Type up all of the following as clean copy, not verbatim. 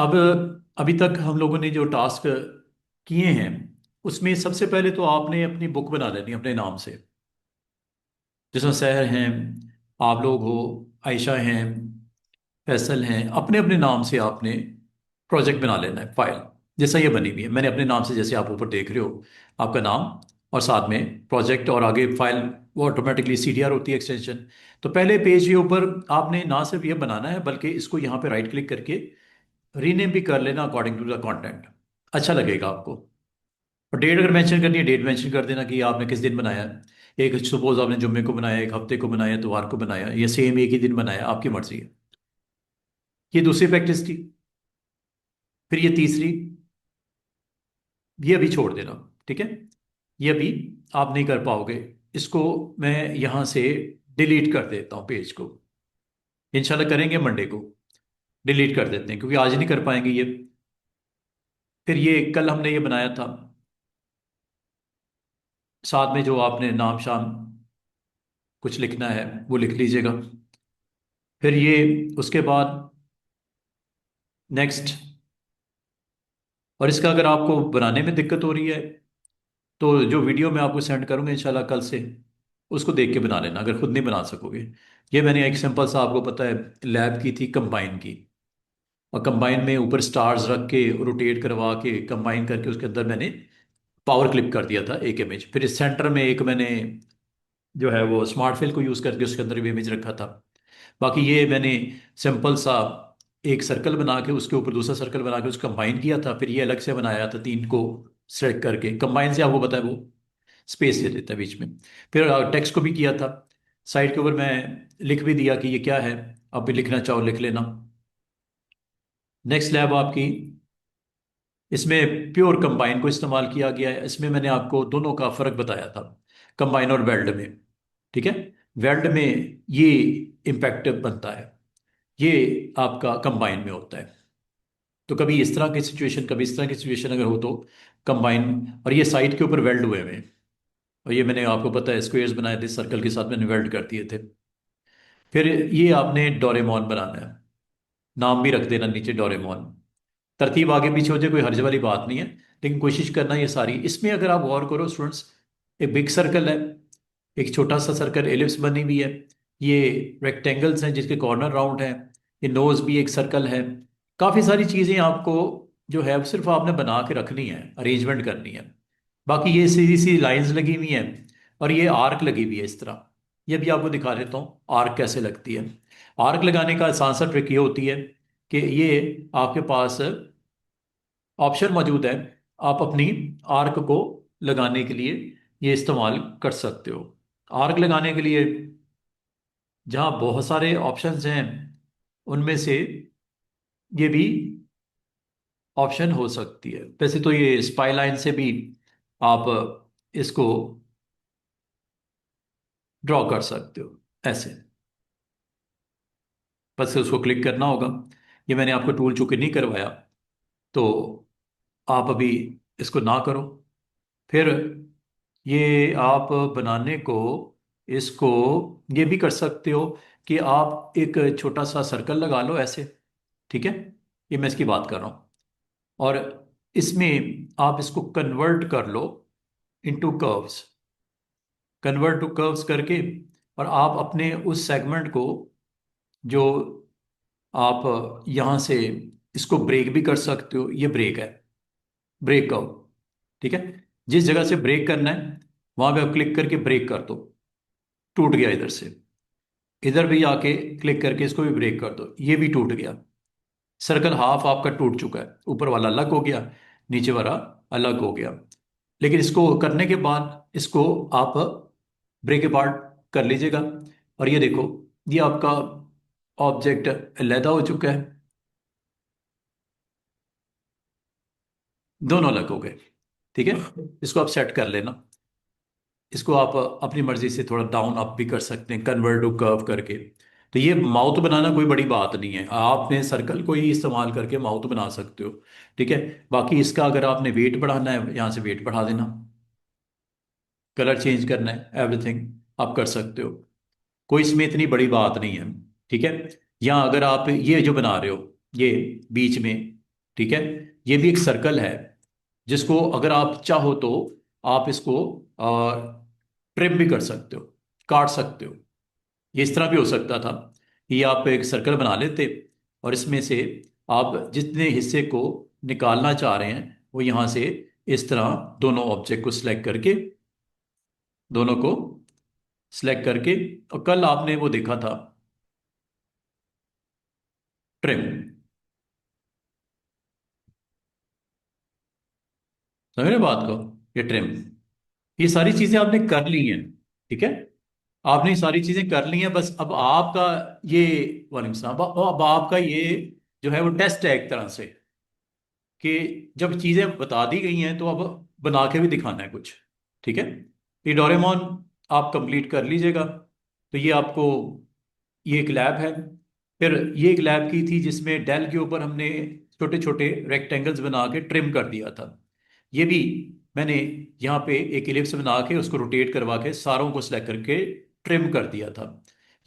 अब अभी तक हम लोगों ने जो टास्क किए हैं उसमें सबसे पहले तो आपने अपनी बुक बना लेनी अपने नाम से, जिसमें सहर हैं, आप लोग हो, आयशा हैं, फैसल हैं, अपने अपने नाम से आपने प्रोजेक्ट बना लेना है। फाइल जैसा ये बनी हुई है मैंने अपने नाम से, जैसे आप ऊपर देख रहे हो आपका नाम और साथ में प्रोजेक्ट और आगे फाइल, वो ऑटोमेटिकली सीडीआर होती है एक्सटेंशन। तो पहले पेज के ऊपर आपने ना सिर्फ ये बनाना है बल्कि इसको यहाँ पे राइट क्लिक करके रीनेम भी कर लेना अकॉर्डिंग टू द कंटेंट, अच्छा लगेगा आपको। और डेट अगर मेंशन करनी है, डेट मेंशन कर देना कि आपने किस दिन बनाया है। एक सपोज आपने जुम्मे को बनाया, एक हफ्ते को बनाया, इतवार को बनाया, या सेम एक ही दिन बनाया, आपकी मर्जी है। ये दूसरी प्रैक्टिस थी। फिर ये तीसरी, ये अभी छोड़ देना, ठीक है। ये अभी आप नहीं कर पाओगे। इसको मैं यहाँ से डिलीट कर देता हूँ पेज को। इंशाल्लाह करेंगे मंडे को, डिलीट कर देते हैं क्योंकि आज नहीं कर पाएंगे ये। फिर ये कल हमने ये बनाया था, साथ में जो आपने नाम शाम कुछ लिखना है वो लिख लीजिएगा। फिर ये उसके बाद नेक्स्ट। और इसका अगर आपको बनाने में दिक्कत हो रही है तो जो वीडियो मैं आपको सेंड करूंगा इंशाल्लाह कल से, उसको देख के बना लेना अगर खुद नहीं बना सकोगे। ये मैंने एक सिंपल सा, आपको पता है, लैब की थी, कंबाइन की। और कंबाइन में ऊपर स्टार्स रख के रोटेट करवा के कंबाइन करके उसके अंदर मैंने पावर क्लिप कर दिया था एक इमेज। फिर इस सेंटर में एक मैंने जो है वो स्मार्ट फिल को यूज़ करके उसके अंदर भी इमेज रखा था। बाकी ये मैंने सिंपल सा एक सर्कल बना के उसके ऊपर दूसरा सर्कल बना के उसको कंबाइन किया था। फिर ये अलग से बनाया था तीन को सेलेक्ट करके। कंबाइन से आपको पता है वो स्पेस दे देता है बीच में। फिर टेक्स्ट को भी किया था, साइड के ऊपर मैं लिख भी दिया कि ये क्या है, आप भी लिखना चाहो लिख लेना। नेक्स्ट लैब आपकी, इसमें प्योर कंबाइन को इस्तेमाल किया गया है। इसमें मैंने आपको दोनों का फर्क बताया था, कंबाइन और वेल्ड में, ठीक है। वेल्ड में ये इम्पैक्ट बनता है, ये आपका कंबाइन में होता है। तो कभी इस तरह की सिचुएशन, कभी इस तरह की सिचुएशन अगर हो तो कंबाइन। और ये साइड के ऊपर वेल्ड हुए हुए हैं। और ये मैंने आपको पता है स्क्वेयर्स बनाए थे, सर्कल के साथ मैंने वेल्ड कर दिए थे। फिर ये आपने डोरेमोन बनाना है, नाम भी रख देना नीचे डोरेमोन। तरतीब आगे पीछे हो जाए कोई हर्ज वाली बात नहीं है, लेकिन कोशिश करना ये सारी। इसमें अगर आप गौर करो स्टूडेंट्स, एक बिग सर्कल है, एक छोटा सा सर्कल एलिप्स बनी हुई है, ये रेक्टेंगल्स हैं जिसके कॉर्नर राउंड हैं, ये नोज भी एक सर्कल है। काफ़ी सारी चीज़ें आपको जो है वो सिर्फ आपने बना के रखनी है, अरेंजमेंट करनी है। बाकी ये सीधी सी लाइंस लगी हुई हैं और ये आर्क लगी हुई है इस तरह। ये भी आपको दिखा देता हूँ आर्क कैसे लगती है। आर्क लगाने का आसान सा ट्रिक ये होती है कि ये आपके पास ऑप्शन मौजूद है, आप अपनी आर्क को लगाने के लिए ये इस्तेमाल कर सकते हो। आर्क लगाने के लिए जहाँ बहुत सारे ऑप्शंस हैं उनमें से ये भी ऑप्शन हो सकती है। वैसे तो ये स्पाई लाइन से भी आप इसको ड्रॉ कर सकते हो ऐसे, बस उसको क्लिक करना होगा। ये मैंने आपको टूल चूंकि नहीं करवाया तो आप अभी इसको ना करो। फिर ये आप बनाने को, इसको ये भी कर सकते हो कि आप एक छोटा सा सर्कल लगा लो ऐसे, ठीक है। ये मैं इसकी बात कर रहा हूँ। और इसमें आप इसको कन्वर्ट कर लो into curves, convert to curves करके। और आप अपने उस सेगमेंट को, जो आप यहाँ से इसको ब्रेक भी कर सकते हो, ये ब्रेक है, ब्रेक कर्व, ठीक है। जिस जगह से ब्रेक करना है वहां पे आप क्लिक करके ब्रेक कर दो, टूट गया इधर से। इधर भी आके क्लिक करके इसको भी ब्रेक कर दो, ये भी टूट गया। सर्कल हाफ आपका टूट चुका है, ऊपर वाला अलग हो गया, नीचे वाला अलग हो गया। लेकिन इसको करने के बाद इसको आप ब्रेक अपार्ट कर लीजिएगा। और ये देखो, ये आपका ऑब्जेक्ट अलहदा हो चुका है, दोनों अलग हो गए, ठीक है। इसको आप सेट कर लेना। इसको आप अपनी मर्जी से थोड़ा डाउन अप भी कर सकते हैं, कन्वर्ट टू कर्व करके। तो ये माउथ बनाना कोई बड़ी बात नहीं है, आपने सर्कल को ही इस्तेमाल करके माउथ बना सकते हो, ठीक है। बाकी इसका अगर आपने वेट बढ़ाना है यहाँ से वेट बढ़ा देना, कलर चेंज करना है, एवरीथिंग आप कर सकते हो। कोई इसमें इतनी बड़ी बात नहीं है, ठीक है। या अगर आप ये जो बना रहे हो ये बीच में, ठीक है। ये भी एक सर्कल है जिसको अगर आप चाहो तो आप इसको ट्रिम भी कर सकते हो, काट सकते हो। ये इस तरह भी हो सकता था कि आप एक सर्कल बना लेते और इसमें से आप जितने हिस्से को निकालना चाह रहे हैं वो यहाँ से इस तरह दोनों ऑब्जेक्ट को सिलेक्ट करके, दोनों को सिलेक्ट करके, और कल आपने वो देखा था ट्रिम, समझ रहे बात को, ये ट्रिम, ये सारी चीजें आपने कर ली हैं। ठीक है, आपने ये सारी चीजें कर ली हैं, बस अब आपका ये, वालेकुम सलाम, अब आपका ये जो है वो टेस्ट है एक तरह से, कि जब चीजें बता दी गई हैं तो अब बना के भी दिखाना है कुछ। ठीक है, ये डोरेमोन आप कंप्लीट कर लीजिएगा। तो ये आपको, ये एक लैब है। फिर ये एक लैब की थी जिसमें डेल के ऊपर हमने छोटे छोटे रेक्टेंगल्स बना के ट्रिम कर दिया था। ये भी मैंने यहाँ पे एक इलिप्स बना के उसको रोटेट करवा के सारों को सिलेक्ट करके ट्रिम कर दिया था।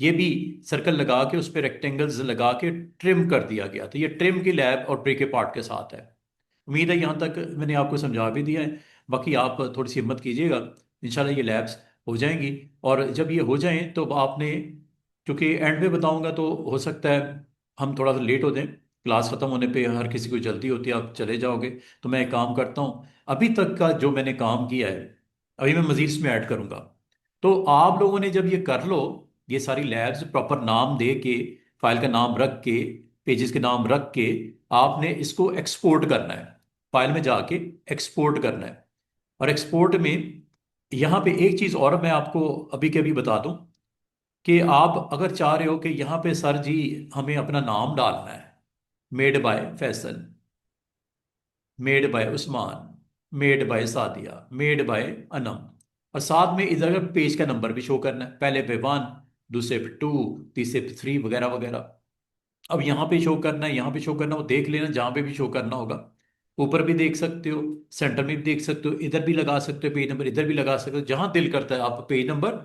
ये भी सर्कल लगा के उस पर रेक्टेंगल्स लगा के ट्रिम कर दिया गया था। ये ट्रिम की लैब और ट्रे के पार्ट के साथ है। उम्मीद है यहाँ तक मैंने आपको समझा भी दिया है। बाकी आप थोड़ी सी हिम्मत कीजिएगा, इंशाल्लाह ये लैब्स हो जाएंगी। और जब ये हो जाएं तो आपने, क्योंकि एंड में बताऊंगा तो हो सकता है हम थोड़ा सा लेट हो जाएं, क्लास ख़त्म होने पे हर किसी को जल्दी होती है, आप चले जाओगे। तो मैं एक काम करता हूँ, अभी तक का जो मैंने काम किया है अभी मैं मज़ीद इसमें ऐड करूँगा। तो आप लोगों ने जब ये कर लो, ये सारी लैब्स प्रॉपर नाम दे के, फाइल का नाम रख के, पेजेस के नाम रख के, आपने इसको एक्सपोर्ट करना है, फाइल में जाके एक्सपोर्ट करना है। और एक्सपोर्ट में यहाँ पे एक चीज़ और मैं आपको अभी के अभी बता दूं, कि आप अगर चाह रहे हो कि यहाँ पे सर जी हमें अपना नाम डालना है, made by Faisal, made by Usman, made by Sadia, made by Anam, और साथ में इधर पेज का नंबर भी शो करना है, पहले पे 1, दूसरे पे 2, तीसरे पे 3 वगैरह वगैरह। अब यहाँ पे शो करना है, यहाँ पे शो करना है, वो देख लेना जहाँ पे भी शो करना होगा। ऊपर भी देख सकते हो, सेंटर में भी देख सकते हो, इधर भी लगा सकते हो पेज नंबर, इधर भी लगा सकते हो, जहाँ दिल करता है आप पेज नंबर,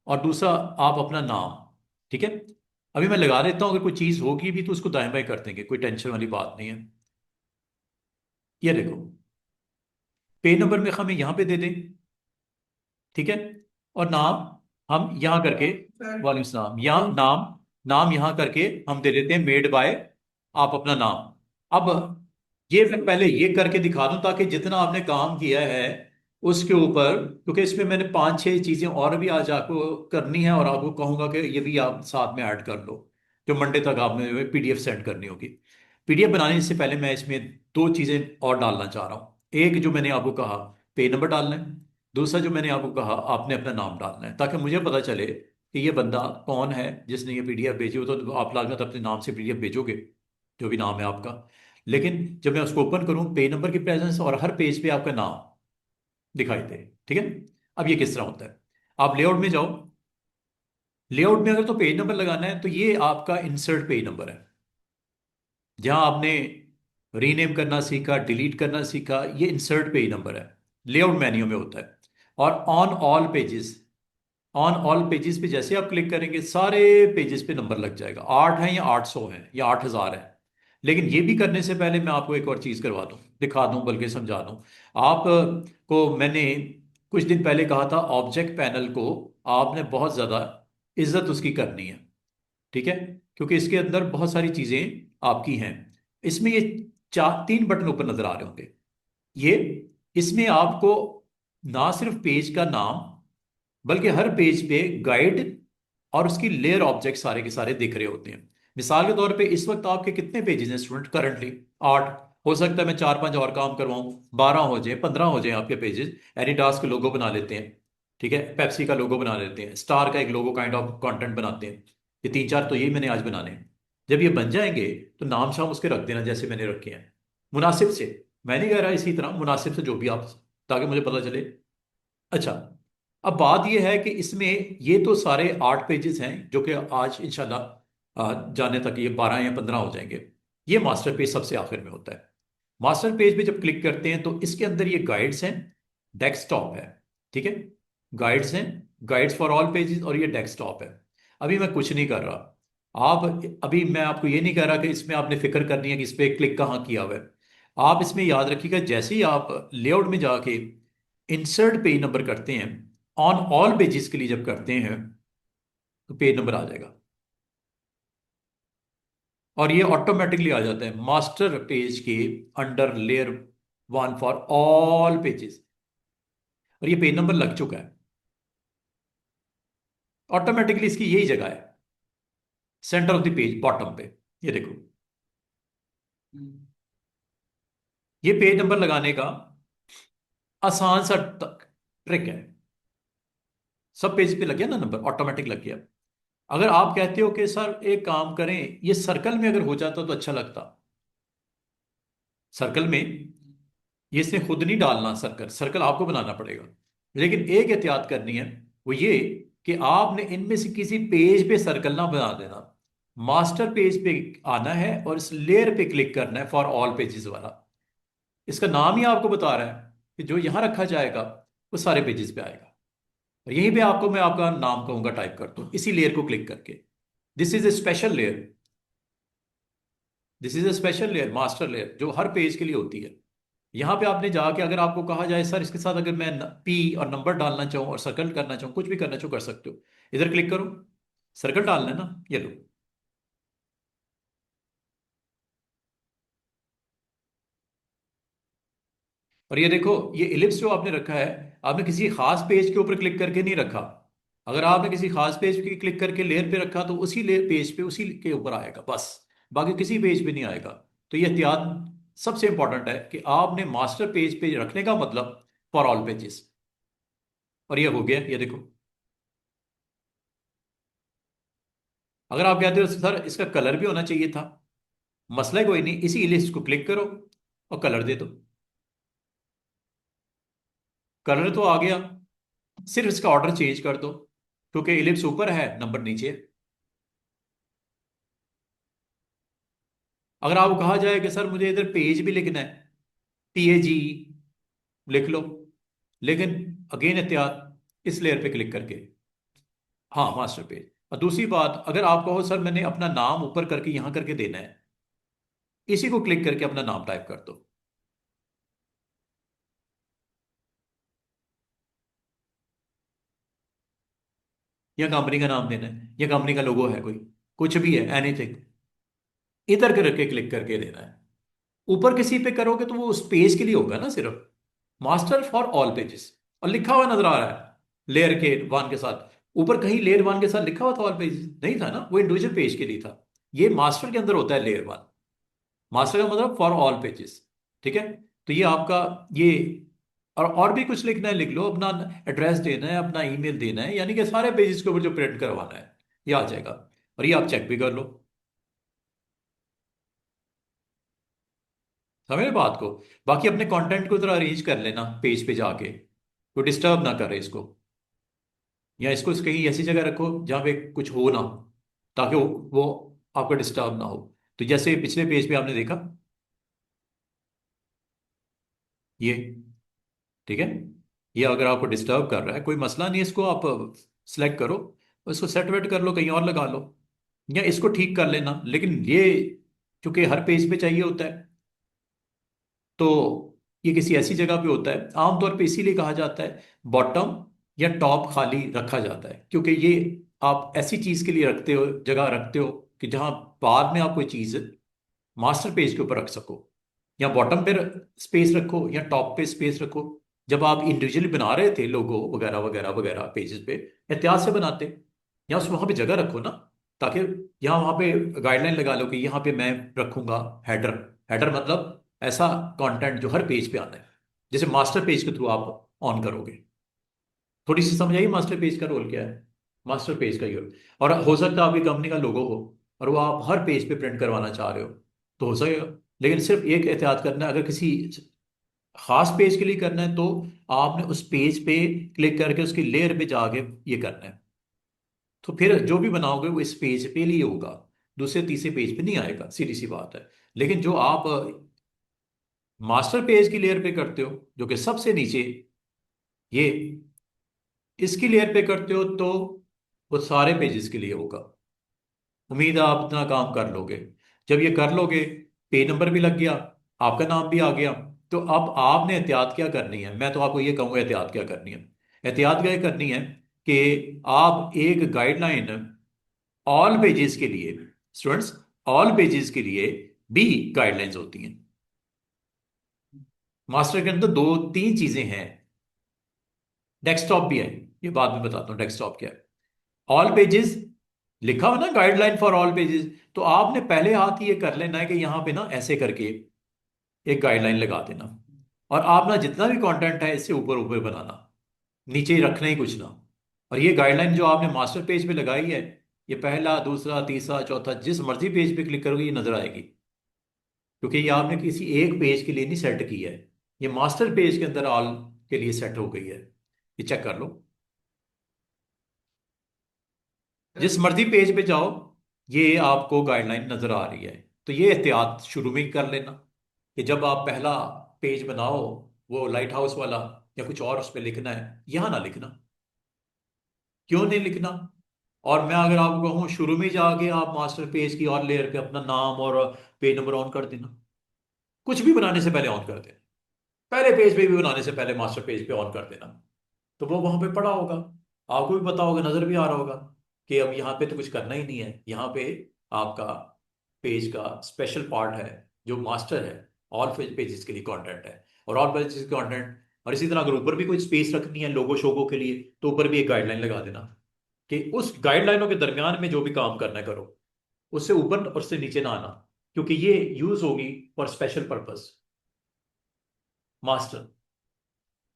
और दूसरा आप अपना नाम। ठीक है, अभी मैं लगा देता हूँ, अगर कोई चीज़ होगी भी तो उसको दाएं बाएं कर देंगे, कोई टेंशन वाली बात नहीं है। ये देखो, पेज नंबर में हमें यहाँ पे दे दें। ठीक है, और नाम हम यहाँ करके, वालेकुम सलाम, यहाँ नाम, नाम यहाँ करके हम दे देते हैं मेड बाय, आप अपना नाम। अब ये मैं पहले ये करके दिखा दूं ताकि जितना आपने काम किया है उसके ऊपर, क्योंकि इसमें मैंने 5-6 चीजें और भी आज आपको करनी है, और आपको कहूंगा कि ये भी आप साथ में ऐड कर लो, जो मंडे तक आपने पीडीएफ सेंड करनी होगी। पीडीएफ बनाने से पहले मैं इसमें 2 चीजें और डालना चाह रहा हूँ। एक जो मैंने आपको कहा, पेज नंबर डालना है। दूसरा जो मैंने आपको कहा, आपने अपना नाम डालना है, ताकि मुझे पता चले कि ये बंदा कौन है जिसने ये पीडीएफ भेजी हो। तो आप लाजमत अपने नाम से पीडीएफ भेजोगे, जो भी नाम है आपका। लेकिन जब मैं उसको ओपन करूं, पेज नंबर की प्रेजेंस और हर पेज पे आपका नाम दिखाई दे। ठीक है, अब ये किस तरह होता है, आप लेआउट में जाओ। लेआउट में अगर तो पेज नंबर लगाना है तो ये आपका इंसर्ट पेज नंबर है, जहां आपने रीनेम करना सीखा, डिलीट करना सीखा, ये इंसर्ट पेज नंबर है, लेआउट मेन्यू में होता है। और on all pages, on all pages पे जैसे आप क्लिक करेंगे सारे पेजेस पे नंबर लग जाएगा, 8 है या 800 है या 8000 है। लेकिन ये भी करने से पहले मैं आपको एक और चीज़ करवा दूं, दिखा दूं, बल्कि समझा दूं। आप को मैंने कुछ दिन पहले कहा था, ऑब्जेक्ट पैनल को आपने बहुत ज़्यादा इज्जत उसकी करनी है। ठीक है, क्योंकि इसके अंदर बहुत सारी चीज़ें आपकी हैं। इसमें ये 3 बटन ऊपर नजर आ रहे होंगे। ये, इसमें आपको ना सिर्फ पेज का नाम, बल्कि हर पेज पे गाइड और उसकी लेयर ऑब्जेक्ट सारे के सारे दिख रहे होते हैं। मिसाल के तौर पे इस वक्त आपके कितने पेजेस हैं स्टूडेंट, करंटली 8। हो सकता है मैं 4-5 और काम करवाऊं, 12 हो जाए, 15 हो जाए आपके पेजेस। एडिडास के लोगो बना लेते हैं, ठीक है, पेप्सी का लोगो बना लेते हैं, स्टार का एक लोगो काइंड ऑफ कंटेंट बनाते हैं। ये 3-4 तो यही मैंने आज बनाने हैं। जब ये बन जाएंगे तो नाम शाम उसके रख देना जैसे मैंने रखे हैं, मुनासिब से। मैं नहीं कह रहा इसी तरह, मुनासिब से जो भी आप, ताकि मुझे पता चले। अच्छा, अब बात यह है कि इसमें ये तो सारे 8 पेजेस हैं जो कि आज इंशाल्लाह जाने तक ये 12 या 15 हो जाएंगे। ये मास्टर पेज सबसे आखिर में होता है। मास्टर पेज पे जब क्लिक करते हैं तो इसके अंदर ये गाइड्स हैं, डेस्कटॉप है। ठीक है, गाइड्स हैं, गाइड्स फॉर ऑल पेजेस, और ये डेस्कटॉप है। अभी मैं कुछ नहीं कर रहा, आप, अभी मैं आपको ये नहीं कह रहा कि इसमें आपने फिक्र करनी है कि इस पर क्लिक कहाँ किया हुआ है। आप इसमें याद रखिएगा, जैसे ही आप लेआउट में जाके इंसर्ट पेज नंबर करते हैं, ऑन ऑल पेजेस के लिए जब करते हैं तो पेज नंबर आ जाएगा, और ये ऑटोमेटिकली आ जाता है मास्टर पेज के under layer one for all pages. और ये पेज नंबर लग चुका है ऑटोमेटिकली, इसकी यही जगह है centre of the page bottom पे। ये देखो, ये पेज नंबर लगाने का आसान सा ट्रिक है। सब पेज पे लग गया ना नंबर, ऑटोमेटिक लग गया। अगर आप कहते हो कि सर एक काम करें, ये सर्कल में अगर हो जाता तो अच्छा लगता, सर्कल में ये इसने खुद नहीं डालना, सर्कल सर्कल आपको बनाना पड़ेगा। लेकिन एक एहतियात करनी है, वो ये कि आपने इनमें से किसी पेज पे सर्कल ना बना देना, मास्टर पेज पे आना है और इस लेयर पे क्लिक करना है फॉर ऑल पेजेस वाला। इसका नाम ही आपको बता रहा है कि जो यहां रखा जाएगा वो सारे पेजेस पे आएगा। और यहीं पे आपको मैं आपका नाम कहूंगा, टाइप कर दो इसी लेयर को क्लिक करके। This is a special layer, this is a special layer, master layer, जो हर पेज के लिए होती है। यहां पे आपने जाके अगर आपको कहा जाए सर इसके साथ अगर मैं पी और नंबर डालना चाहूँ और सर्कल करना चाहूँ, कुछ भी करना चाहूँ कर सकते हो। इधर क्लिक करो, सर्कल डालना है ना, ये लो। और ये देखो, ये इलिप्स जो आपने रखा है, आपने किसी खास पेज के ऊपर क्लिक करके नहीं रखा। अगर आपने किसी खास पेज पे क्लिक करके लेयर पे रखा तो उसी लेयर पेज पे उसी के ऊपर आएगा बस, बाकी किसी पेज पे नहीं आएगा। तो ये एहतियात सबसे इंपॉर्टेंट है कि आपने मास्टर पेज पे रखने का मतलब फॉर ऑल पेजेस। और ये हो गया, ये देखो। अगर आप कहते हो सर इसका कलर भी होना चाहिए था, मसला कोई नहीं, इसी लिस्ट को क्लिक करो और कलर दे दो, कलर तो आ गया। सिर्फ इसका ऑर्डर चेंज कर दो, क्योंकि इलिप्स ऊपर है नंबर नीचे है। अगर आपको कहा जाए कि सर मुझे इधर पेज भी लिखना है, PAG लिख लो, लेकिन अगेन एहतियात इस लेयर पे क्लिक करके, हाँ मास्टर पेज। और दूसरी बात, अगर आप कहो सर मैंने अपना नाम ऊपर करके यहां करके देना है, इसी को क्लिक करके अपना नाम टाइप कर दो। या कंपनी का नाम देना है, या कंपनी का लोगो है कोई, कुछ भी है, एनीथिंग, इधर करके क्लिक करके देना है। ऊपर किसी पे करोगे तो वो उस पेज के लिए होगा ना सिर्फ, मास्टर फॉर ऑल पेजेस। और लिखा हुआ नजर आ रहा है लेयर के वन के साथ, ऊपर कहीं लेयर वन के साथ लिखा हुआ था ऑल पेजेस नहीं था ना, वो इंडिविजुअल पेज के लिए था। ये मास्टर के अंदर होता है लेयर वन, मास्टर का मतलब फॉर ऑल पेजेस। ठीक है, तो ये आपका ये, और भी कुछ लिखना है लिख लो, अपना एड्रेस देना है, अपना ईमेल देना है, यानी कि सारे पेजेस के ऊपर जो प्रिंट करवाना है ये आ जाएगा। और ये आप चेक भी कर लो, समझ रहे बात को। बाकी अपने कंटेंट को जरा अरेंज कर लेना पेज पे जाके, कोई डिस्टर्ब ना करे इसको, या इसको कहीं ऐसी जगह रखो जहाँ पे कुछ हो ना, ताकि वो आपको डिस्टर्ब ना हो। तो जैसे पिछले पेज पे आपने देखा ये, ठीक है, ये अगर आपको डिस्टर्ब कर रहा है कोई मसला नहीं, इसको आप सेलेक्ट करो, इसको सेट वेट कर लो, कहीं और लगा लो, या इसको ठीक कर लेना। लेकिन ये चूंकि हर पेज पे चाहिए होता है, तो ये किसी ऐसी जगह पे होता है, आमतौर पे इसीलिए कहा जाता है बॉटम या टॉप खाली रखा जाता है, क्योंकि ये आप ऐसी चीज के लिए रखते हो, जगह रखते हो कि जहां बाद में आप कोई चीज मास्टर पेज के ऊपर रख सको। या बॉटम पे स्पेस रखो या टॉप पे स्पेस रखो। जब आप इंडिविजुअली बना रहे थे लोगो वगैरह वगैरह वगैरह पेजेस पे, एहतियात से बनाते, या उस वहां पे जगह रखो ना, ताकि यहाँ वहां पे गाइडलाइन लगा लो कि यहाँ पे मैं रखूंगा हेडर। हेडर मतलब ऐसा कंटेंट जो हर पेज पे आता है, जैसे मास्टर पेज के थ्रू आप ऑन करोगे। थोड़ी सी समझ आई मास्टर पेज का रोल क्या है? मास्टर पेज का ये, और हो सकता है आपकी कंपनी का लोगो हो और वो आप हर पेज पे प्रिंट करवाना चाह रहे हो, तो हो सकेगा। लेकिन सिर्फ एक एहतियात करना है, अगर किसी खास पेज के लिए करना है तो आपने उस पेज पे क्लिक करके उसकी लेयर पे जाके ये करना है। तो फिर जो भी बनाओगे वो इस पेज पे लिए होगा, दूसरे तीसरे पेज पे नहीं आएगा, सीधी सी बात है। लेकिन जो आप मास्टर पेज की लेयर पे करते हो, जो कि सबसे नीचे, ये इसकी लेयर पे करते हो, तो वो सारे पेजेस के लिए होगा। उम्मीद है आप इतना काम कर लोगे। जब ये कर लोगे, पेज नंबर भी लग गया, आपका नाम भी आ गया। तो अब आपने एहतियात क्या करनी है, मैं तो आपको ये कहूँगा एहतियात क्या करनी है। एहतियात क्या करनी है कि आप एक गाइडलाइन ऑल पेजेस के लिए, स्टूडेंट्स, ऑल पेजेस के लिए भी गाइडलाइंस होती हैं। मास्टर के अंदर दो तीन चीजें हैं। डेस्कटॉप भी है, ये बाद में बताता हूँ डेस्कटॉप क्या है। ऑल पेजेस लिखा हो ना, गाइडलाइन फॉर ऑल पेजेस, तो आपने पहले हाथ ही ये कर लेना है कि यहां पे ना ऐसे करके एक गाइडलाइन लगा देना। और आप ना जितना भी कंटेंट है इससे ऊपर ऊपर बनाना, नीचे ही रखना ही कुछ ना। और ये गाइडलाइन जो आपने मास्टर पेज पे लगाई है, ये पहला दूसरा तीसरा चौथा जिस मर्जी पेज पे क्लिक करोगे ये नजर आएगी, क्योंकि ये आपने किसी एक पेज के लिए नहीं सेट की है, ये मास्टर पेज के अंदर ऑल के लिए सेट हो गई है। ये चेक कर लो, जिस मर्जी पेज पे जाओ ये आपको गाइडलाइन नजर आ रही है। तो ये एहतियात शुरू में ही कर लेना कि जब आप पहला पेज बनाओ, वो लाइट हाउस वाला या कुछ और उस पर लिखना है, यहां ना लिखना। क्यों नहीं लिखना? और मैं अगर आपको कहूँ शुरू में जाके आप मास्टर पेज की और लेयर पे अपना नाम और पेज नंबर ऑन कर देना, कुछ भी बनाने से पहले ऑन कर देना, पहले पेज पे भी बनाने से पहले मास्टर पेज पे ऑन कर देना। तो वो वहां पे पड़ा होगा, आपको भी पता होगा, नजर भी आ रहा होगा कि अब यहाँ पे तो कुछ करना ही नहीं है। यहाँ पे आपका पेज का स्पेशल पार्ट है जो मास्टर है, ऑल पेजेस के लिए कंटेंट है, और ऑल पेजेस के कंटेंट। और इसी तरह अगर ऊपर भी कोई स्पेस रखनी है लोगो शोगो के लिए, तो ऊपर भी एक गाइडलाइन लगा देना कि उस गाइडलाइनों के दरमियान में जो भी काम करना है करो, उससे ऊपर और उससे नीचे ना आना, क्योंकि ये यूज होगी for special purpose. Master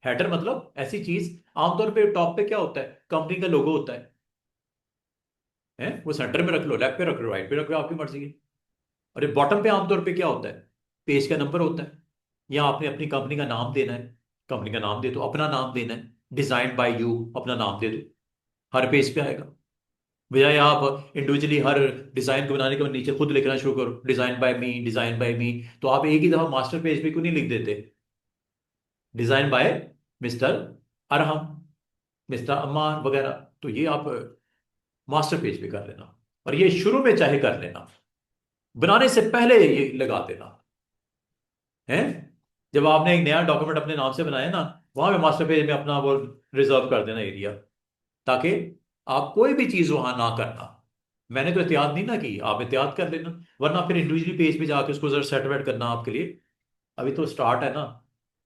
header मतलब ऐसी चीज, आमतौर पे टॉप पे क्या होता है, कंपनी का लोगो होता है, वो सेंटर में रख लो, लेफ्ट पे रख लो, राइट पे रख लो, आपकी मर्जी है। और ये बॉटम पे आमतौर पे क्या होता है, पेज का नंबर होता है, या आपने अपनी कंपनी का नाम देना है, कंपनी का नाम दे दो, अपना नाम देना है, डिजाइन बाय यू, अपना नाम दे दो, हर पेज पे आएगा। बजाय आप इंडिविजुअली हर डिजाइन को बनाने के बाद नीचे खुद लिखना शुरू करो, design by me, design by me, तो आप एक ही दफा मास्टर पेज पे क्यों नहीं लिख देते design by mister Arham, mister Amman वगैरह। तो ये आप मास्टर पेज पे कर लेना, और ये शुरू में चाहे कर लेना, बनाने से पहले ये लगा देना है। जब आपने एक नया डॉक्यूमेंट अपने नाम से बनाया ना, वहां पे मास्टर पेज में अपना वो रिजर्व कर देना एरिया, ताकि आप कोई भी चीज वहां ना करना। मैंने तो एहतियात नहीं ना की, आप एहतियात कर लेना, वरना फिर इंडिविजुअली पेज पे जाके उसको जरा सेटलमेंट करना आपके लिए। अभी तो स्टार्ट है ना,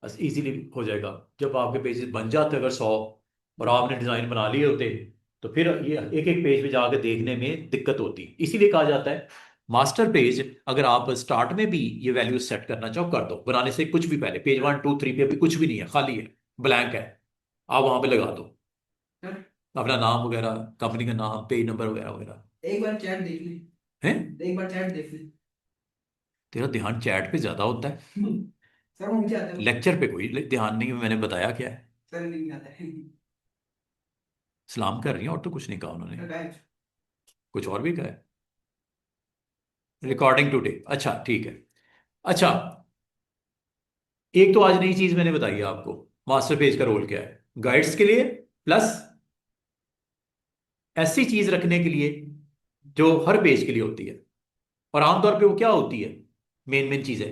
बस इजीली हो जाएगा। जब आपके पेजेस बन जाते अगर 100, और आपने डिजाइन बना लिए होते, तो फिर ये एक एक पेज पे जाके देखने में दिक्कत होती, इसीलिए कहा जाता है मास्टर पेज। अगर आप स्टार्ट में भी ये वैल्यू सेट करना चाहो कर दो, बनाने से कुछ भी पहले, पेज 1 2 3 पे अभी कुछ भी नहीं है, खाली है, ब्लैंक है, आप वहां पे लगा दो अपना नाम वगैरह, कंपनी का नाम, पेज नंबर वगैरह वगैरह। एक बार चैट देख ली। हैं? एक बार चैट देख ली। तेरा ध्यान चैट पे ज्यादा होता है, सर वो मुझे आता है। लेक्चर पे कोई ध्यान नहीं है, मैंने बताया क्या है। सर नहीं आता है। सलाम कर रही है, और तो कुछ नहीं कहा उन्होंने, सर गायब। कुछ और भी कहा है। रिकॉर्डिंग टुडे, अच्छा ठीक है। अच्छा, एक तो आज नई चीज मैंने बताई है आपको, मास्टर पेज का रोल क्या है, गाइड्स के लिए, प्लस ऐसी चीज रखने के लिए जो हर पेज के लिए होती है। और आमतौर पे वो क्या होती है, मेन मेन चीजें,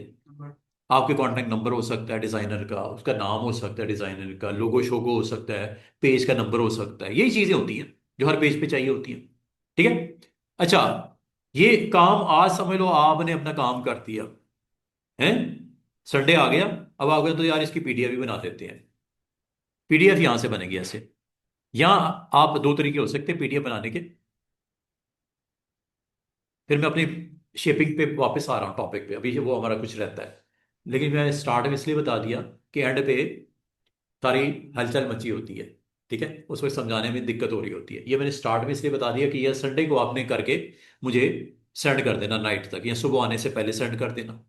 आपके कॉन्टैक्ट नंबर हो सकता है डिजाइनर का, उसका नाम हो सकता है डिजाइनर का, लोगो शोगो हो सकता है, पेज का नंबर हो सकता है, यही चीजें होती हैं जो हर पेज पे चाहिए होती हैं। ठीक है। अच्छा, ये काम आज समझ लो आपने अपना काम कर दिया है, संडे आ गया, अब आ गया तो यार इसकी पीडीएफ भी बना देते हैं। पीडीएफ यहां से बनेगी ऐसे, यहां आप दो तरीके हो सकते हैं पीडीएफ बनाने के। फिर मैं अपनी शेपिंग पे वापस आ रहा हूँ टॉपिक पे, अभी वो हमारा कुछ रहता है, लेकिन मैं स्टार्ट में इसलिए बता दिया कि एंड पे सारी हलचल मची होती है, ठीक है, उसको समझाने में दिक्कत हो रही होती है। ये मैंने स्टार्ट में इसलिए बता दिया कि यह संडे को आपने करके मुझे सेंड कर देना नाइट तक, या सुबह आने से पहले सेंड कर देना,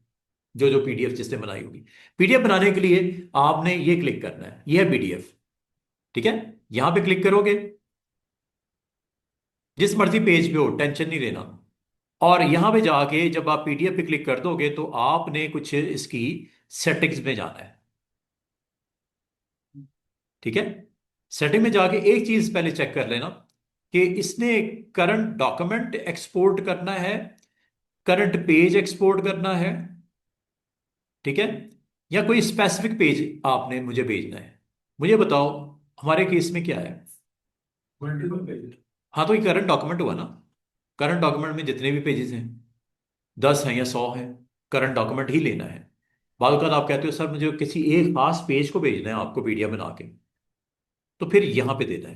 जो जो पीडीएफ जिसने बनाई होगी। पीडीएफ बनाने के लिए आपने ये क्लिक करना है, ये है पीडीएफ, ठीक है। यहां पे क्लिक करोगे, जिस मर्जी पेज पे हो टेंशन नहीं लेना, और यहां पे जाके जब आप पीडीएफ पे क्लिक कर दोगे तो आपने कुछ इसकी सेटिंग्स में जाना है, ठीक है। सेटिंग में जाके एक चीज पहले चेक कर लेना कि इसने करंट डॉक्यूमेंट एक्सपोर्ट करना है, करंट पेज एक्सपोर्ट करना है, ठीक है, या कोई स्पेसिफिक पेज आपने मुझे भेजना है। मुझे बताओ हमारे केस में क्या है। Multiple page. हाँ, तो ये करंट डॉक्यूमेंट हुआ ना। करंट डॉक्यूमेंट में जितने भी पेजेस हैं, 10 हैं या 100 हैं, करंट डॉक्यूमेंट ही लेना है। बाद वक्त आप कहते हो सर मुझे किसी एक खास पेज को भेजना है आपको पीडीएफ बना के, तो फिर यहां पे देना है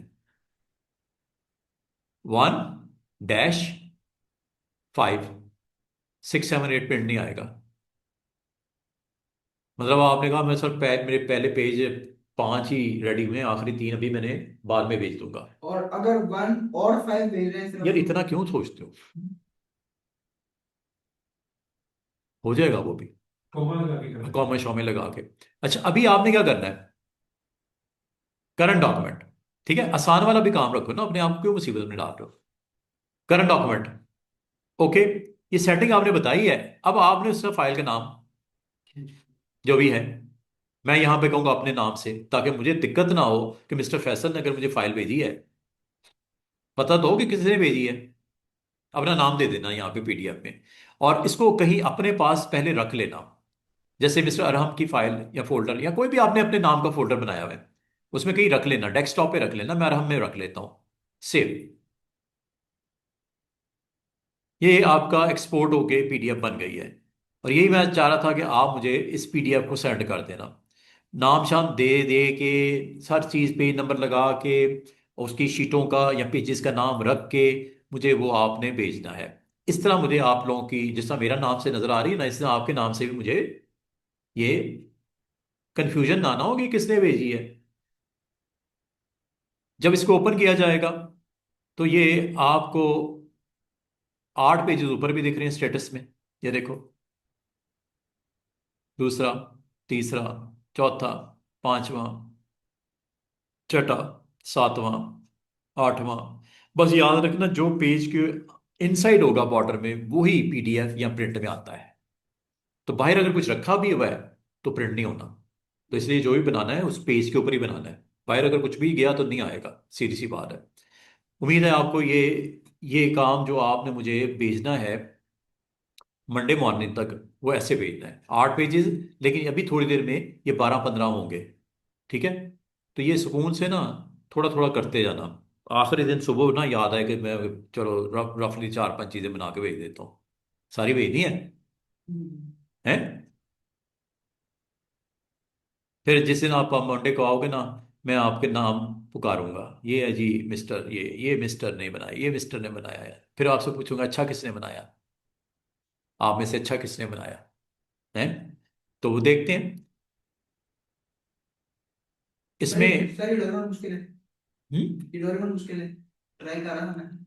1-5 6 7 8 प्रिंट नहीं आएगा। मतलब आपने कहा मैं सर मेरे पहले पेज 5 ही रेडी हुए हैं, आखिरी 3 अभी मैंने बाद में भेज दूंगा। और अगर 1 और 5 भेज रहे हैं सिर्फ, यार इतना क्यों सोचते हो, हो जाएगा वो भी, कॉमा लगा के, कॉमा शॉमा लगा के। अच्छा, अभी आपने क्या करना है, करंट डॉक्यूमेंट। ठीक है, आसान वाला भी काम रखो ना, अपने आप क्यों मुसीबत में डाल रहे हो। करंट डॉक्यूमेंट, ओके, ये सेटिंग आपने बताई है। अब आपने उसका फाइल का नाम जो भी है, मैं यहां पे कहूंगा अपने नाम से, ताकि मुझे दिक्कत ना हो कि मिस्टर फैसल ने अगर मुझे फाइल भेजी है, पता तो हो कि किसने भेजी है। अपना नाम दे देना यहाँ पे पीडीएफ में, और इसको कहीं अपने पास पहले रख लेना। जैसे मिस्टर अरहम की फाइल या फोल्डर, या कोई भी आपने अपने नाम का फोल्डर बनाया हुआ है, उसमें कहीं रख लेना, डेस्कटॉप पे रख लेना। मैं अरहम में रख लेता हूँ, सेव। ये आपका एक्सपोर्ट होके पीडीएफ बन गई है। और यही मैं चाह रहा था कि आप मुझे इस पीडीएफ को सेंड कर देना, नाम शाम दे दे के, हर चीज़ पेज नंबर लगा के, उसकी शीटों का या पेजेस का नाम रख के मुझे वो आपने भेजना है। इस तरह मुझे आप लोगों की, जिस तरह मेरा नाम से नजर आ रही है ना, इस तरह आपके नाम से भी मुझे ये कंफ्यूजन ना हो कि किसने भेजी है। जब इसको ओपन किया जाएगा तो ये आपको 8 पेजेस ऊपर भी दिख रहे हैं स्टेटस में, ये देखो, दूसरा, तीसरा, चौथा, पांचवा, छठा, सातवां, आठवां। बस याद रखना जो पेज के इनसाइड होगा बॉर्डर में वही पीडीएफ या प्रिंट में आता है। तो बाहर अगर कुछ रखा भी हुआ है तो प्रिंट नहीं होना। तो इसलिए जो भी बनाना है उस पेज के ऊपर ही बनाना है, बाहर अगर कुछ भी गया तो नहीं आएगा, सीधी सी बात है। उम्मीद है आपको ये काम जो आपने मुझे भेजना है मंडे मॉर्निंग तक, वो ऐसे भेजना है 8 पेजेस, लेकिन अभी थोड़ी देर में ये 12-15 होंगे। ठीक है, तो ये सुकून से ना थोड़ा थोड़ा करते जाना। आखिरी दिन सुबह ना याद आए कि मैं, चलो रफली 4-5 चीजें बना के भेज देता हूँ, सारी भेजनी है। हैं, फिर जिस दिन आप मंडे को आओगे ना, मैं आपके नाम पुकारूंगा, ये है जी मिस्टर, ये मिस्टर ने बनाया, ये मिस्टर ने बनाया है। फिर आपसे पूछूंगा अच्छा किसने बनाया, आप में से अच्छा किसने बनाया है। तो वो देखते हैं सर इसमें। सर ये डोरेमोन मुश्किल है, हम्म, ये डोरेमोन मुश्किल है, ट्राई कर रहा था मैं।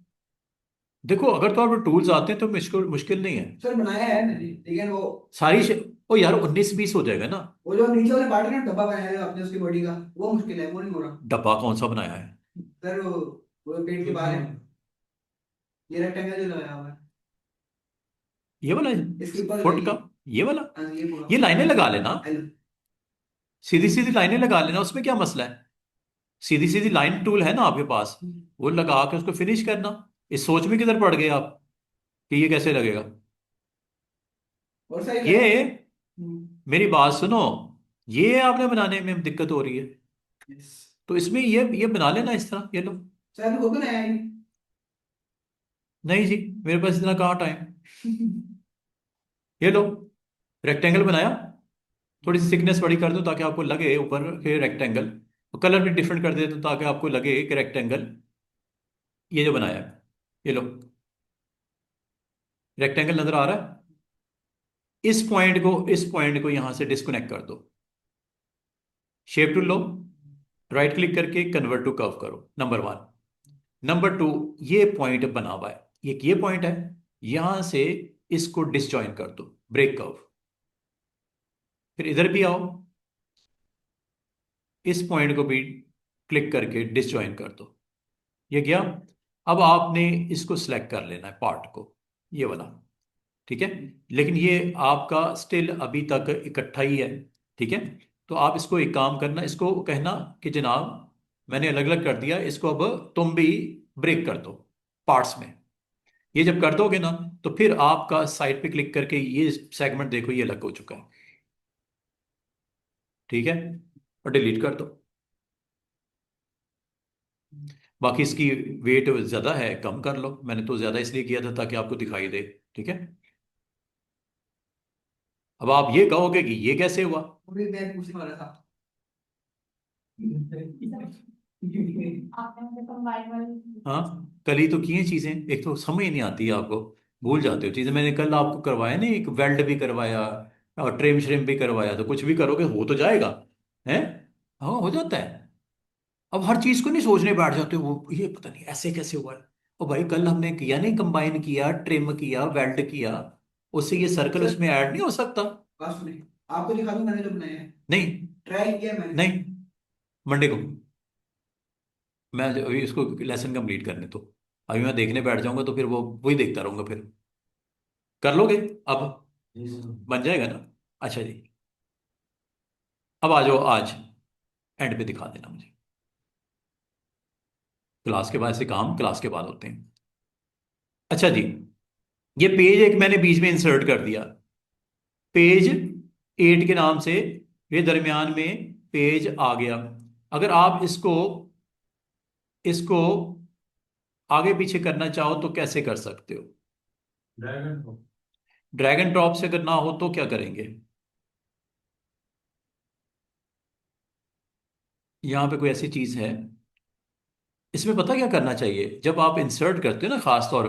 देखो अगर तो आप टूल्स आते हैं तो मुश्किल मुश्किल नहीं है। सर बनाया है मैंने, लेकिन वो सारी ओ यार 19-20 हो जाएगा ना। वो जो नीचे वाले पार्ट है ना, डब्बा बनाया है आपने उसकी बॉडी का, वो मुश्किल है, वो नहीं हो रहा। डब्बा कौन सा बनाया है। सर वो पेट के बाहर है, ये रेक्टेंगल जो लगाया हुआ है ये वाला इसके ऊपर फुट का, लगाइए। ये वाला, हाँ ये पूरा ये लाइनें लगा लेना, हेलो। सीधी सीधी लाइनें लगा लेना, उसमें क्या मसला है। सीधी सीधी लाइन टूल है ना आपके पास, वो लगा के उसको फिनिश करना। इस सोच में किधर पड़ गए आप कि ये कैसे लगेगा। और सही ये, लगा। मेरी बात सुनो, ये आपने बनाने में दिक्कत हो रही है, यस। तो इसमें ये बना लेना इस तरह, ये लो। सर अभी हो तो नहीं आया नहीं जी, मेरे पास इतना कहाँ टाइम। ये लो, रेक्टेंगल बनाया, थोड़ी सी थिकनेस बड़ी कर दो ताकि आपको लगे ऊपर के रेक्टेंगल, कलर भी डिफरेंट कर दे दो ताकि आपको लगे कि रेक्टेंगल, ये जो बनाया है, ये लो, रेक्टेंगल नजर आ रहा है। इस पॉइंट को यहां से डिस्कनेक्ट कर दो, शेप टूल लो, राइट क्लिक करके कन्वर्ट टू कर्व करो, नंबर 1। नंबर 2, ये पॉइंट बना हुआ है, ये पॉइंट है, यहां से इसको डिसजॉइन कर दो, ब्रेक कर्व। फिर इधर भी आओ, इस पॉइंट को भी क्लिक करके डिसजॉइन कर दो, ये गया। अब आपने इसको सिलेक्ट कर लेना है पार्ट को, ये वाला। ठीक है, लेकिन ये आपका स्टिल अभी तक इकट्ठा ही है। ठीक है, तो आप इसको एक काम करना, इसको कहना कि जनाब मैंने अलग अलग कर दिया, इसको अब तुम भी ब्रेक कर दो पार्ट्स में। ये जब कर दोगे ना, तो फिर आपका साइड पे क्लिक करके ये सेगमेंट देखो, ये अलग हो चुका है। ठीक है, और डिलीट कर दो। बाकी इसकी वेट ज़्यादा है, कम कर लो। मैंने तो ज़्यादा इसलिए किया था ताकि आपको दिखाई दे। ठीक है, अब आप ये कहोगे कि ये कैसे हुआ। वो भी मैं पूछने वाला था। आपने मुझे कंबाइन वाली हाँ, कल ही तो किए चीज़ें, एक तो समझ ही नहीं आती है आपको, भूल जाते हो चीज़ें। मैंने कल आपको करवाया नहीं, एक वेल्ड भी करवाया और ट्रिम श्रिम भी करवाया, तो कुछ भी करोगे हो तो जाएगा। है, हाँ हो जाता है। अब हर चीज को नहीं सोचने बैठ जाते हो, वो ये पता नहीं ऐसे कैसे हुआ है। ओ भाई, कल हमने किया नहीं, कंबाइन किया, ट्रिम किया, वेल्ड किया, उससे ये सर्कल सर उसमें ऐड नहीं हो सकता। बात सुनिए, आपको दिखा दूं मैंने जो बनाए हैं। नहीं, ट्राई किया मैंने। नहीं, मंडे को मैं अभी इसको लेसन कंप्लीट करने तो, अभी मैं देखने बैठ जाऊंगा तो फिर वो वही देखता रहूंगा फिर। कर लोगे अब, बन जाएगा ना। अच्छा जी, अब आ जाओ आज, एंड पे दिखा देना मुझे। क्लास के बाद से काम क्लास के बाद होते हैं। अच्छा जी, ये पेज एक मैंने बीच में इंसर्ट कर दिया, पेज 8 के नाम से, ये दरमियान में पेज आ गया। अगर आप इसको इसको आगे पीछे करना चाहो तो कैसे कर सकते हो। ड्रैग एंड ड्रॉप से करना हो तो क्या करेंगे। यहां पे कोई ऐसी चीज है, इसमें पता क्या करना चाहिए, जब आप इंसर्ट करते हो ना, खास तौर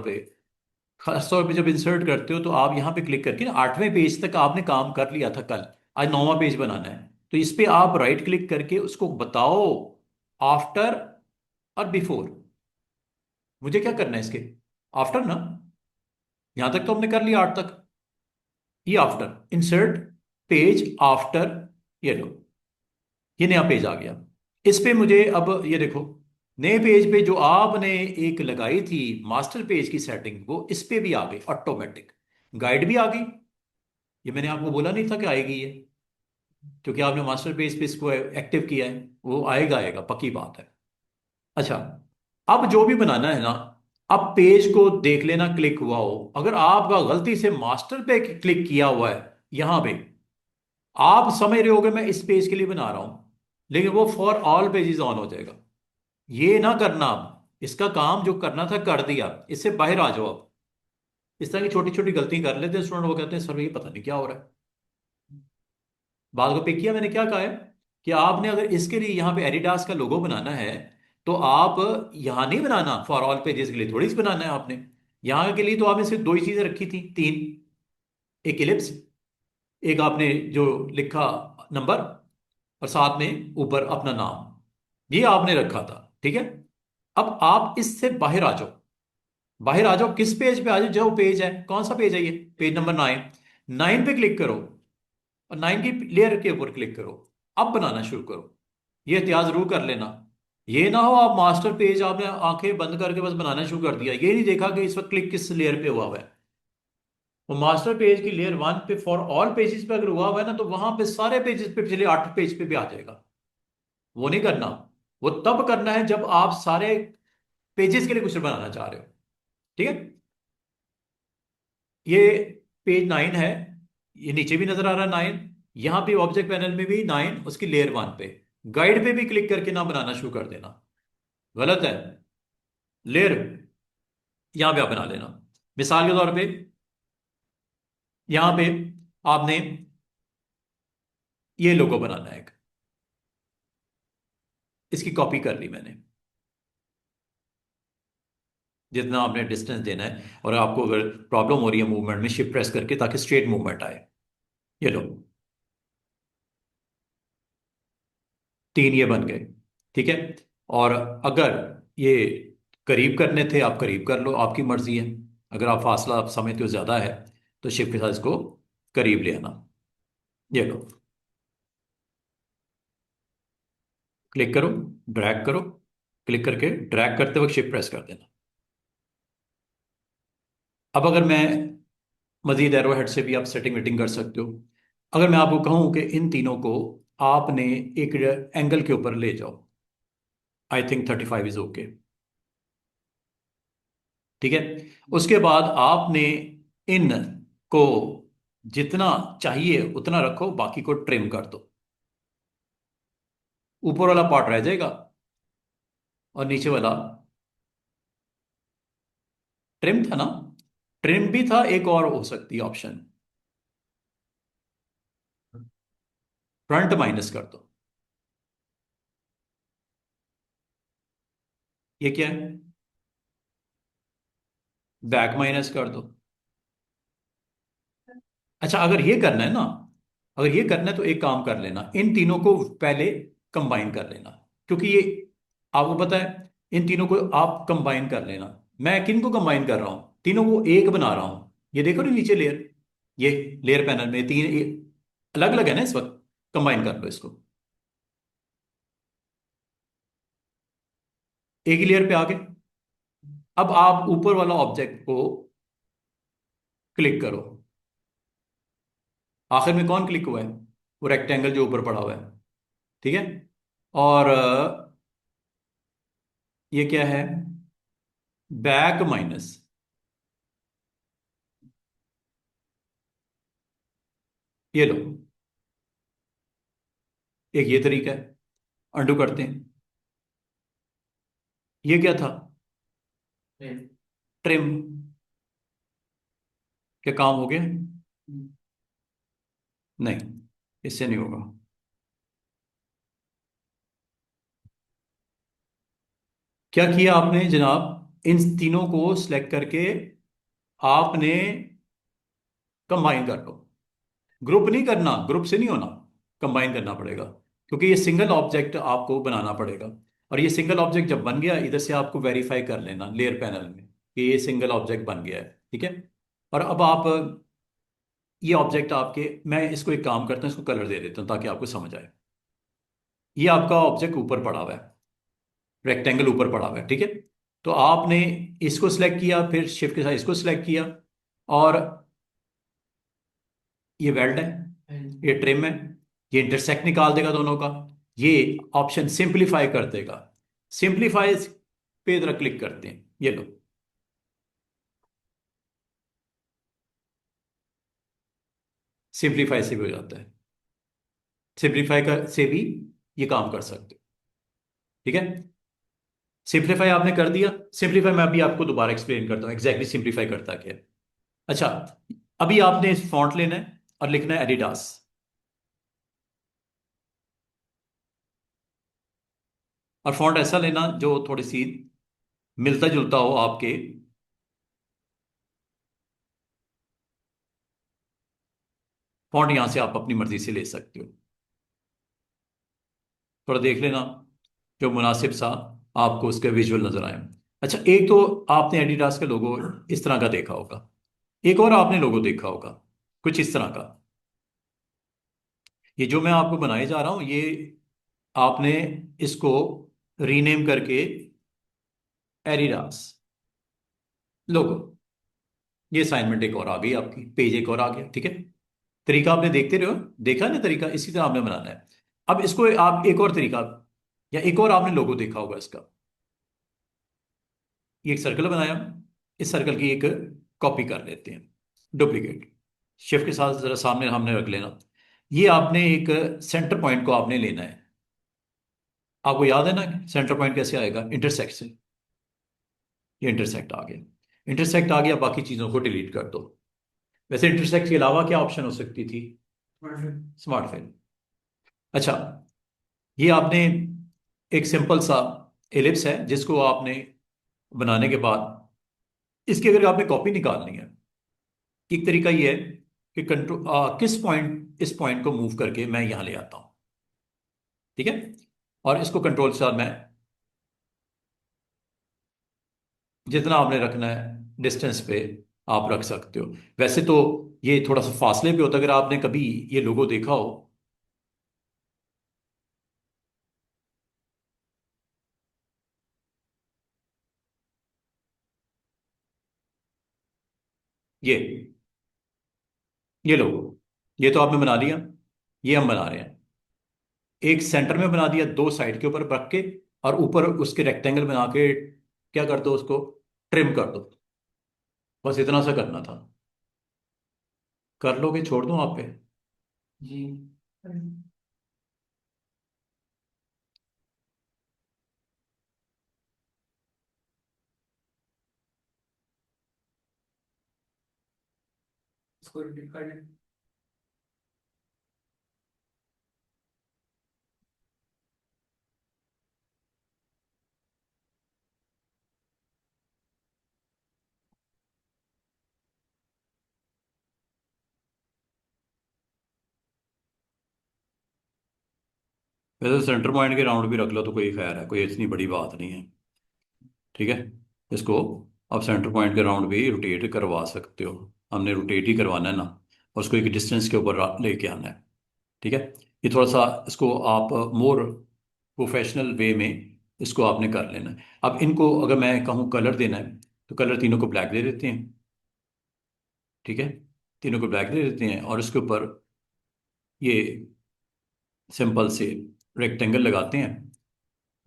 पे जब इंसर्ट करते हो तो आप यहाँ पे क्लिक करके ना, 8वें पेज तक आपने काम कर लिया था कल, आज 9वां पेज बनाना है, तो इस पे आप राइट क्लिक करके उसको बताओ आफ्टर और बिफोर। मुझे क्या करना है इसके, आफ्टर ना, यहां तक तो हमने कर लिया 8 तक, ये आफ्टर, इंसर्ट पेज आफ्टर, ये लो, ये नया पेज आ गया। इस पे मुझे अब ये देखो, नए पेज पे जो आपने एक लगाई थी मास्टर पेज की सेटिंग, वो इस पे भी आ गई ऑटोमेटिक, गाइड भी आ गई। ये मैंने आपको बोला नहीं था कि आएगी ये, क्योंकि आपने मास्टर पेज पे इसको एक्टिव किया है, वो आएगा आएगा, पक्की बात है। अच्छा, अब जो भी बनाना है ना, अब पेज को देख लेना क्लिक हुआ हो, अगर आपका गलती से मास्टर पे क्लिक किया हुआ है यहां पे, आप समझ रहे होगे मैं इस पेज के लिए बना रहा हूं, लेकिन वो फॉर ऑल पेजेस ऑन हो जाएगा। ये ना करना, आप इसका काम जो करना था कर दिया, इससे बाहर आ जाओ। आप इस तरह की छोटी छोटी गलती कर लेते हैं स्टूडेंट, वो कहते हैं सर ये पता नहीं क्या हो रहा है। बात को पिक किया मैंने, क्या कहा है कि आपने अगर इसके लिए यहाँ पे एडिडास का लोगो बनाना है, तो आप यहाँ नहीं बनाना, फॉर ऑल पेजेस के लिए थोड़ी सी बनाना है आपने। यहाँ के लिए तो आपने सिर्फ 2 ही चीजें रखी थी, 3, एक इलिप्स, एक आपने जो लिखा नंबर, और साथ में ऊपर अपना नाम, ये आपने रखा था। ठीक है, अब आप इससे बाहर आ जाओ, बाहर आ जाओ, किस पेज पे आ जाओ, जो पेज है, कौन सा पेज है ये, पेज नंबर 9, 9 पे क्लिक करो, और 9 की लेयर के ऊपर क्लिक करो, अब बनाना शुरू करो। ये एहतियात जरूर कर लेना, ये ना हो आप मास्टर पेज आपने आंखें बंद करके बस बनाना शुरू कर दिया, ये नहीं देखा कि इस वक्त क्लिक किस लेयर पे हुआ हुआ है। वो मास्टर पेज की लेयर 1 पे फॉर ऑल पेजेस पे अगर हुआ हुआ है ना, तो वहां पे सारे पेजेस पे, पिछले 8 पेज पे भी आ जाएगा। वो नहीं करना, वो तब करना है जब आप सारे पेजेस के लिए कुछ बनाना चाह रहे हो। ठीक है, ये पेज 9 है, ये नीचे भी नजर आ रहा है 9, यहां पे ऑब्जेक्ट पैनल में भी 9, उसकी लेयर 1 पे, गाइड पे भी क्लिक करके ना बनाना शुरू कर देना, गलत है। लेयर यहां पे आप बना लेना, मिसाल के तौर पे यहां पे आपने ये लोगो बनाना है एक, इसकी कॉपी कर ली मैंने, जितना आपने डिस्टेंस देना है, और आपको अगर प्रॉब्लम हो रही है मूवमेंट में, शिफ्ट प्रेस करके, ताकि स्ट्रेट मूवमेंट आए। ये लो, 3 ये बन गए। ठीक है, और अगर ये करीब करने थे, आप करीब कर लो, आपकी मर्जी है। अगर आप फासला आप समझते हो ज्यादा है, तो शिफ्ट के साथ इसको करीब ले आना। ये लो, क्लिक करो, ड्रैग करो, क्लिक करके ड्रैग करते वक्त शिफ्ट प्रेस कर देना। अब अगर मैं मजीद एरो हेड से भी आप सेटिंग वेटिंग कर सकते हो। अगर मैं आपको कहूं कि इन तीनों को आपने एक एंगल के ऊपर ले जाओ, आई थिंक 35 इज ओके। ठीक है, उसके बाद आपने इन को जितना चाहिए उतना रखो, बाकी को ट्रिम कर दो। ऊपर वाला पार्ट रह जाएगा और नीचे वाला ट्रिम था ना। ट्रिम भी था, एक और हो सकती है ऑप्शन, फ्रंट माइनस कर दो। ये क्या है? बैक माइनस कर दो। अच्छा, अगर ये करना है ना, अगर ये करना है तो एक काम कर लेना, इन तीनों को पहले कंबाइन कर लेना, क्योंकि ये आपको पता है, इन तीनों को आप कंबाइन कर लेना। मैं किन को कंबाइन कर रहा हूं? तीनों को एक बना रहा हूं। ये देखो ना नीचे लेयर, ये लेयर पैनल में तीन अलग अलग है ना इस वक्त। कंबाइन कर लो इसको, एक ही लेयर पे आके। अब आप ऊपर वाला ऑब्जेक्ट को क्लिक करो। आखिर में कौन क्लिक हुआ है? वो रेक्टेंगल जो ऊपर पड़ा हुआ है, ठीक है। और ये क्या है? Back minus. ये लो, एक ये तरीका है। अंडू करते हैं। ये क्या था? ट्रिम। क्या काम हो गया? नहीं, इससे नहीं होगा। क्या किया आपने जनाब? इन तीनों को सिलेक्ट करके आपने कंबाइन कर लो। ग्रुप नहीं करना, ग्रुप से नहीं होना, कंबाइन करना पड़ेगा, क्योंकि ये सिंगल ऑब्जेक्ट आपको बनाना पड़ेगा। और ये सिंगल ऑब्जेक्ट जब बन गया, इधर से आपको वेरीफाई कर लेना लेयर पैनल में कि ये सिंगल ऑब्जेक्ट बन गया है, ठीक है। और अब आप ये ऑब्जेक्ट आपके, मैं इसको एक काम करता हूँ, इसको कलर दे देता हूँ ताकि आपको समझ आए। ये आपका ऑब्जेक्ट ऊपर पड़ा हुआ है, रेक्टेंगल ऊपर पड़ा हुआ है, ठीक है। तो आपने इसको सिलेक्ट किया, फिर शिफ्ट के साथ इसको सिलेक्ट किया, और ये वेल्ड है, ये ट्रिम है, ये इंटरसेक्ट निकाल देगा दोनों का। ये ऑप्शन सिंपलीफाई कर देगा। सिंपलीफाई पे जरा क्लिक करते हैं, ये लो, सिंपलीफाई से भी हो जाता है। सिंपलीफाई का से भी ये काम कर सकते हो, ठीक है। सिंपलीफाई आपने कर दिया। सिंपलीफाई मैं अभी आपको दोबारा एक्सप्लेन करता हूँ एग्जैक्टली सिंपलीफाई करता क्या है। अच्छा, अभी आपने फॉन्ट लेना है और लिखना है एडिडास। और फॉन्ट ऐसा लेना जो थोड़ी सी मिलता जुलता हो आपके। फॉन्ट यहां से आप अपनी मर्जी से ले सकते हो, थोड़ा देख लेना जो मुनासिब सा आपको उसके विजुअल नजर आए। अच्छा, एक तो आपने एडिडास का लोगो इस तरह का देखा होगा, एक और आपने लोगो देखा होगा कुछ इस तरह का। ये जो मैं आपको बनाए जा रहा हूं, ये आपने इसको रीनेम करके एडिडास लोगो, ये असाइनमेंट एक और आ गई आपकी, पेज एक और आ गया, ठीक है। तरीका आपने देखते रहो, देखा ना तरीका, इसी तरह आपने बनाना है। अब इसको आप एक और तरीका, या एक और आपने लोगो देखा होगा इसका। ये एक सर्कल बनाया, इस सर्कल की एक कॉपी कर लेते हैं, डुप्लीकेट। शिफ्ट के साथ जरा सामने हमने रख लेना। ये आपने एक सेंटर पॉइंट को आपने लेना है। आपको याद है ना सेंटर पॉइंट कैसे आएगा? इंटरसेक्ट से। ये इंटरसेक्ट आ गया, इंटरसेक्ट आ गया, बाकी चीजों को डिलीट कर दो। वैसे इंटरसेक्ट के अलावा क्या ऑप्शन हो सकती थी? Smart fill. अच्छा, ये आपने एक सिंपल सा एलिप्स है जिसको आपने बनाने के बाद इसकी अगर आपने कॉपी निकालनी है, एक तरीका ये है कि कंट्रोल किस पॉइंट, इस पॉइंट को मूव करके मैं यहां ले आता हूं, ठीक है। और इसको कंट्रोल से मैं जितना आपने रखना है डिस्टेंस पे आप रख सकते हो। वैसे तो ये थोड़ा सा फासले पे होता है, अगर आपने कभी ये लोगो देखा हो। ये लोगो, ये तो आपने बना लिया, ये हम बना रहे हैं। एक सेंटर में बना दिया, दो साइड के ऊपर रख के, और ऊपर उसके रेक्टेंगल बना के क्या कर दो, उसको ट्रिम कर दो। बस इतना सा करना था। कर लोगे? छोड़ दूं आप पे? जी। इसको रिपीट कर लें। वैसे सेंटर पॉइंट के राउंड भी रख लो तो कोई खैर है, कोई इतनी बड़ी बात नहीं है। ठीक है, इसको आप सेंटर पॉइंट के राउंड भी रोटेट करवा सकते हो। हमने रोटेट ही करवाना है ना, और उसको एक डिस्टेंस के ऊपर लेके आना है। ठीक है, ये थोड़ा सा इसको आप मोर प्रोफेशनल वे में इसको आपने कर लेना है। अब इनको अगर मैं कहूँ कलर देना है, तो कलर तीनों को ब्लैक दे देते हैं। ठीक है, तीनों को ब्लैक दे देते हैं और उसके ऊपर ये सिंपल से रेक्टेंगल लगाते हैं।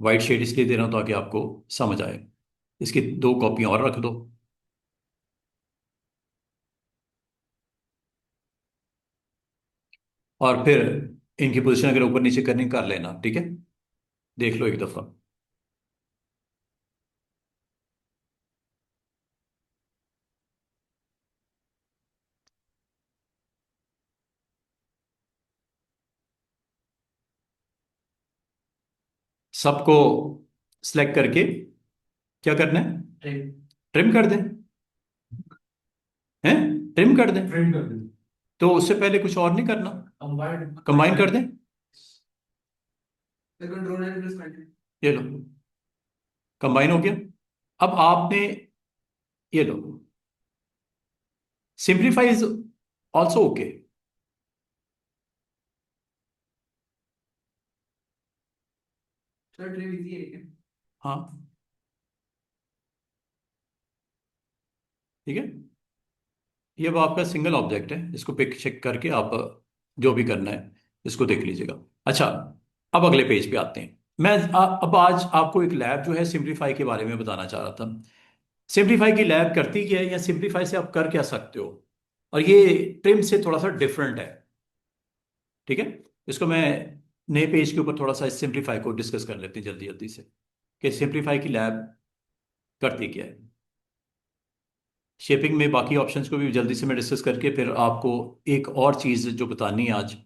वाइट शेड इसलिए दे रहा हूँ ताकि आपको समझ आए। इसकी दो कॉपियाँ और रख दो। और फिर इनकी पोजीशन अगर ऊपर नीचे करनी कर लेना। ठीक है, देख लो एक दफ़ा। सबको सिलेक्ट करके क्या करना है? ट्रिम। ट्रिम कर दें। हैं? ट्रिम कर दें। ट्रिम कर दें। तो उससे पहले कुछ और नहीं करना, कंबाइंड कंबाइन कर दें। कंट्रोल एंड प्रेस कर दें। ये लो, कंबाइन हो गया। अब आपने ये लो, simplify is also okay. Sir trim easy है क्या? हाँ, ठीक है। ये अब आपका सिंगल ऑब्जेक्ट है, इसको पिक चेक करके आप जो भी करना है इसको देख लीजिएगा। अच्छा, अब अगले पेज पे आते हैं। मैं अब आज आपको एक लैब जो है सिंप्लीफाई के बारे में बताना चाह रहा था। सिंप्लीफाई की लैब करती क्या है, या सिंप्लीफाई से आप कर क्या सकते हो, और ये ट्रिम से थोड़ा सा डिफरेंट है। ठीक है, इसको मैं नए पेज के ऊपर थोड़ा सा सिंप्लीफाई को डिस्कस कर लेते हैं जल्दी जल्दी से, कि सिंप्लीफाई की लैब करती क्या है। शेपिंग में बाकी ऑप्शंस को भी जल्दी से मैं डिस्कस करके फिर आपको एक और चीज़ जो बतानी है आज।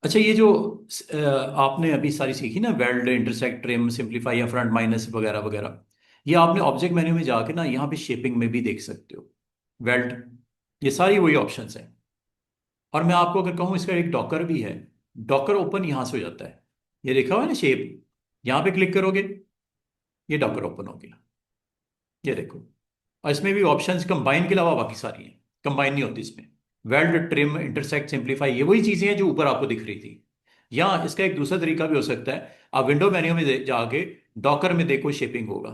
अच्छा, ये जो आपने अभी सारी सीखी ना, वेल्ड, इंटरसेक्ट, ट्रिम, सिंप्लीफाई या फ्रंट माइनस वगैरह वगैरह, ये आपने ऑब्जेक्ट मेन्यू में जाके ना यहाँ पे शेपिंग में भी देख सकते हो। वेल्ड, ये सारी वही ऑप्शंस हैं। और मैं आपको अगर कहूँ इसका एक डॉकर भी है, डॉकर ओपन यहाँ से हो जाता है। ये देखा हुआ है ना शेप, यहाँ पे क्लिक करोगे ये डॉकर ओपन हो गया। ये देखो, और इसमें भी ऑप्शंस कंबाइन के अलावा बाकी सारी हैं, कंबाइन नहीं होती इसमें। वेल्ड, ट्रिम, इंटरसेक्ट, सिंप्लीफाई, ये वही चीजें हैं जो ऊपर आपको दिख रही थी। या इसका एक दूसरा तरीका भी हो सकता है, आप विंडो मेन्यू में जाके डॉकर में देखो शेपिंग होगा।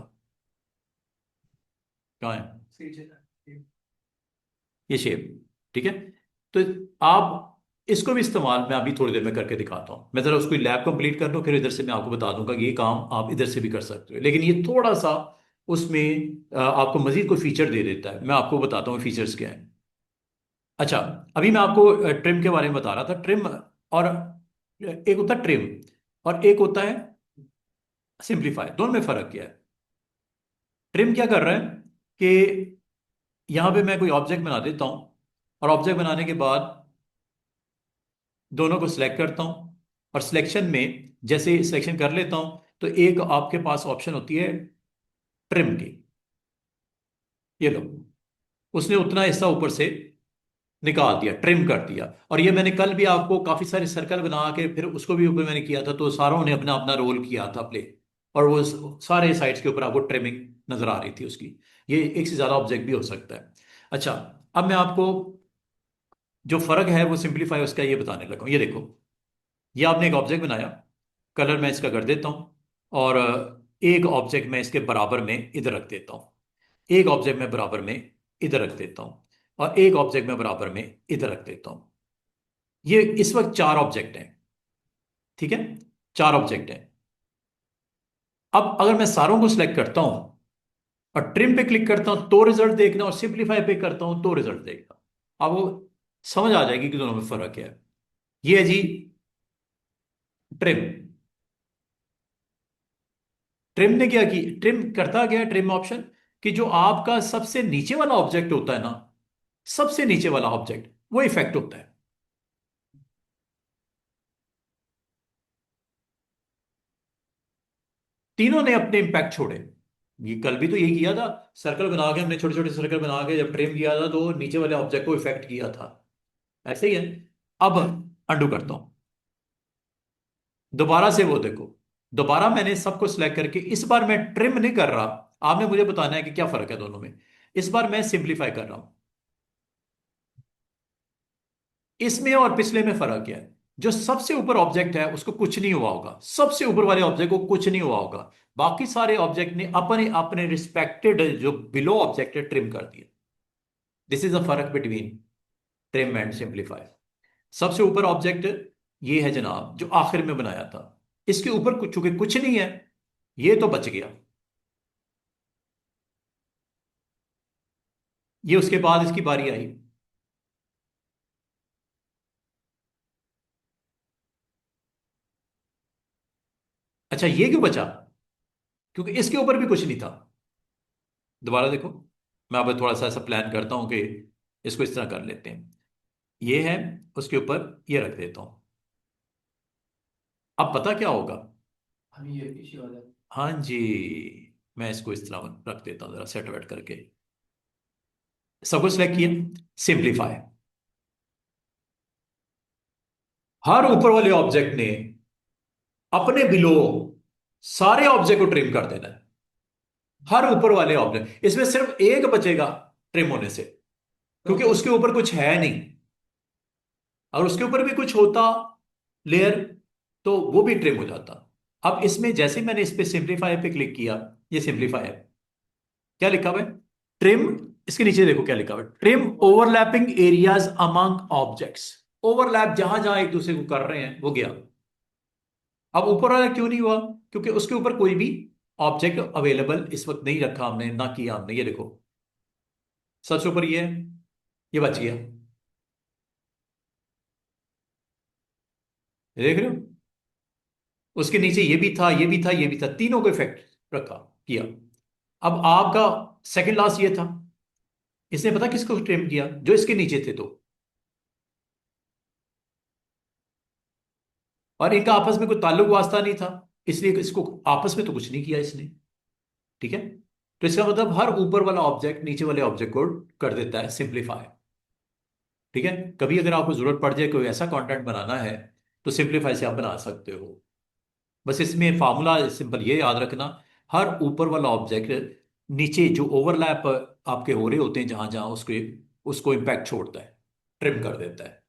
कहाँ है? ये शेप। ठीक है, तो आप इसको भी इस्तेमाल मैं अभी थोड़ी देर में करके दिखाता हूँ। मैं जरा उसको लैब कंप्लीट कर लूँ, फिर इधर से मैं आपको बता दूंगा कि ये काम आप इधर से भी कर सकते हो, लेकिन ये थोड़ा सा उसमें आपको मजीद कोई फीचर दे देता है। मैं आपको बताता हूँ फीचर्स क्या है। अच्छा, अभी मैं आपको ट्रिम के बारे में बता रहा था। ट्रिम और एक होता है ट्रिम, और एक होता है सिंप्लीफाई। दोनों में फर्क क्या है? ट्रिम क्या कर रहा है कि यहां पे मैं कोई ऑब्जेक्ट बना देता हूं, और ऑब्जेक्ट बनाने के बाद दोनों को सिलेक्ट करता हूं, और सिलेक्शन में जैसे सिलेक्शन कर लेता हूं तो एक आपके पास ऑप्शन होती है ट्रिम की। ये लो, उसने उतना हिस्सा ऊपर से निकाल दिया, ट्रिम कर दिया। और ये मैंने कल भी आपको काफी सारे सर्कल बना के फिर उसको भी ऊपर मैंने किया था, तो सारों ने अपना अपना रोल किया था प्ले, और वो सारे साइड्स के ऊपर आपको ट्रिमिंग नजर आ रही थी उसकी। ये एक से ज्यादा ऑब्जेक्ट भी हो सकता है। अच्छा, अब मैं आपको जो फर्क है वो सिंप्लीफाई उसका ये बताने लगा हूं। ये देखो, ये आपने एक ऑब्जेक्ट बनाया, कलर मैं इसका कर देता हूं, और एक ऑब्जेक्ट मैं इसके बराबर में इधर रख देता हूं, एक ऑब्जेक्ट में बराबर में इधर रख देता हूं, और एक ऑब्जेक्ट में बराबर में इधर रख देता हूं। ये इस वक्त चार ऑब्जेक्ट हैं। ठीक है, चार ऑब्जेक्ट हैं। अब अगर मैं सारों को सिलेक्ट करता हूं और ट्रिम पे क्लिक करता हूं तो रिजल्ट देखना, और सिंप्लीफाई पे करता हूं तो रिजल्ट देखना। अब वो समझ आ जाएगी कि दोनों में फर्क है। ये है जी ट्रिम। ट्रिम ने क्या की, ट्रिम करता क्या है ट्रिम ऑप्शन, कि जो आपका सबसे नीचे वाला ऑब्जेक्ट होता है ना, सबसे नीचे वाला ऑब्जेक्ट, वो इफेक्ट होता है। तीनों ने अपने इंपैक्ट छोड़े। ये कल भी तो यही किया था, सर्कल बना के हमने, छोटे छोटे सर्कल बना के जब ट्रिम किया था तो नीचे वाले ऑब्जेक्ट को इफेक्ट किया था। ऐसे ही है। अब अंडू करता हूं, दोबारा से वो देखो, दोबारा मैंने सबको सिलेक्ट करके, इस बार मैं ट्रिम नहीं कर रहा। आपने मुझे बताना है कि क्या फर्क है दोनों में। इस बार मैं सिंप्लीफाई कर रहा हूं। इसमें और पिछले में फर्क क्या है? जो सबसे ऊपर ऑब्जेक्ट है उसको कुछ नहीं हुआ होगा, सबसे ऊपर वाले ऑब्जेक्ट को कुछ नहीं हुआ होगा। बाकी सारे ऑब्जेक्ट ने अपने अपने रिस्पेक्टेड जो बिलो ऑब्जेक्ट है ट्रिम कर दिया। दिस इज अ फर्क बिटवीन ट्रिम एंड सिंप्लीफाई। सबसे ऊपर ऑब्जेक्ट ये है जनाब, जो आखिर में बनाया था, इसके ऊपर कुछ, चूंकि कुछ नहीं है, ये तो बच गया। ये उसके बाद इसकी बारी आई। अच्छा, ये क्यों बचा? क्योंकि इसके ऊपर भी कुछ नहीं था। दोबारा देखो, मैं अब थोड़ा सा ऐसा प्लान करता हूं कि इसको इस तरह कर लेते हैं। ये है, उसके ऊपर ये रख देता हूं। अब पता क्या होगा? हम ये इसी वाला। हाँ जी, मैं इसको इस तरह रख देता हूं, जरा सेट वेट करके। सबको सिलेक्ट किया, सिंप्लीफाई। हर ऊपर वाले ऑब्जेक्ट ने अपने बिलो सारे ऑब्जेक्ट को ट्रिम कर देना है। हर ऊपर वाले ऑब्जेक्ट, इसमें सिर्फ एक बचेगा ट्रिम होने से, क्योंकि उसके ऊपर कुछ है नहीं। और उसके ऊपर भी कुछ होता लेयर, तो वो भी ट्रिम हो जाता। अब इसमें जैसे मैंने इस पे सिंप्लीफाई पे क्लिक किया, ये सिंप्लीफाई है, क्या लिखा हुआ है? ट्रिम। इसके नीचे देखो क्या लिखा हुआ है, trim overlapping areas among objects. Overlap जहां जहां एक दूसरे को कर रहे हैं वो गया। अब ऊपर वाला क्यों नहीं हुआ? क्योंकि उसके ऊपर कोई भी ऑब्जेक्ट अवेलेबल इस वक्त नहीं रखा हमने, ना किया हमने। ये देखो, सबसे ऊपर ये है, ये बच गया। ये देख रहे हो? उसके नीचे ये भी था, ये भी था, ये भी था, तीनों को इफेक्ट रखा, किया। अब आपका सेकंड लास्ट ये था, इसने पता किसको ट्रिम किया? जो इसके नीचे थे तो। और इनका आपस में कोई ताल्लुक वास्ता नहीं था, इसलिए इसको आपस में तो कुछ नहीं किया इसने। ठीक है? तो इसका मतलब हर ऊपर वाला ऑब्जेक्ट नीचे वाले ऑब्जेक्ट को कर देता है सिंप्लीफाई। ठीक है? कभी अगर आपको जरूरत पड़ जाए, कोई ऐसा कंटेंट बनाना है, तो सिंप्लीफाई से आप बना सकते हो। बस इसमें फार्मूला सिंपल ये याद रखना, हर ऊपर वाला ऑब्जेक्ट नीचे जो ओवरलैप आपके हो रहे होते हैं जहां जहां, उसको उसको इम्पैक्ट छोड़ता है, ट्रिम कर देता है।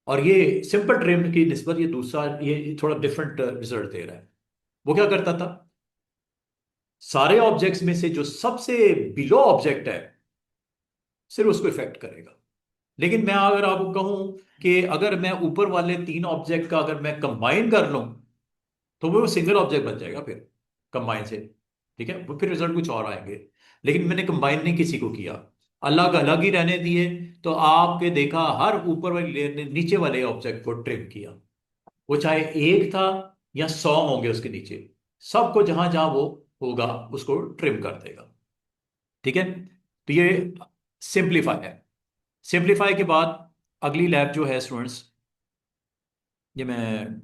और ये सिंपल ट्रिम की निस्बत ये दूसरा, ये थोड़ा डिफरेंट रिजल्ट दे रहा है। वो क्या करता था? सारे ऑब्जेक्ट्स में से जो सबसे बिलो ऑब्जेक्ट है, सिर्फ उसको इफेक्ट करेगा। लेकिन मैं अगर आपको कहूं कि अगर मैं ऊपर वाले तीन ऑब्जेक्ट का अगर मैं कंबाइन कर लूं, तो वो सिंगल ऑब्जेक्ट बन जाएगा फिर, कंबाइन से। ठीक है? वो फिर रिजल्ट कुछ और आएंगे। लेकिन मैंने कंबाइन नहीं किसी को किया, अलग अलग ही रहने दिए। तो आपके देखा हर ऊपर वाली लेयर ने नीचे वाले ऑब्जेक्ट को ट्रिम किया। वो चाहे एक था या 100 होंगे उसके नीचे, सबको जहां जहां वो होगा उसको ट्रिम कर देगा। ठीक है? तो ये सिंप्लीफाई है। सिंप्लीफाई के बाद अगली लैब जो है स्टूडेंट्स, ये मैं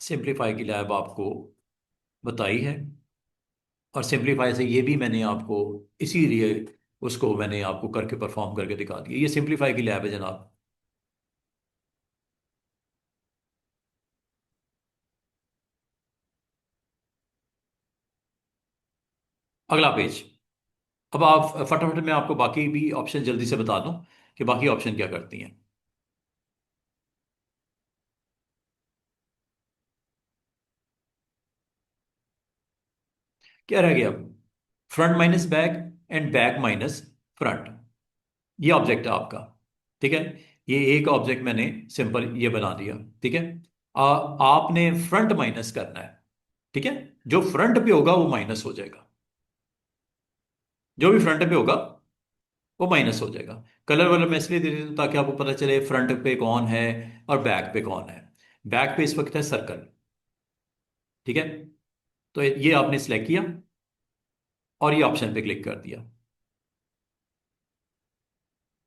सिंप्लीफाई की लैब आपको बताई है। और सिंप्लीफाई से ये भी मैंने आपको, इसीलिए उसको मैंने आपको करके परफॉर्म करके दिखा दिया। ये सिंप्लीफाई की लैब है जनाब। अगला पेज। अब आप फटाफट, मैं आपको बाकी भी ऑप्शन जल्दी से बता दूं कि बाकी ऑप्शन क्या करती हैं। क्या रह गया? Front minus back and back minus front. ये ऑब्जेक्ट है आपका। ठीक है? ये एक ऑब्जेक्ट मैंने सिंपल ये बना दिया। ठीक है? आपने फ्रंट माइनस करना है। ठीक है? जो फ्रंट पे होगा वो माइनस हो जाएगा, जो भी फ्रंट पे होगा वो माइनस हो जाएगा। कलर वाला मैं इसलिए दे देता हूं ताकि आपको पता चले फ्रंट पे कौन है और बैक पे कौन है। बैक पे इस वक्त है सर्कल। ठीक है? तो ये आपने सिलेक्ट किया। और ये ऑप्शन पे क्लिक कर दिया।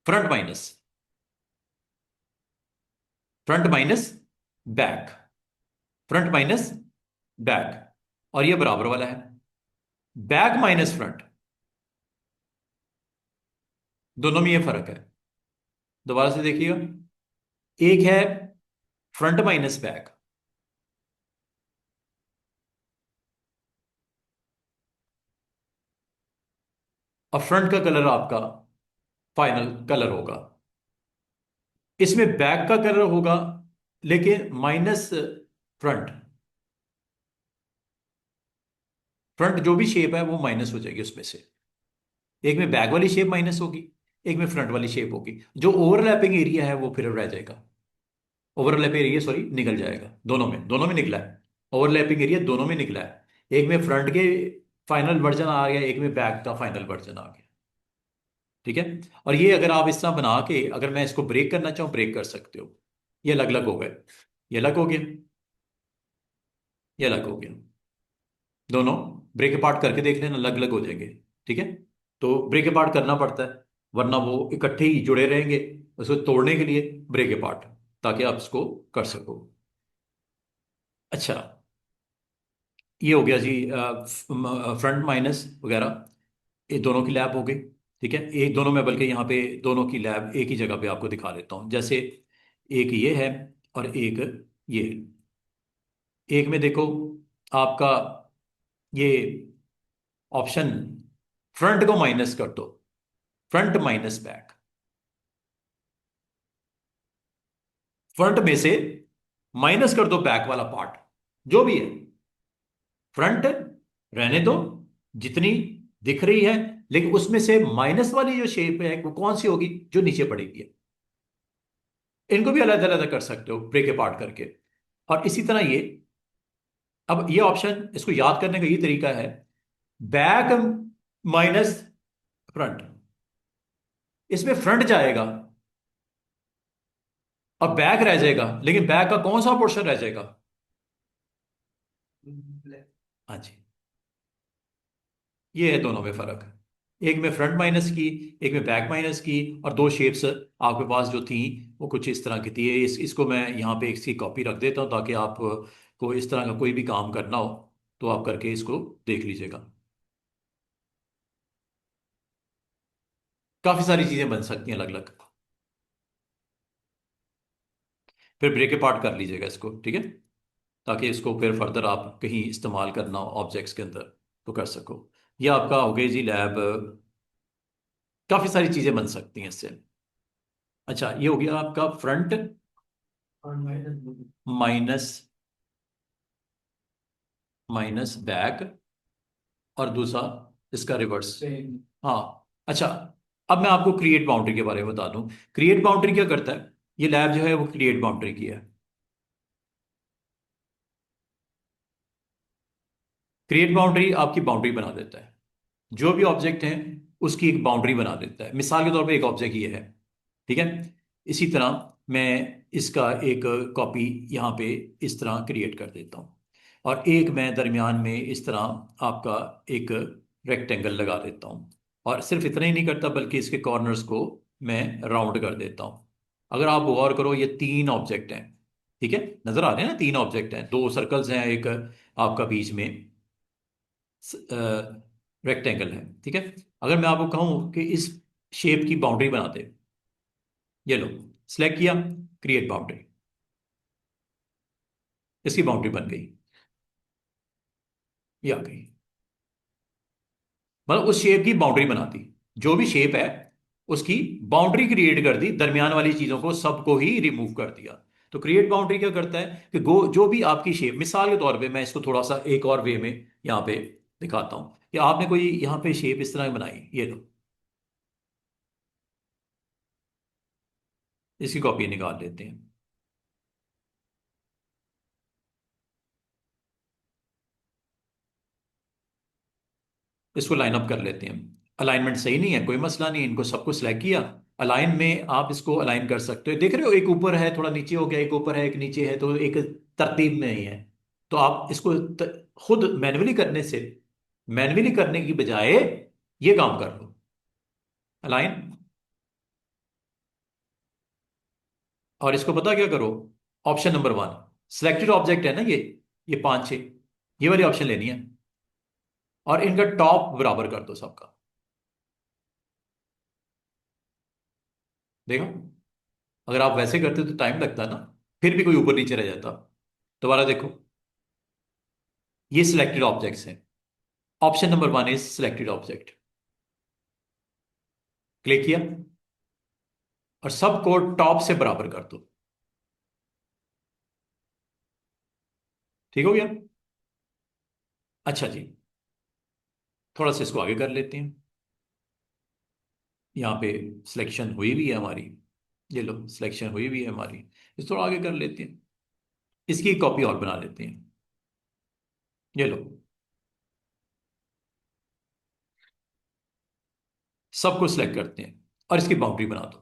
Front minus, front minus back, front minus back, और ये बराबर वाला है। बैक माइनस फ्रंट, दोनों में ये फर्क है। दोबारा से देखिएगा, एक है फ्रंट माइनस बैक, और फ्रंट का कलर आपका फाइनल कलर होगा। इसमें बैक का कलर होगा लेकिन माइनस फ्रंट, फ्रंट जो भी शेप है वो माइनस हो जाएगी उसमें से। एक में बैक वाली शेप माइनस होगी, एक में फ्रंट वाली शेप होगी। जो ओवरलैपिंग एरिया है वो फिर रह जाएगा। ओवरलैपिंग एरिया सॉरी निकल जाएगा, दोनों में निकला है। ओवरलैपिंग एरिया दोनों में निकला है। एक में फ्रंट के फाइनल वर्जन आ गया, एक में बैक का फाइनल वर्जन आ गया। ठीक है। और ये अगर आप इस तरह बना के, अगर मैं इसको ब्रेक करना चाहूँ ब्रेक कर सकते हो। ये अलग अलग हो गए, ये अलग हो गया, ये अलग हो गया। दोनों ब्रेक अपार्ट करके देख लेना, अलग अलग हो जाएंगे। ठीक है। तो ब्रेक अपार्ट करना पड़ता है, वरना वो इकट्ठे ही जुड़े रहेंगे। उसको तोड़ने के लिए ब्रेक अपार्ट, ताकि आप इसको कर सको। अच्छा, ये हो गया जी फ्रंट माइनस वगैरह, ये दोनों की लैब हो गई। ठीक है। एक दोनों में, बल्कि यहाँ पे दोनों की लैब एक ही जगह पे आपको दिखा देता हूँ। जैसे एक ये है और एक ये है। एक में देखो आपका ये ऑप्शन, फ्रंट को माइनस कर दो, फ्रंट माइनस बैक, फ्रंट में से माइनस कर दो बैक वाला पार्ट जो भी है। फ्रंट रहने दो जितनी दिख रही है, लेकिन उसमें से माइनस वाली जो शेप है वो कौन सी होगी, जो नीचे पड़ेगी। इनको भी अलग अलग कर सकते हो ब्रेक अपार्ट करके। और इसी तरह ये, अब ये ऑप्शन इसको याद करने का ये तरीका है, बैक माइनस फ्रंट। इसमें फ्रंट जाएगा और बैक रह जाएगा, लेकिन बैक का कौन सा पोर्शन रह जाएगा। हाँ जी, ये है दोनों में फर्क। एक में फ्रंट माइनस की, एक में बैक माइनस की, और दो शेप्स आपके पास जो थी वो कुछ इस तरह की थी। इसको मैं यहाँ पे इसकी कॉपी रख देता हूँ, ताकि आप को इस तरह का कोई भी काम करना हो तो आप करके इसको देख लीजिएगा। काफी सारी चीजें बन सकती हैं अलग अलग। फिर ब्रेक अपार्ट कर लीजिएगा इसको। ठीक है। ताकि इसको फिर फर्दर आप कहीं इस्तेमाल करना हो ऑब्जेक्ट्स के अंदर तो कर सको। ये आपका हो गया जी लैब। काफी सारी चीजें बन सकती हैं इससे। अच्छा, ये हो गया आपका फ्रंट माइनस, माइनस बैक, और दूसरा इसका रिवर्स। हाँ। अच्छा, अब मैं आपको क्रिएट बाउंड्री के बारे में बता दूं। क्रिएट बाउंड्री क्या करता है, ये लैब जो है वो क्रिएट बाउंड्री की है। क्रिएट बाउंड्री आपकी बाउंड्री बना देता है, जो भी ऑब्जेक्ट है उसकी एक बाउंड्री बना देता है। मिसाल के तौर पे एक ऑब्जेक्ट ये है। ठीक है। इसी तरह मैं इसका एक कॉपी यहाँ पे इस तरह क्रिएट कर देता हूँ, और एक मैं दरमियान में इस तरह आपका एक रेक्टेंगल लगा देता हूँ। और सिर्फ इतना ही नहीं करता, बल्कि इसके कॉर्नर्स को मैं राउंड कर देता हूँ। अगर आप गौर करो, ये तीन ऑब्जेक्ट हैं। ठीक है, नजर आ रहे हैं ना, तीन ऑब्जेक्ट हैं, दो सर्कल्स हैं, एक आपका बीच में रेक्टेंगल है। ठीक है। अगर मैं आपको कहूं कि इस शेप की बाउंड्री बना दे, ये लो, सिलेक्ट किया, क्रिएट बाउंड्री, इसकी बाउंड्री बन गई, ये आ गई। मतलब उस शेप की बाउंड्री बना दी, जो भी शेप है उसकी बाउंड्री क्रिएट कर दी, दरमियान वाली चीजों को सबको ही रिमूव कर दिया। तो क्रिएट बाउंड्री क्या करता है कि जो भी आपकी शेप, मिसाल के तौर पे मैं इसको थोड़ा सा एक और वे में यहाँ पे दिखाता हूं कि आपने कोई यहाँ पे शेप इस तरह बनाई, ये लो, इसकी कॉपी निकाल लेते हैं। इसको लाइन अप कर लेते हैं। अलाइनमेंट सही नहीं है, कोई मसला नहीं, इनको सबको सिलेक्ट किया। अलाइन में आप इसको अलाइन कर सकते हो, देख रहे हो, एक ऊपर है थोड़ा नीचे हो गया, एक ऊपर है एक नीचे है, तो एक तरतीब में ही है। तो आप इसको खुद मैन्युअली करने से मैन्युअली करने की बजाय ये काम कर लो, अलाइन। और इसको पता क्या करो, ऑप्शन नंबर 1 सिलेक्टेड ऑब्जेक्ट है ना, ये 5 6, ये वाली ऑप्शन लेनी है और इनका टॉप बराबर कर दो सबका। देखो, अगर आप वैसे करते तो टाइम लगता ना, फिर भी कोई ऊपर नीचे रह जाता। दोबारा देखो, ये सिलेक्टेड ऑब्जेक्ट्स हैं। Option number 1 is selected object. Click किया और सबको टॉप से बराबर कर दो। ठीक हो गया? अच्छा जी, थोड़ा सा इसको आगे कर लेते हैं। यहाँ पे सिलेक्शन हुई भी है हमारी, ये लो सिलेक्शन हुई भी है हमारी। इस थोड़ा आगे कर लेते हैं, इसकी एक कॉपी और बना लेते हैं। ये लो, सबको सिलेक्ट करते हैं और इसकी बाउंड्री बना दो।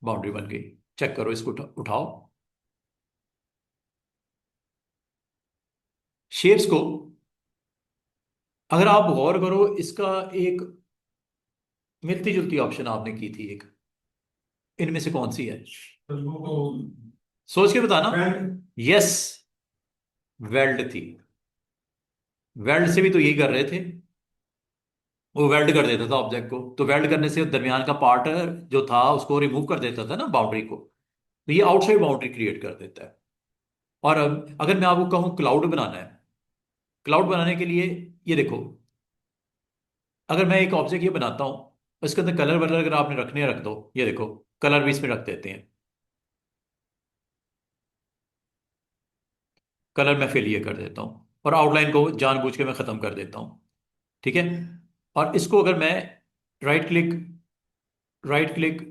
बाउंड्री बन गई। चेक करो, इसको उठाओ शेप्स को। अगर आप गौर करो, इसका एक मिलती जुलती ऑप्शन आपने की थी एक, इनमें से कौन सी है? सोच के बताना। यस, वेल्ड थी। वेल्ड से भी तो यही कर रहे थे, वो वेल्ड कर देता था ऑब्जेक्ट को, तो वेल्ड करने से दरमियान का पार्ट जो था उसको रिमूव कर देता था ना, बाउंड्री को। तो ये आउटसाइड बाउंड्री क्रिएट कर देता है। और अब अगर मैं आपको कहूँ क्लाउड बनाना है, क्लाउड बनाने के लिए ये देखो, अगर मैं एक ऑब्जेक्ट ये बनाता हूँ, इसके अंदर कलर वलर अगर आपने रखने हैं, रख दो। ये देखो, कलर भी इसमें रख देते हैं। कलर मैं फिल ये कर देता हूँ और आउटलाइन को जानबूझ के मैं खत्म कर देता हूँ। ठीक है? और इसको अगर मैं right click, right click,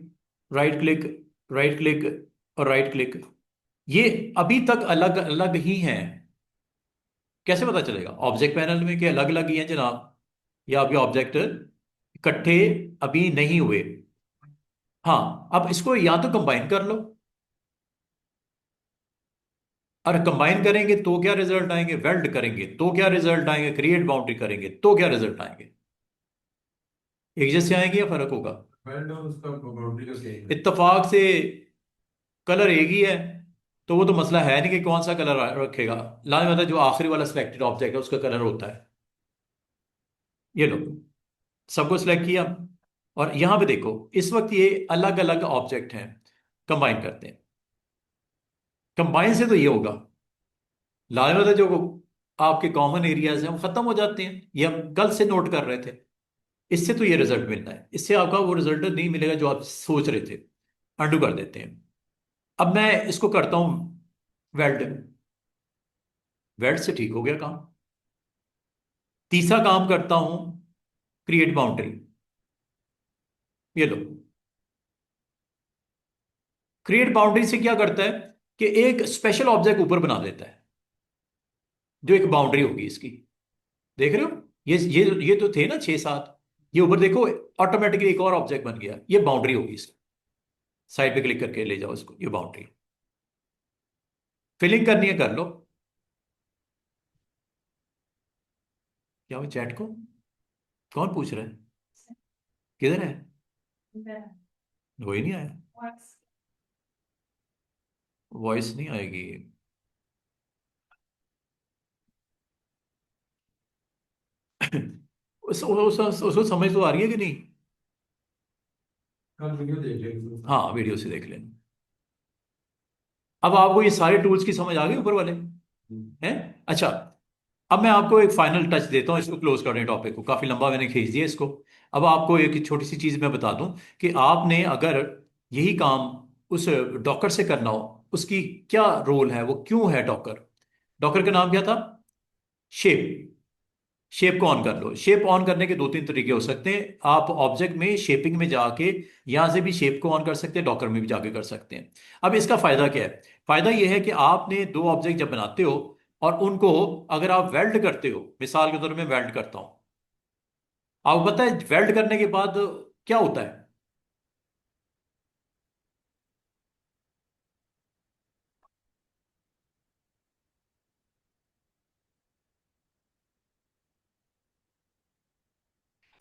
right click, right click और राइट क्लिक, ये अभी तक अलग अलग ही हैं। कैसे पता चलेगा ऑब्जेक्ट पैनल में कि अलग अलग ही हैं जनाब, या आपके ऑब्जेक्ट इकट्ठे अभी नहीं हुए? हाँ, अब इसको या तो कंबाइन कर लो, और कंबाइन करेंगे तो क्या रिजल्ट आएंगे, वेल्ड करेंगे तो क्या रिजल्ट आएंगे, क्रिएट बाउंड्री करेंगे तो क्या रिजल्ट आएंगे? एक जैसे आएंगे या फर्क होगा? इत्तेफाक से कलर एक ही है, तो वो तो मसला है नहीं कि कौन सा कलर रखेगा। लाने मतलब जो आखिरी वाला सिलेक्टेड ऑब्जेक्ट है उसका कलर होता है। ये लो, सबको सिलेक्ट किया और यहां पे देखो, इस वक्त ये अलग अलग ऑब्जेक्ट हैं। कंबाइन करते हैं, कंबाइन से तो ये होगा, लाने मतलब जो आपके कॉमन एरियाज हैं वो खत्म हो जाते हैं, ये हम कल से नोट कर रहे थे। इससे तो ये रिजल्ट मिलना है, इससे आपका वो रिजल्ट नहीं मिलेगा जो आप सोच रहे थे। अंडू कर देते हैं। अब मैं इसको करता हूं वेल्ड, वेल्ड से ठीक हो गया काम। तीसरा काम करता हूं क्रिएट बाउंड्री। ये लो, क्रिएट बाउंड्री से क्या करता है कि एक स्पेशल ऑब्जेक्ट ऊपर बना देता है, जो एक बाउंड्री होगी इसकी। देख रहे हो, ये तो थे ना 6 7, ये ऊपर देखो, ऑटोमेटिकली एक और ऑब्जेक्ट बन गया, ये बाउंड्री होगी इसकी। साइड पे क्लिक करके ले जाओ इसको, ये बाउंड्री। फिलिंग करनी है कर लो। क्या वो चैट को कौन पूछ रहा है? किधर है? वही नहीं आया, वॉइस नहीं आएगी। उसको समझ तो आ रही है कि नहीं? हाँ, वीडियो से देख लेना। अब आपको ये सारे टूल्स की समझ आ गई ऊपर वाले हैं? अच्छा, अब मैं आपको एक फाइनल टच देता हूँ, इसको क्लोज करने टॉपिक को, काफी लंबा मैंने खींच दिया इसको। अब आपको एक छोटी सी चीज मैं बता दूं कि आपने अगर यही काम उस डॉकर से करना हो, उसकी क्या रोल है, वो क्यों है डॉकर? डॉकर का नाम क्या था? शेप। शेप को ऑन कर लो। शेप ऑन करने के 2 3 तरीके हो सकते हैं। आप ऑब्जेक्ट में शेपिंग में जाके यहां से भी शेप को ऑन कर सकते हैं, डॉकर में भी जाके कर सकते हैं। अब इसका फायदा क्या है? फायदा यह है कि आपने 2 ऑब्जेक्ट जब बनाते हो और उनको अगर आप वेल्ड करते हो, मिसाल के तौर पे मैं वेल्ड करता हूं, आपको पता है वेल्ड करने के बाद क्या होता है?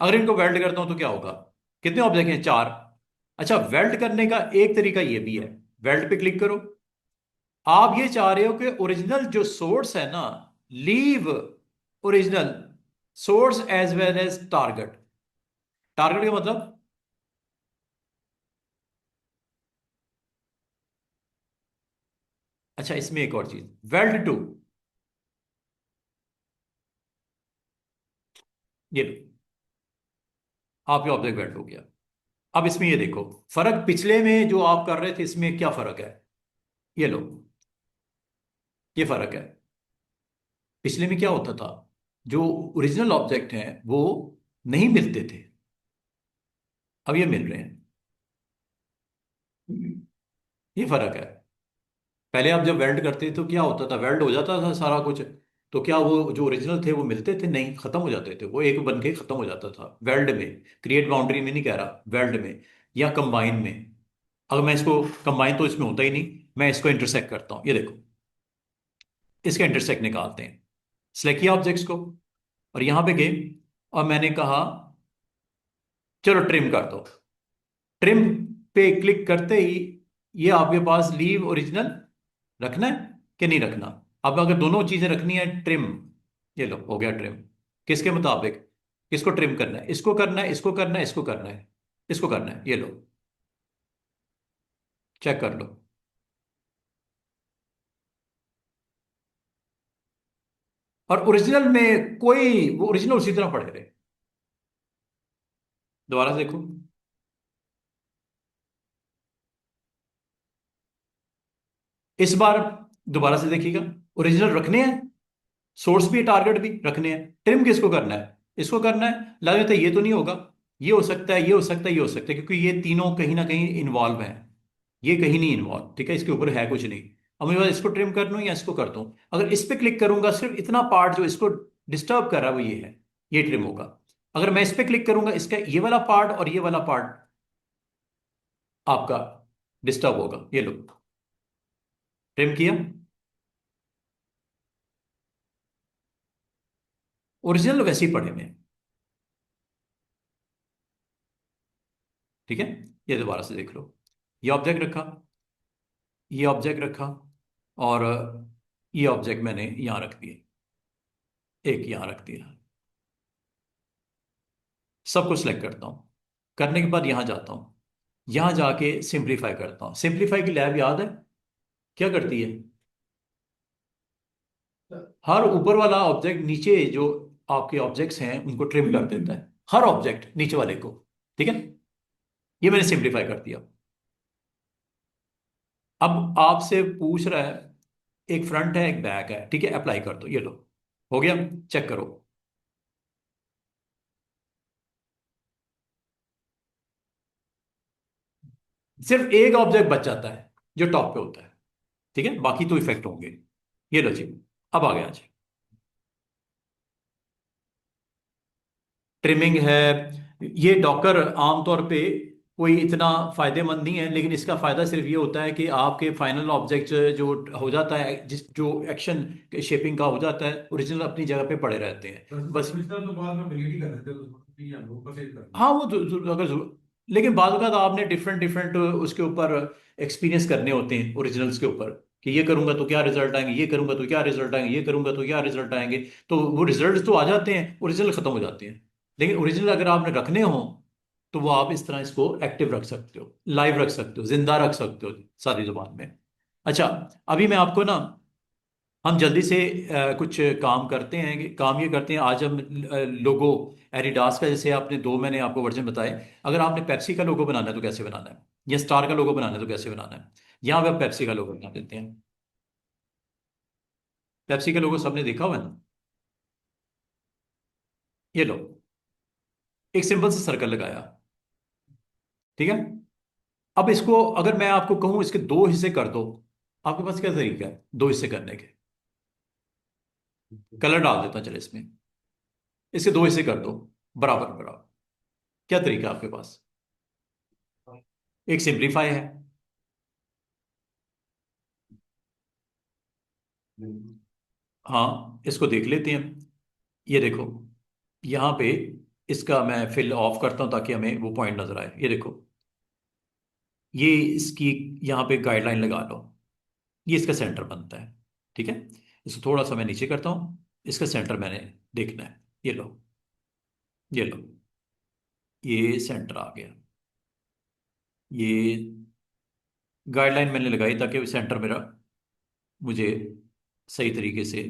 अगर इनको वेल्ड करता हूं तो क्या होगा? कितने ऑब्जेक्ट हैं? चार। अच्छा, वेल्ड करने का एक तरीका ये भी है, वेल्ड पे क्लिक करो। आप ये चाह रहे हो कि ओरिजिनल जो सोर्स है ना, leave original source as well as target. Target का मतलब, अच्छा इसमें एक और चीज, वेल्ड टू, ये लो, आपके ऑब्जेक्ट वेल्ड हो गया। अब इसमें ये देखो, फर्क पिछले में जो आप कर रहे थे इसमें क्या फर्क है? ये लो, ये फर्क है। पिछले में क्या होता था, जो ओरिजिनल ऑब्जेक्ट हैं वो नहीं मिलते थे, अब ये मिल रहे हैं। ये फर्क है। पहले आप जब वेल्ड करते थे तो क्या होता था, वेल्ड हो जाता था सारा कुछ, तो क्या वो जो ओरिजिनल थे वो मिलते थे? नहीं, खत्म हो जाते थे, वो एक बन के खत्म हो जाता था वेल्ड में। क्रिएट बाउंड्री में नहीं कह रहा, वेल्ड में या कंबाइन में। अगर मैं इसको, कंबाइन तो इसमें होता ही नहीं, मैं इसको इंटरसेक्ट करता हूं, ये देखो, इसका इंटरसेक्ट निकालते हैं। सिलेक्ट किया ऑब्जेक्ट्स को और यहां पे गए, और मैंने कहा चलो ट्रिम कर दो। ट्रिम पे क्लिक करते ही ये आपके पास लीव ओरिजिनल रखना है कि नहीं रखना। अब अगर दोनों चीजें रखनी है, ट्रिम, ये लो हो गया ट्रिम। किसके मुताबिक? किसको ट्रिम करना है? इसको करना है, इसको करना है, इसको करना है, इसको करना है, ये लो, चेक कर लो। और ओरिजिनल में कोई, वो ओरिजिनल उसी तरह पड़े रहे। दोबारा से देखो, इस बार दोबारा से देखिएगा, ओरिजिनल रखने हैं, सोर्स भी टारगेट भी रखने हैं। ट्रिम किसको करना है? इसको करना है। लगता है ये तो नहीं होगा, ये हो सकता है, ये हो सकता है, ये हो सकता है, क्योंकि ये तीनों कहीं ना कहीं इन्वॉल्व हैं। ये कहीं नहीं इन्वॉल्व, ठीक है, इसके ऊपर है कुछ नहीं। अब मुझे बस इसको ट्रिम कर लूं या इसको कर दूं। अगर इस पे क्लिक करूंगा, सिर्फ इतना पार्ट जो इसको डिस्टर्ब कर रहा है वो ये है, ये ट्रिम होगा। अगर मैं इस पे क्लिक करूंगा, इसका ये वाला पार्ट और ये वाला पार्ट आपका डिस्टर्ब होगा, ये लो, ट्रिम किया। ओरिजिनल वैसे ही पड़े हुए हैं, ठीक है। ये दोबारा से देख लो, ये ऑब्जेक्ट रखा, ये ऑब्जेक्ट रखा, और ये ऑब्जेक्ट मैंने यहां रख दिया, एक यहां रख दिया। सबको सिलेक्ट करता हूं, करने के बाद यहां जाता हूं, यहां जाके सिंप्लीफाई करता हूं। सिंप्लीफाई की लैब याद है क्या करती है? हर ऊपर वाला ऑब्जेक्ट नीचे जो आपके ऑब्जेक्ट्स हैं उनको ट्रिम कर देता है, हर ऑब्जेक्ट नीचे वाले को, ठीक है। ये मैंने सिंप्लीफाई कर दिया। अब आपसे पूछ रहा है, एक फ्रंट है एक बैक है, ठीक है, अप्लाई कर दो, ये लो, हो गया, चेक करो। सिर्फ एक ऑब्जेक्ट बच जाता है जो टॉप पे होता है, ठीक है, बाकी तो इफेक्ट होंगे। ये लो जी, अब आ गया जी। ट्रिमिंग है, ये डॉकर आमतौर पे कोई इतना फायदेमंद नहीं है, लेकिन इसका फायदा सिर्फ ये होता है कि आपके फाइनल ऑब्जेक्ट जो हो जाता है, जिस जो एक्शन शेपिंग का हो जाता है, ओरिजिनल अपनी जगह पे पड़े रहते हैं बस। तो बाद में डिलीट ही कर देते हैं तो ठीक है, वो परचेज कर हाँ देते वो अगर लेकिन बाद का आपने डिफरेंट डिफरेंट उसके ऊपर एक्सपीरियंस करने होते हैं ओरिजिनल्स के ऊपर, कि ये करूंगा तो क्या रिजल्ट आएंगे, ये करूंगा तो क्या रिजल्ट आएंगे, ये करूंगा तो क्या रिजल्ट आएंगे। तो वो रिजल्ट तो आ जाते हैं, ओरिजिनल खत्म हो जाते हैं। लेकिन ओरिजिनल अगर आपने रखने हो तो वो आप इस तरह इसको एक्टिव रख सकते हो, लाइव रख सकते हो, जिंदा रख सकते हो सारी जुबान में। अच्छा, अभी मैं आपको ना, हम जल्दी से कुछ काम करते हैं, काम ये करते हैं आज हम, लोगो एडिडास का, जैसे आपने दो मैंने आपको वर्जन बताए। अगर आपने पेप्सी का लोगो बनाना है तो कैसे बनाना है, या स्टार का लोगो बनाना है तो कैसे बनाना है। यहाँ पे आप पेप्सी का लोगो बना देते हैं। पेप्सी का लोगो सबने देखा हुआ है ना, ये लो, एक सिंपल सा सर्कल लगाया, ठीक है। अब इसको अगर मैं आपको कहूं इसके दो हिस्से कर दो, आपके पास क्या तरीका है दो हिस्से करने के? हैं। कलर डाल देता चले इसमें, इसके दो हिस्से कर दो, बराबर बराबर। क्या तरीका है आपके पास? एक सिंप्लीफाई है, हाँ इसको देख लेते हैं। ये देखो, यहाँ पे इसका मैं फिल ऑफ करता हूं ताकि हमें वो पॉइंट नजर आए। ये देखो, ये इसकी यहाँ पे गाइडलाइन लगा लो, ये इसका सेंटर बनता है। ठीक है, इसको थोड़ा सा मैं नीचे करता हूँ, इसका सेंटर मैंने देखना है। ये लो, ये लो, ये सेंटर आ गया। ये गाइडलाइन मैंने लगाई ताकि सेंटर मेरा मुझे सही तरीके से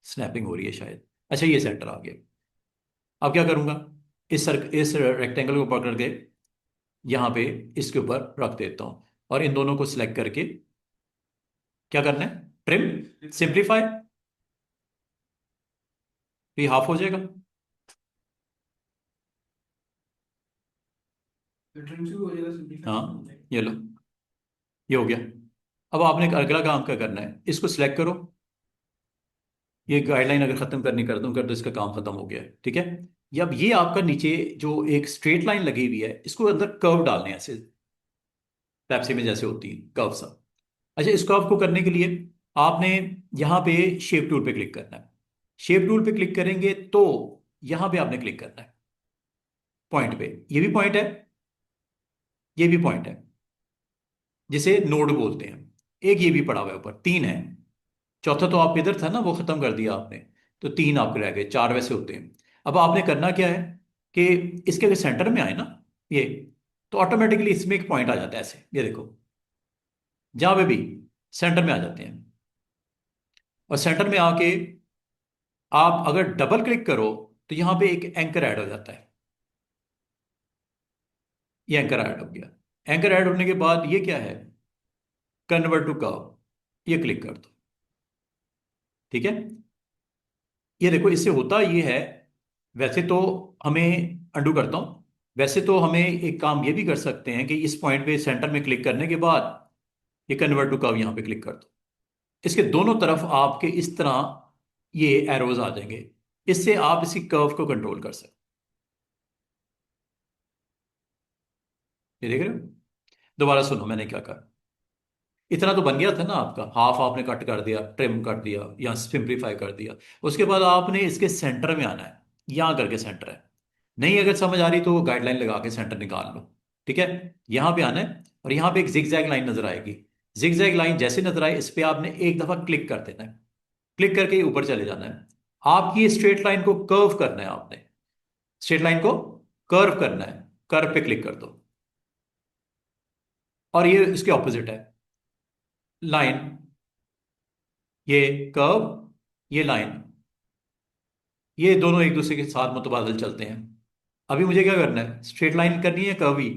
स्नैपिंग हो रही है शायद। अच्छा, ये सेंटर आ गया। अब क्या करूंगा, इस रेक्टेंगल को पकड़ के यहाँ पे इसके ऊपर रख देता हूँ, और इन दोनों को सिलेक्ट करके क्या करना है, ट्रिम, सिंप्लीफाई, ये हाफ हो जाएगा। ट्रिम से भी हो जाएगा, सिंपलीफाई से भी हो हाँ, जाएगा। ये लो, ये हो गया। अब आपने एक अगला काम क्या करना है, इसको सिलेक्ट करो। ये गाइडलाइन अगर खत्म करनी कर दो, इसका काम खत्म हो गया है। ठीक है, ये अब ये आपका नीचे जो एक स्ट्रेट लाइन लगी हुई है, इसको अंदर कर्व डालने हैं ऐसे, पेप्सी में जैसे होती है कर्व सा। अच्छा, इस कर्व को करने के लिए आपने यहाँ पे शेप टूल पे क्लिक करना है। शेप टूल पे क्लिक करेंगे तो यहाँ पे आपने क्लिक करना है पॉइंट पे। ये भी पॉइंट है, ये भी पॉइंट है, जिसे नोड बोलते हैं। एक ये भी पड़ा हुआ है ऊपर, तीन है। चौथा तो आप इधर था ना, वो खत्म कर दिया आपने, तो तीन आपके रह गए, चार वैसे होते हैं। अब आपने करना क्या है कि इसके अगर सेंटर में आए ना ये, तो ऑटोमेटिकली इसमें एक पॉइंट आ जाता है ऐसे, ये देखो, जहां पे भी सेंटर में आ जाते हैं। और सेंटर में आके आप अगर डबल क्लिक करो तो यहां पे एक एंकर ऐड हो जाता है। ये एंकर ऐड हो गया। एंकर ऐड होने के बाद ये क्या है, कन्वर्ट टू कर्व, ये क्लिक कर दो। ठीक है, ये देखो, इससे होता ये है, वैसे तो हमें अंडू करता हूं, वैसे तो हमें एक काम ये भी कर सकते हैं कि इस पॉइंट पे सेंटर में क्लिक करने के बाद ये कन्वर्ट टू कर्व यहां पे क्लिक कर दो। इसके दोनों तरफ आपके इस तरह ये एरोज आ जाएंगे, इससे आप इसी कर्व को कंट्रोल कर सकते। ये देख रहे हो, दोबारा सुनो मैंने क्या कहा। इतना तो बन गया था ना आपका, हाफ आपने कट कर दिया, ट्रिम कर दिया या सिंप्लीफाई कर दिया। उसके बाद आपने इसके सेंटर में आना है, यहां करके सेंटर है। नहीं अगर समझ आ रही तो वो गाइडलाइन लगा के सेंटर निकाल लो। ठीक है, यहां पे आना है, और यहां पे एक जिगजैग लाइन नजर आएगी। जिगजैग लाइन जैसे नजर आए, इस पे आपने एक दफा क्लिक कर देना है। क्लिक करके ही ऊपर चले जाना है। आपकी स्ट्रेट लाइन को कर्व करना है आपने, स्ट्रेट लाइन को कर्व करना है, कर्व पे क्लिक कर दो। और ये इसके ऑपोजिट है, लाइन, ये कर्व, ये लाइन, ये दोनों एक दूसरे के साथ मुतबादल चलते हैं। अभी मुझे क्या करना है, स्ट्रेट लाइन करनी है, कर्व ही,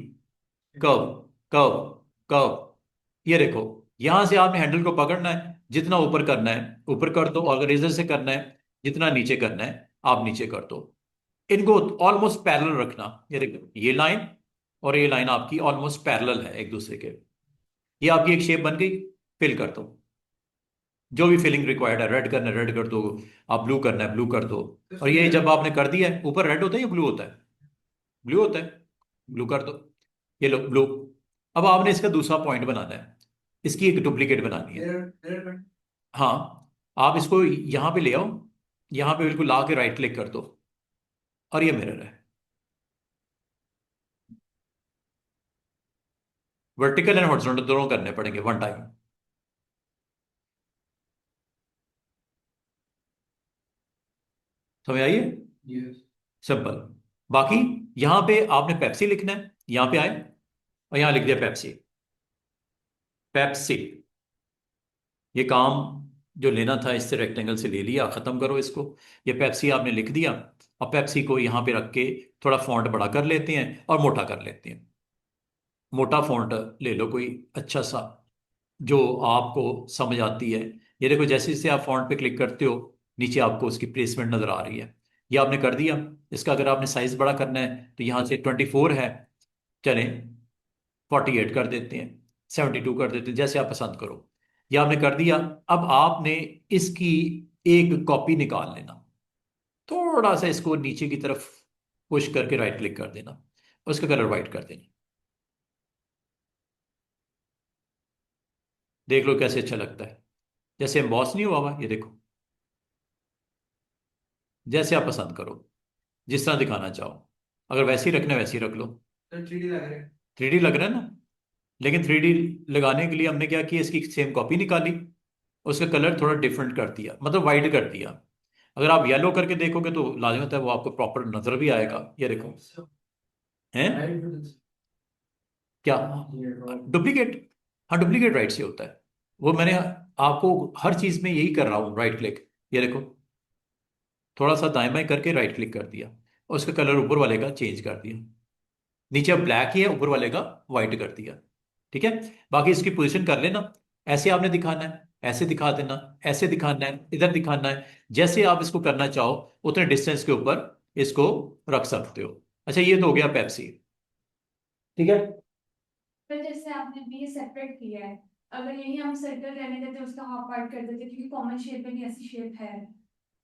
कर्व, कर्व, कर्व। ये देखो, यहां से आपने हैंडल को पकड़ना है, जितना ऊपर करना है ऊपर कर दो, और अगर रेजर से करना है जितना नीचे करना है आप नीचे कर दो। इनको ऑलमोस्ट पैरेलल रखना। ये देखो, ये लाइन और ये लाइन आपकी ऑलमोस्ट पैरेलल है एक दूसरे के। ये आपकी एक शेप बन गई। फिल कर दो, जो भी फिलिंग रिक्वायर्ड है, रेड करना है रेड कर दो, आप ब्लू करना है ब्लू कर दो। तो और इसमें ये क्या जब आपने कर दिया है, ऊपर रेड होता है या ब्लू होता है, ब्लू होता है, ब्लू कर दो। ये लो ब्लू। अब आपने इसका दूसरा पॉइंट बनाना है, इसकी एक डुप्लीकेट बनानी है। Mirror mirror cut. हाँ, आप इसको यहां पे ले आओ, यहां पे बिल्कुल ला के राइट क्लिक कर दो, और ये मिरर है। वर्टिकल एंड हॉरिजॉन्टल दोनों करने पड़ेंगे वन टाइम। समझ आइए, यस। सिंपल। बाकी यहां पे आपने पेप्सी लिखना है, यहां पे आए और यहां लिख दिया पेप्सी, पेप्सी। ये काम जो लेना था इससे रेक्टेंगल से ले लिया, खत्म करो इसको। ये पेप्सी आपने लिख दिया। और पेप्सी को यहाँ पे रख के थोड़ा फॉन्ट बड़ा कर लेते हैं और मोटा कर लेते हैं। मोटा फॉन्ट ले लो कोई अच्छा सा, जो आपको समझ आती है। ये देखो, जैसे जैसे आप फॉन्ट पे क्लिक करते हो, नीचे आपको उसकी प्लेसमेंट नजर आ रही है। ये आपने कर दिया। इसका अगर आपने साइज बड़ा करना है तो यहाँ से 24 है, चलें 48 कर देते हैं, 72 कर देते हैं, जैसे आप पसंद करो। ये आपने कर दिया। अब आपने इसकी एक कॉपी निकाल लेना, थोड़ा सा इसको नीचे की तरफ पुश करके राइट क्लिक कर देना, उसका कलर वाइट कर देना। देख लो कैसे अच्छा लगता है, जैसे एम्बॉस नहीं हुआ हुआ, ये देखो। जैसे आप पसंद करो, जिस तरह दिखाना चाहो। अगर वैसे ही रखना है वैसे ही रख लो। तो 3D लग रहा है। 3D लग रहा है ना, लेकिन 3D लगाने के लिए हमने क्या किया, इसकी सेम कॉपी निकाली, उसका कलर थोड़ा डिफरेंट कर दिया, मतलब वाइट कर दिया। अगर आप येलो करके देखोगे तो लाजमत है वो आपको प्रॉपर नजर भी आएगा। ये देखो, है क्या डुप्लीकेट? हाँ, डुप्लीकेट राइट से होता है वो। मैंने आपको हर चीज में यही कर रहा हूँ, राइट क्लिक, ये देखो, थोड़ा सा दाएं बाएं करके राइट क्लिक कर दिया और उसका कलर ऊपर वाले का चेंज कर दिया। नीचे ब्लैक ही है, ऊपर वाले का व्हाइट कर दिया। ठीक है, बाकी इसकी पोजीशन कर लेना। ऐसे आपने दिखाना है, ऐसे दिखा देना, ऐसे दिखाना है, इधर दिखाना है, जैसे आप इसको करना चाहो उतने डिस्टेंस के ऊपर इसको रख सकते हो। अच्छा, ये तो हो गया पेप्सी। ठीक है, पर जैसे आपने भी ये सेपरेट किया है, अगर यही हम सर्कल रहने देते उसका हाफ पार्ट कर देते क्योंकि कॉमन शेप में भी ऐसी शेप है,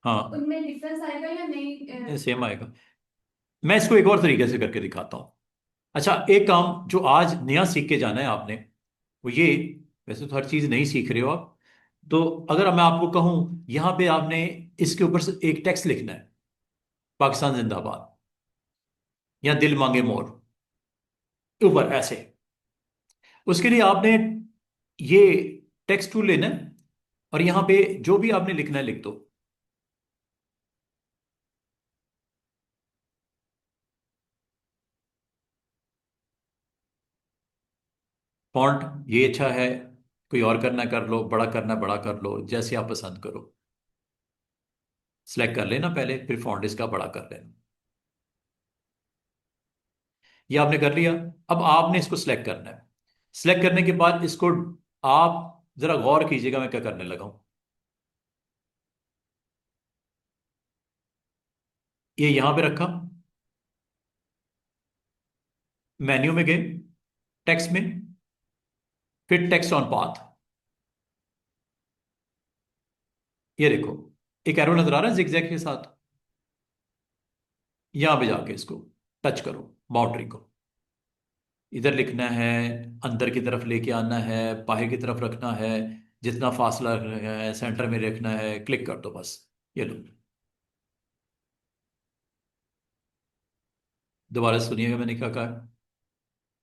हाँ उनमें डिफरेंस आएगा या नहीं? सेम आएगा। मैं इसको एक और तरीके से करके दिखाता हूँ। अच्छा, एक काम जो आज नया सीख के जाना है आपने, वो ये, वैसे तो हर चीज नहीं सीख रहे हो आप, तो अगर मैं आपको कहूं यहां पे आपने इसके ऊपर से एक टेक्स्ट लिखना है, पाकिस्तान जिंदाबाद या दिल मांगे मोर, ऊपर ऐसे। उसके लिए आपने ये टेक्स्ट टूल लेना है और यहां पे जो भी आपने लिखना है लिख दो। फॉन्ट ये अच्छा है, कोई और करना है कर लो, बड़ा करना है बड़ा कर लो, जैसे आप पसंद करो। सिलेक्ट कर लेना पहले, फिर फॉन्ट इसका बड़ा कर लेना। ये आपने कर लिया। अब आपने इसको सिलेक्ट करना है। सिलेक्ट करने के बाद इसको आप जरा गौर कीजिएगा मैं क्या करने लगा हूं। ये यहां पे रखा, मेन्यू में गए, टेक्स्ट में, फिर टेक्स्ट ऑन पाथ। ये देखो, एक एरो नजर आ रहा है जिगजैग के साथ। यहां पे जाके इसको टच करो, बाउंड्री को इधर लिखना है, अंदर की तरफ लेके आना है, बाहर की तरफ रखना है, जितना फासला रखना है सेंटर में रखना है, क्लिक कर दो बस। ये लो, दोबारा सुनिएगा मैंने क्या कहा।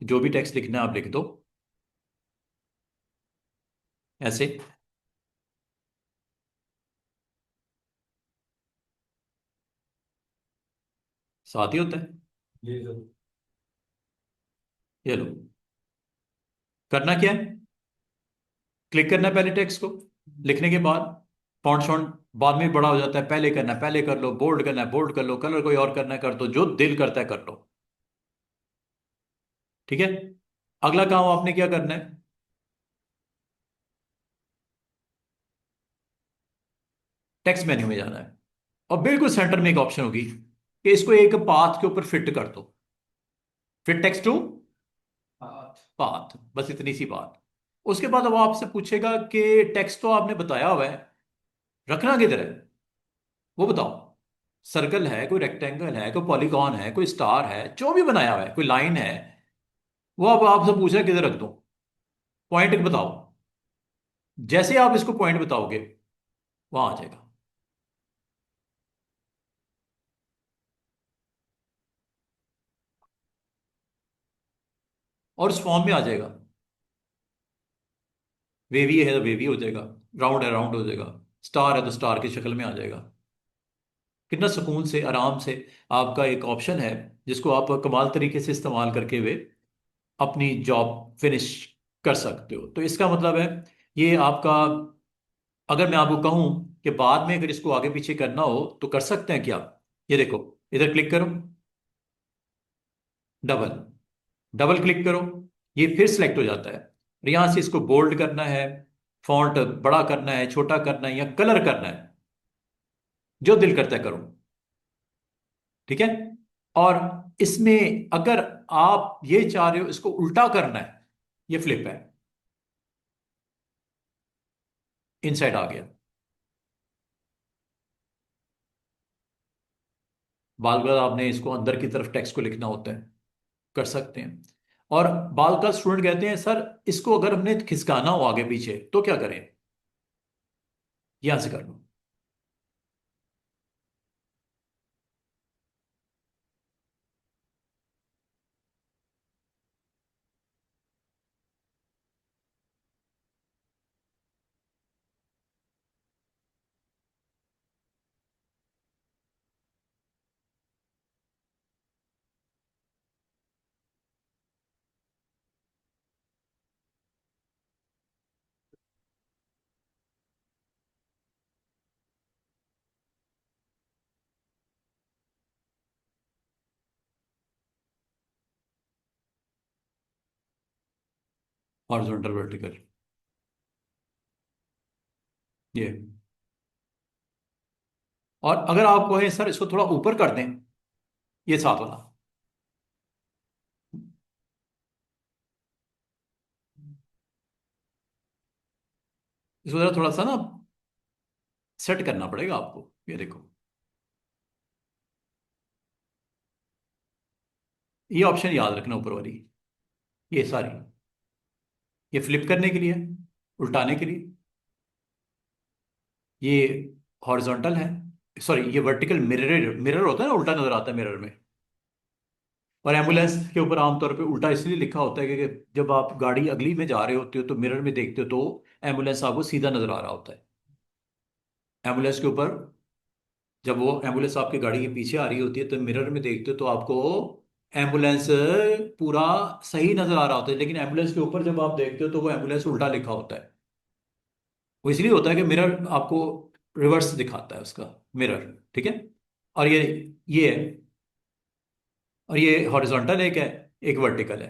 जो भी टेक्स्ट लिखना है आप लिख दो ऐसे। साथ ही होता है। ये जो ये लो, करना क्या है, क्लिक करना है पहले टेक्स्ट को, लिखने के बाद फॉन्ट शॉन्ट बाद में बड़ा हो जाता है, पहले करना है पहले कर लो, बोल्ड करना है बोल्ड कर लो, कलर कोई और करना है कर दो, जो दिल करता है कर लो। ठीक है, अगला काम आपने क्या करना है, टेक्स्ट मेन्यू में जाना है और बिल्कुल सेंटर में एक ऑप्शन होगी कि इसको एक पाथ के ऊपर फिट कर दो, फिट टेक्स्ट टू पाथ, बस इतनी सी बात। उसके बाद अब आपसे पूछेगा कि टेक्स्ट तो आपने बताया हुआ है, रखना किधर है वो बताओ। सर्कल है, कोई रेक्टेंगल है, कोई पॉलीगॉन है, कोई स्टार है, जो भी बनाया हुआ है, कोई लाइन है, वो अब आपसे पूछ रहा है किधर रख दूं, पॉइंट बताओ। जैसे आप इसको पॉइंट बताओगे वहां आ जाएगा और उस फॉर्म में आ जाएगा। वेवी है तो वेवी हो जाएगा, राउंड है राउंड हो जाएगा, स्टार है तो स्टार की शक्ल में आ जाएगा। कितना सुकून से आराम से आपका एक ऑप्शन है जिसको आप कमाल तरीके से इस्तेमाल करके हुए अपनी जॉब फिनिश कर सकते हो। तो इसका मतलब है ये आपका, अगर मैं आपको कहूं कि बाद में अगर इसको आगे पीछे करना हो तो कर सकते हैं क्या। ये देखो, इधर क्लिक करो, डबल, डबल क्लिक करो, ये फिर सिलेक्ट हो जाता है और यहां से इसको बोल्ड करना है, फॉन्ट बड़ा करना है, छोटा करना है या कलर करना है, जो दिल करता है करो। ठीक है, और इसमें अगर आप ये चाह रहे हो इसको उल्टा करना है, ये फ्लिप है, इनसाइड आ गया। बाल बाल आपने इसको अंदर की तरफ टेक्स्ट को लिखना होता है, कर सकते हैं। और बाल का स्टूडेंट कहते हैं सर इसको अगर हमने खिसकाना हो आगे पीछे तो क्या करें, यहां से कर लो। हॉरिजॉन्टल वर्टिकल, ये। और अगर आप कहें सर इसको थोड़ा ऊपर कर दें, ये साथ वाला, इसको जरा थोड़ा सा ना सेट करना पड़ेगा आपको, ये देखो, ये ऑप्शन याद रखना ऊपर वाली, ये सारी, ये फ्लिप करने के लिए, उल्टाने के लिए, ये हॉरिजॉन्टल है, सॉरी ये वर्टिकल मिरर, मिरर होता है ना, उल्टा नजर आता है मिरर में। और एम्बुलेंस के ऊपर आमतौर पे उल्टा इसलिए लिखा होता है क्योंकि जब आप गाड़ी अगली में जा रहे होते हो तो मिरर में देखते हो तो एम्बुलेंस आपको सीधा नजर आ रहा होता है। एम्बुलेंस के ऊपर, जब वो एम्बुलेंस आपकी गाड़ी के पीछे आ रही होती है तो मिरर में देखते हो तो आपको एम्बुलेंस पूरा सही नजर आ रहा होता है, लेकिन एम्बुलेंस के ऊपर जब आप देखते हो तो वो एम्बुलेंस उल्टा लिखा होता है। वो इसलिए होता है कि मिरर आपको रिवर्स दिखाता है उसका, मिरर, ठीक है। और ये है, और ये हॉरिजॉन्टल एक है, एक वर्टिकल है।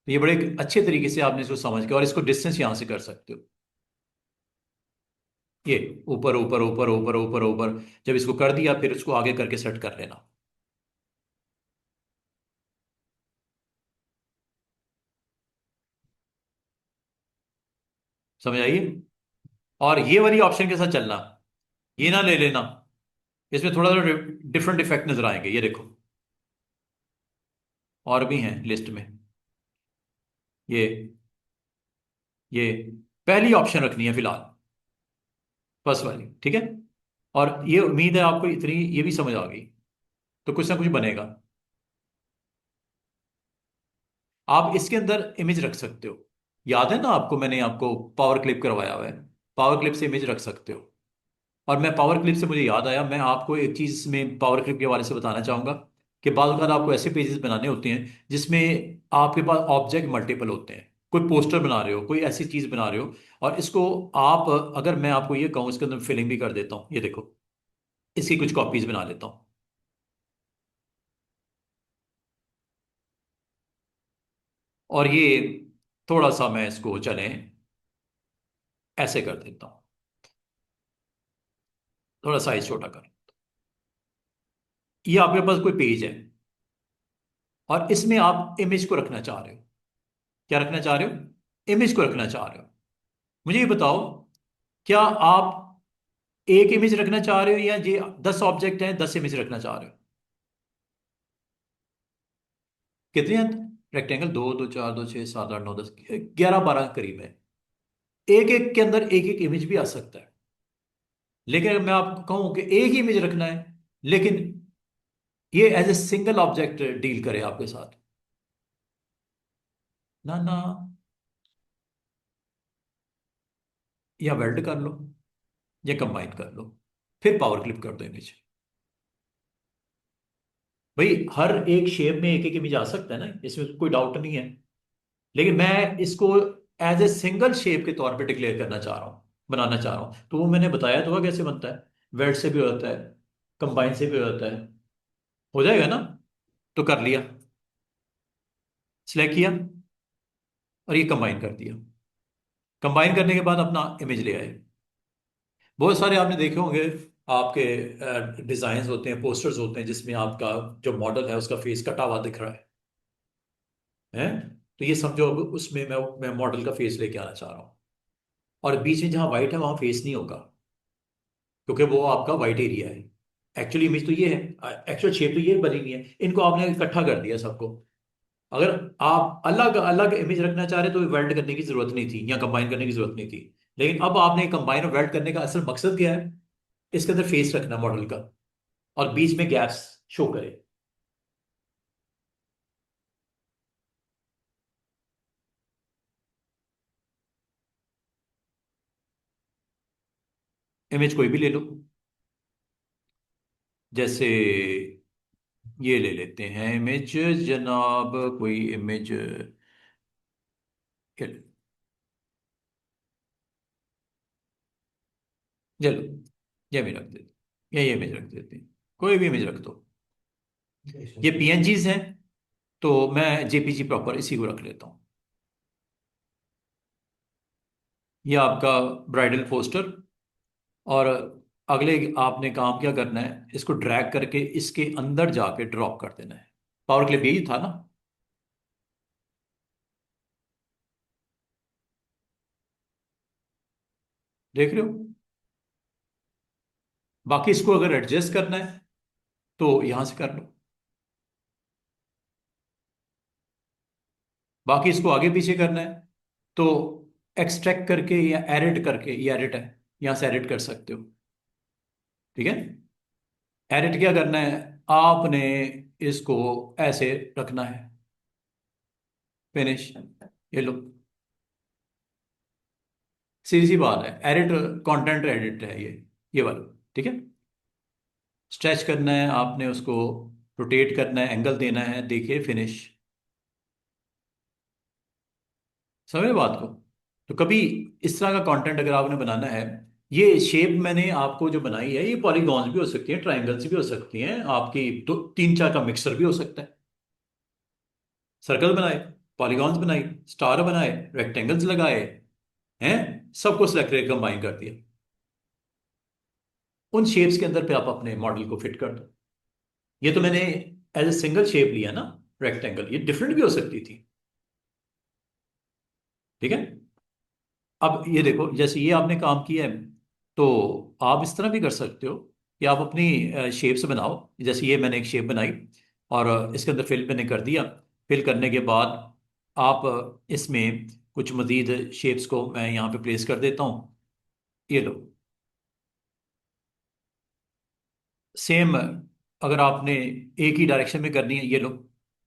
तो ये बड़े अच्छे तरीके से आपने इसको समझ के, और इसको डिस्टेंस यहां से कर सकते हो, ये ऊपर ऊपर ऊपर ऊपर ऊपर ऊपर, जब इसको कर दिया फिर इसको आगे करके सेट कर लेना। समझ आइए। और ये वाली ऑप्शन के साथ चलना, ये ना ले लेना, इसमें थोड़ा सा डिफरेंट इफेक्ट नजर आएंगे, ये देखो, और भी हैं लिस्ट में। ये पहली ऑप्शन रखनी है फिलहाल, फर्स्ट वाली, ठीक है। और ये उम्मीद है आपको इतनी ये भी समझ आ गई, तो कुछ ना कुछ बनेगा। आप इसके अंदर इमेज रख सकते हो, याद है ना आपको, मैंने आपको पावर क्लिप करवाया हुआ है, पावर क्लिप से इमेज रख सकते हो। और मैं पावर क्लिप से मुझे याद आया, मैं आपको एक चीज में पावर क्लिप के बारे से बताना चाहूंगा कि बाल बाल आपको ऐसे पेजेस बनाने होते हैं जिसमें आपके पास ऑब्जेक्ट मल्टीपल होते हैं, कोई पोस्टर बना रहे हो, कोई ऐसी चीज बना रहे हो, और इसको आप, अगर मैं आपको ये कहूँ इसके अंदर फिलिंग भी कर देता हूँ, ये देखो, इसकी कुछ कॉपीज बना लेता हूँ, और ये थोड़ा सा मैं इसको चलें ऐसे कर देता हूँ, थोड़ा साइज छोटा कर। ये आपके पास कोई पेज है और इसमें आप इमेज को रखना चाह रहे हो, क्या रखना चाह रहे हो, इमेज को रखना चाह रहे हो। मुझे ये बताओ, क्या आप एक इमेज रखना चाह रहे हो या ये 10 ऑब्जेक्ट हैं, 10 इमेज रखना चाह रहे हो? कितने हैं रेक्टेंगल, दो दो चार, दो छः सात आठ नौ दस, 11 12 करीब है। एक एक के अंदर एक एक इमेज भी आ सकता है, लेकिन अगर मैं आपको कहूं कि एक ही इमेज रखना है, लेकिन ये as a single object deal करे आपके साथ, ना ना, या वेल्ड कर लो या कंबाइन कर लो, फिर पावर क्लिप कर दो इमेज। भाई हर एक शेप में एक एक इमेज आ सकता है ना, इसमें कोई डाउट नहीं है, लेकिन मैं इसको एज ए सिंगल शेप के तौर पे डिक्लेयर करना चाह रहा हूँ, बनाना चाह रहा हूँ, तो वो मैंने बताया तो कैसे बनता है, वेट से भी होता है, कंबाइन से भी होता है, हो जाएगा ना। तो कर लिया, सिलेक्ट किया, और ये कंबाइन कर दिया। कंबाइन करने के बाद अपना इमेज ले आए। बहुत सारे आपने देखे होंगे, आपके डिजाइन होते हैं, पोस्टर्स होते हैं जिसमें आपका जो मॉडल है उसका फेस कटा हुआ दिख रहा है। तो ये समझो अब उसमें मैं मॉडल का फेस लेके आना चाह रहा हूँ, और बीच में जहाँ व्हाइट है वहां फेस नहीं होगा, क्योंकि वो आपका वाइट एरिया है। एक्चुअली इमेज तो ये है, एक्चुअल शेप तो ये बनी हुई है, इनको आपने इकट्ठा कर दिया सबको। अगर आप अलग अलग इमेज रखना चाह रहे तो वेल्ड करने की जरूरत नहीं थी या कंबाइन करने की जरूरत नहीं थी, लेकिन अब आपने कंबाइन और वेल्ड करने का असल मकसद क्या है, इसके अंदर फेस रखना मॉडल का, और बीच में गैप्स शो करे। इमेज कोई भी ले लो, जैसे ये ले लेते हैं इमेज जनाब, कोई इमेज, चलो ये भी रख देते, ये इमेज रख देते हैं, कोई भी इमेज रख दो। ये पीएनजीज हैं, तो मैं जेपीजी प्रॉपर इसी को रख लेता हूँ। ये आपका ब्राइडल पोस्टर। और अगले आपने काम क्या करना है, इसको ड्रैग करके इसके अंदर जाके ड्रॉप कर देना है। पावर क्लिप यही था ना? देख रहे हो? बाकी इसको अगर एडजस्ट करना है तो यहां से कर लो। बाकी इसको आगे पीछे करना है तो एक्सट्रैक्ट करके या एडिट करके, ये एडिट है, यहां से एडिट कर सकते हो। ठीक है? एडिट क्या करना है, आपने इसको ऐसे रखना है। फिनिश। ये लो, सीधी सी बात है, एडिट कंटेंट एडिट है ये वाला। ठीक है? स्ट्रेच करना है आपने उसको, रोटेट करना है, एंगल देना है, देखिए फिनिश। समझे बात को? तो कभी इस तरह का कंटेंट अगर आपने बनाना है, ये शेप मैंने आपको जो बनाई है, ये पॉलीगॉन्स भी हो सकती हैं, ट्राइंगल्स भी हो सकती हैं, आपकी दो तीन चार का मिक्सर भी हो सकता है। सर्कल बनाए, पॉलीगॉन्स बनाई, स्टार बनाए, रेक्टेंगल्स लगाए, हैं, सबको सेलेक्ट करके कंबाइन कर दिया। उन शेप्स के अंदर पे आप अपने मॉडल को फिट कर दो। ये तो मैंने एज ए सिंगल शेप लिया ना, रेक्टेंगल, ये डिफरेंट भी हो सकती थी। ठीक है? अब ये देखो, जैसे ये आपने काम किया है, तो आप इस तरह भी कर सकते हो कि आप अपनी शेप्स बनाओ। जैसे ये मैंने एक शेप बनाई और इसके अंदर फिल मैंने कर दिया। फिल करने के बाद आप इसमें कुछ मजीद शेप्स को मैं यहाँ पे प्लेस कर देता हूँ। ये लो, सेम। अगर आपने एक ही डायरेक्शन में करनी है, ये लो,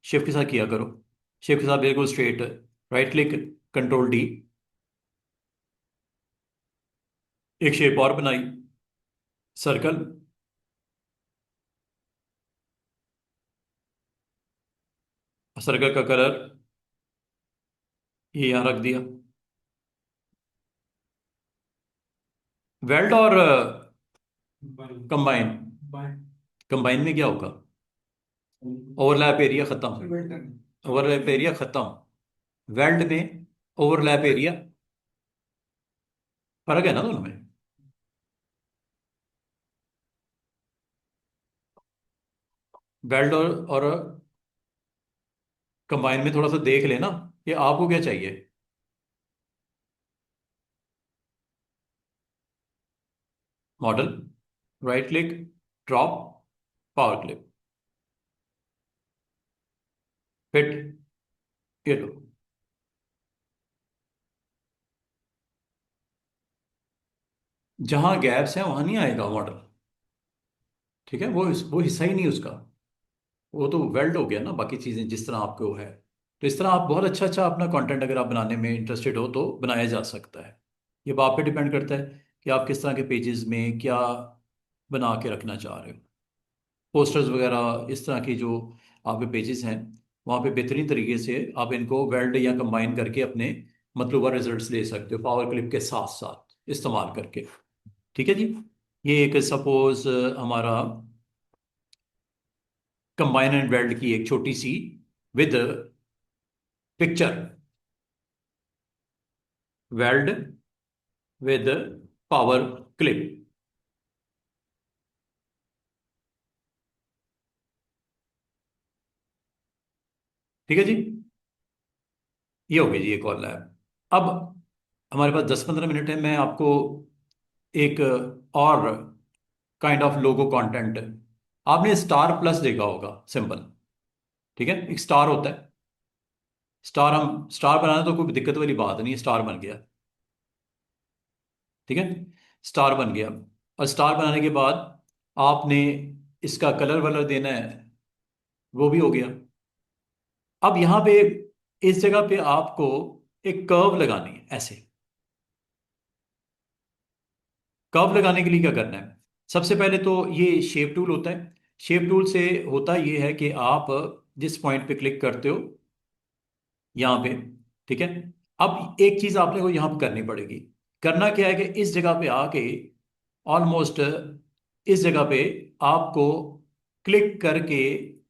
शिफ्ट के साथ किया करो, शिफ्ट के साथ बिल्कुल straight, right click, control D। एक शेप और बनाई, सर्कल, सर्कल का कलर ये यहाँ रख दिया। वेल्ड और कंबाइन, कंबाइन में क्या होगा, ओवरलैप एरिया खत्म, ओवरलैप एरिया खत्म। वेल्ड में ओवरलैप एरिया, फर्क है ना दोनों में? वेल्ड और कंबाइन में थोड़ा सा देख लेना कि आपको क्या चाहिए। Model, right click, drop, power clip, fit. ये लो, जहां गैप्स हैं वहां नहीं आएगा मॉडल। ठीक है? वो हिस्सा ही नहीं उसका, वो तो वेल्ड हो गया ना, बाकी चीजें जिस तरह आपको है। तो इस तरह आप बहुत अच्छा अच्छा अपना कंटेंट अगर आप बनाने में इंटरेस्टेड हो तो बनाया जा सकता है। ये आप पे डिपेंड करता है कि आप किस तरह के पेजेस में क्या बना के रखना चाह रहे हो। पोस्टर्स वगैरह इस तरह की जो आपके पेजेस हैं, वहाँ पे बेहतरीन तरीके से आप इनको वेल्ड या कंबाइन करके अपने मतलूबा रिजल्ट्स ले सकते हो, पावर क्लिप के साथ साथ इस्तेमाल करके। ठीक है जी? ये एक सपोज हमारा कंबाइन एंड वेल्ड की एक छोटी सी with picture, weld with power clip. ठीक है जी? ये हो गया जी, ये कॉल है। अब हमारे पास 10-15 मिनट है, मैं आपको एक और काइंड ऑफ लोगो कंटेंट, आपने स्टार प्लस देखा होगा, सिंपल। ठीक है? एक स्टार होता है, स्टार, हम स्टार बनाना तो कोई दिक्कत वाली बात नहीं है, स्टार बन गया। ठीक है? स्टार बन गया, और स्टार बनाने के बाद आपने इसका कलर वलर देना है, वो भी हो गया। अब यहां पे इस जगह पे आपको एक कर्व लगानी है, ऐसे। कर्व लगाने के लिए क्या करना है, सबसे पहले तो ये शेप टूल होता है। शेप टूल से होता ये है कि आप जिस पॉइंट पे क्लिक करते हो, यहाँ पे, ठीक है, अब एक चीज आपने को यहाँ पे करनी पड़ेगी। करना क्या है कि इस जगह पे आके ऑलमोस्ट इस जगह पे आपको क्लिक करके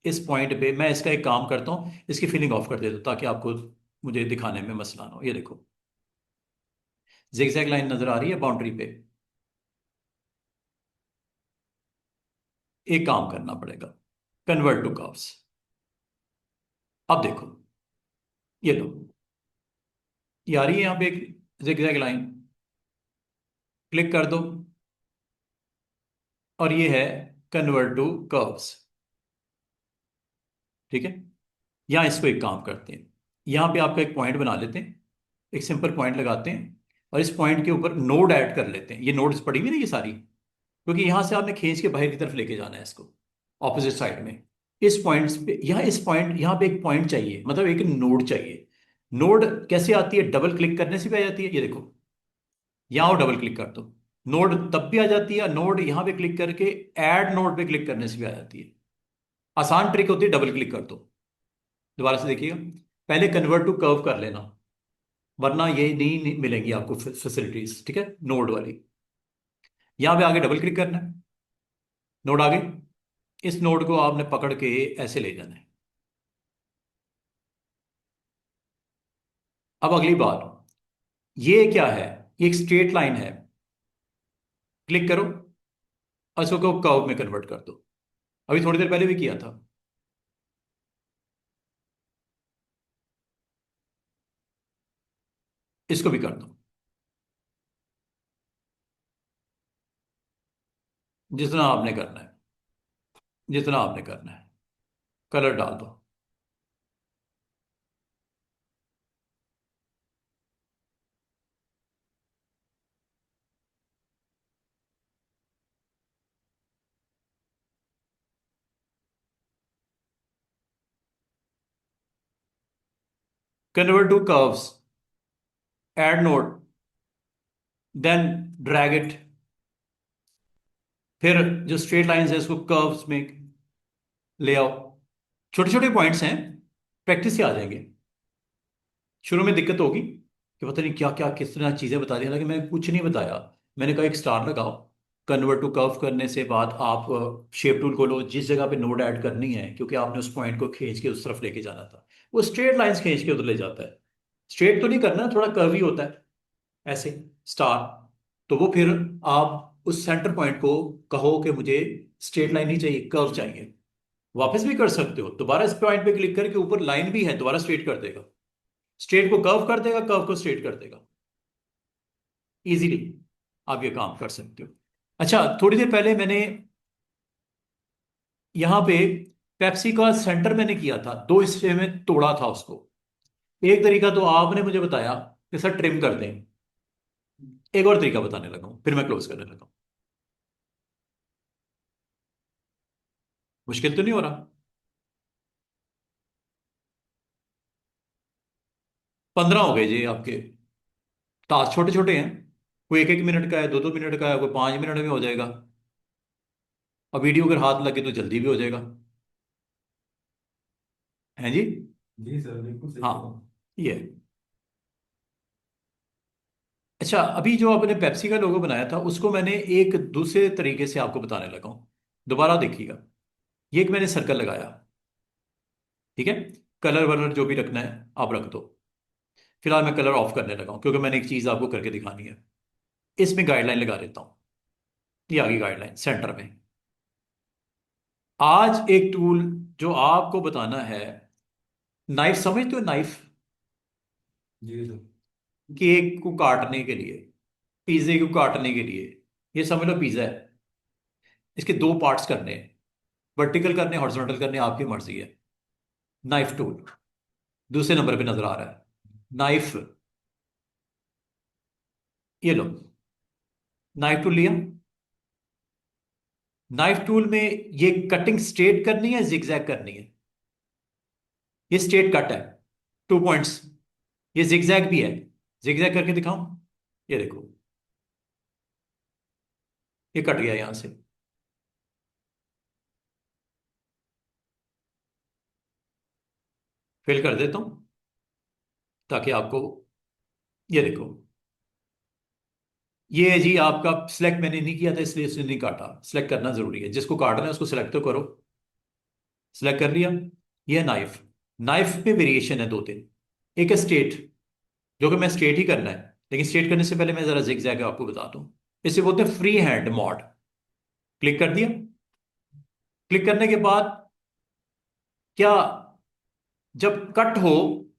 इस पॉइंट पे, मैं इसका एक काम करता हूँ, इसकी फिलिंग ऑफ कर देता हूँ ताकि आपको मुझे दिखाने में मसला ना हो। ये देखो, जिगजैग लाइन नजर आ रही है बाउंड्री पे? एक काम करना पड़ेगा, कन्वर्ट टू कर्व्स। अब देखो, ये लो, ये आ रही है यहां पे एक जिगजैग लाइन, क्लिक कर दो और ये है कन्वर्ट टू कर्व्स। ठीक है, यहां इसको एक काम करते हैं, यहां पे आपका एक पॉइंट बना लेते हैं, एक सिंपल पॉइंट लगाते हैं और इस पॉइंट के ऊपर नोड ऐड कर लेते हैं। ये नोड्स पड़ी हुई ना ये सारी, क्योंकि यहां से आपने खींच के बाहर की तरफ लेके जाना है इसको, ऑपोजिट साइड में। इस पॉइंट पे, यहाँ इस पॉइंट, यहाँ पे एक पॉइंट चाहिए, मतलब एक नोड चाहिए। नोड कैसे आती है? डबल क्लिक करने से भी आ जाती है, ये देखो, यहाँ डबल क्लिक कर दो, नोड तब भी आ जाती है। नोड यहाँ पे क्लिक करके ऐड नोड पे क्लिक करने से भी आ जाती है। आसान ट्रिक होती है, डबल क्लिक कर दो। दोबारा से देखिएगा, पहले कन्वर्ट टू कर्व कर लेना, वरना ये नहीं मिलेंगी आपको फैसिलिटीज। ठीक है, नोड वाली, यहां पे आगे डबल क्लिक करना है, नोड आगे, इस नोड को आपने पकड़ के ऐसे ले जाना है। अब अगली बात, ये क्या है? ये एक स्ट्रेट लाइन है, क्लिक करो और इसको कर्व में कन्वर्ट कर दो। अभी थोड़ी देर पहले भी किया था। इसको भी कर दो, जितना आपने करना है, जितना आपने करना है, कलर डाल दो। Convert to curves, add node, then drag it, फिर जो स्ट्रेट लाइंस है इसको कर्व्स में ले आओ। छोटे छोटे पॉइंट्स हैं, प्रैक्टिस से आ जाएंगे। शुरू में दिक्कत होगी कि पता नहीं क्या क्या किस तरह चीजें बता दी, हालांकि मैंने कुछ नहीं बताया। मैंने कहा एक स्टार लगाओ, कन्वर्ट टू कर्व करने से बाद आप शेप टूल खोलो, जिस जगह पे नोड ऐड करनी है, क्योंकि आपने उस पॉइंट को खींच के उस तरफ लेके जाना था, वो स्ट्रेट लाइंस खींच के उधर ले जाता है। स्ट्रेट तो नहीं करना, थोड़ा कर्व ही होता है ऐसे स्टार। तो वो फिर आप उस सेंटर पॉइंट को कहो कि मुझे स्ट्रेट लाइन नहीं चाहिए, कर्व चाहिए, वापस भी कर सकते हो। दोबारा इस पॉइंट पे क्लिक करके ऊपर लाइन भी है, दोबारा स्ट्रेट कर देगा, स्ट्रेट को कर्व कर देगा, कर्व को स्ट्रेट कर देगा। इजीली आप ये काम कर सकते हो। अच्छा, थोड़ी देर पहले मैंने यहां पे पेप्सी का सेंटर मैंने किया था, दो हिस्से में तोड़ा था उसको। एक तरीका तो आपने मुझे बताया कि सर ट्रिम कर दें, एक और तरीका बताने लगा हूं, फिर मैं क्लोज करने लगा हूं। मुश्किल तो नहीं हो रहा? 15 हो गए जी आपके टास्क, छोटे छोटे हैं, कोई एक एक मिनट का है, दो दो मिनट का है, कोई 5 मिनट में हो जाएगा। और वीडियो अगर हाथ लगे तो जल्दी भी हो जाएगा, है जी? जी सर, बिल्कुल सही कहा। हाँ, ये है। अच्छा, अभी जो आपने पेप्सी का लोगो बनाया था उसको मैंने एक दूसरे तरीके से आपको बताने लगा हूं, दोबारा देखिएगा। ये एक मैंने सर्कल लगाया, ठीक है, कलर वलर जो भी रखना है आप रख दो। फिलहाल मैं कलर ऑफ करने लगा हूं, क्योंकि मैंने एक चीज आपको करके दिखानी है। इसमें गाइडलाइन लगा देता हूं, ये आ गई गाइडलाइन सेंटर में। आज एक टूल जो आपको बताना है, नाइफ समझते हो? नाइफ, जी सर। केक को काटने के लिए, पिज्जे को काटने के लिए, ये समझ लो पिज्जा है, इसके दो पार्ट्स करने हैं, वर्टिकल करने हॉरिजॉन्टल करने, आपकी मर्जी है। नाइफ टूल दूसरे नंबर पे नजर आ रहा है, नाइफ, ये लो, नाइफ टूल लिया। नाइफ टूल में ये कटिंग स्ट्रेट करनी है, जिगजैग करनी है? ये स्ट्रेट कट है, 2 पॉइंट्स। ये जिगजैग भी है, जिगजैग करके दिखाऊं? ये देखो, ये कट गया यहां से। फिल कर देता हूं ताकि आपको, ये देखो, ये जी आपका सिलेक्ट मैंने नहीं किया था इसलिए इसने नहीं काटा। सिलेक्ट करना जरूरी है, जिसको काटना है उसको सिलेक्ट तो करो। सिलेक्ट कर लिया। ये नाइफ, नाइफ में वेरिएशन है दो तीन। एक है स्ट्रेट, जो कि मैं स्ट्रेट ही करना है, लेकिन स्ट्रेट करने से पहले मैं जरा जिगजैग आपको बता दूं। इसे बोलते हैं फ्री हैंड मॉड। क्लिक कर दिया। क्लिक करने के बाद क्या जब कट हो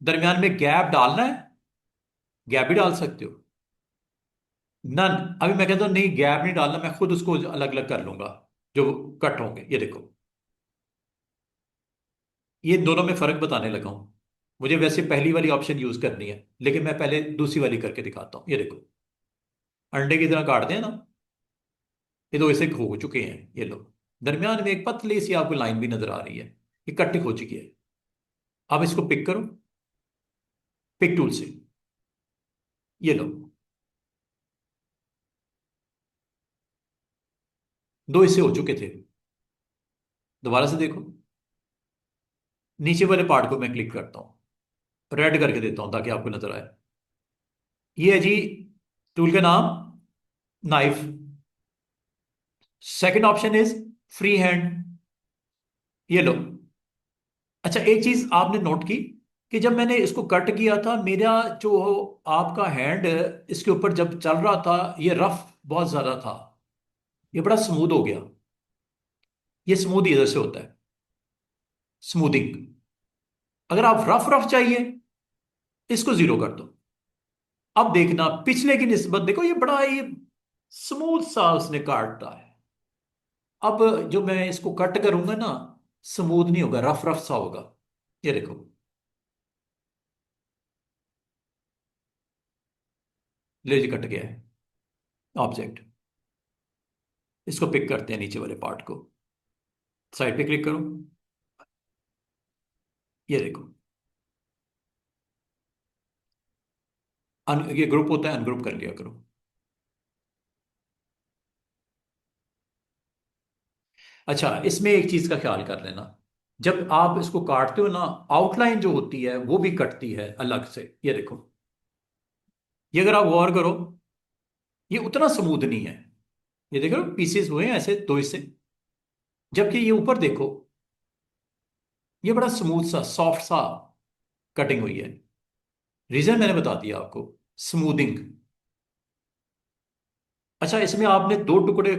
दरमियान में गैप डालना है? गैप भी डाल सकते हो। नन। अभी मैं कहता हूं नहीं, गैप नहीं डालना, मैं खुद उसको अलग अलग कर लूंगा जो कट होंगे। ये देखो, ये दोनों में फर्क बताने लगा हूं। मुझे वैसे पहली वाली ऑप्शन यूज करनी है, लेकिन मैं पहले दूसरी वाली करके दिखाता हूं। ये देखो, अंडे की तरह काटते हैं ना, ये दो ऐसे हो चुके हैं। ये लो, दरमियान में एक पतली सी आपको लाइन भी नजर आ रही है, ये कट हो चुकी है। अब इसको पिक करो, पिक टूल से। ये लो, दो हिस्से हो चुके थे। दोबारा से देखो, नीचे वाले पार्ट को मैं क्लिक करता हूं, रेड करके देता हूं ताकि आपको नजर आए। ये है जी टूल का नाम, knife. Second option is free hand. ये लो। अच्छा, एक चीज आपने नोट की कि जब मैंने इसको कट किया था, मेरा जो आपका हैंड इसके ऊपर जब चल रहा था, ये रफ बहुत ज्यादा था, ये बड़ा स्मूथ हो गया। ये स्मूथ इधर से होता है, स्मूथिंग। अगर आप रफ रफ चाहिए, इसको जीरो कर दो। अब देखना पिछले की निस्बत, देखो ये बड़ा ही स्मूथ सा उसने काटा है। अब जो मैं इसको कट करूंगा ना, स्मूथ नहीं होगा, रफ रफ सा होगा। ये देखो, ले जी कट गया है ऑब्जेक्ट। इसको पिक करते हैं, नीचे वाले पार्ट को साइड पे क्लिक करो। ये देखो, ये ग्रुप होता है, अनग्रुप कर लिया करो। अच्छा, इसमें एक चीज का ख्याल कर लेना, जब आप इसको काटते हो ना, आउटलाइन जो होती है वो भी कटती है अलग से। ये देखो, ये अगर आप गौर करो, ये उतना स्मूथ नहीं है। ये देखो, पीसेस हुए हैं ऐसे दो हिस्से, जबकि ये ऊपर देखो, ये बड़ा स्मूथ सा सॉफ्ट सा कटिंग हुई है। रीजन मैंने बता दिया आपको, स्मूथिंग। अच्छा, इसमें आपने दो टुकड़े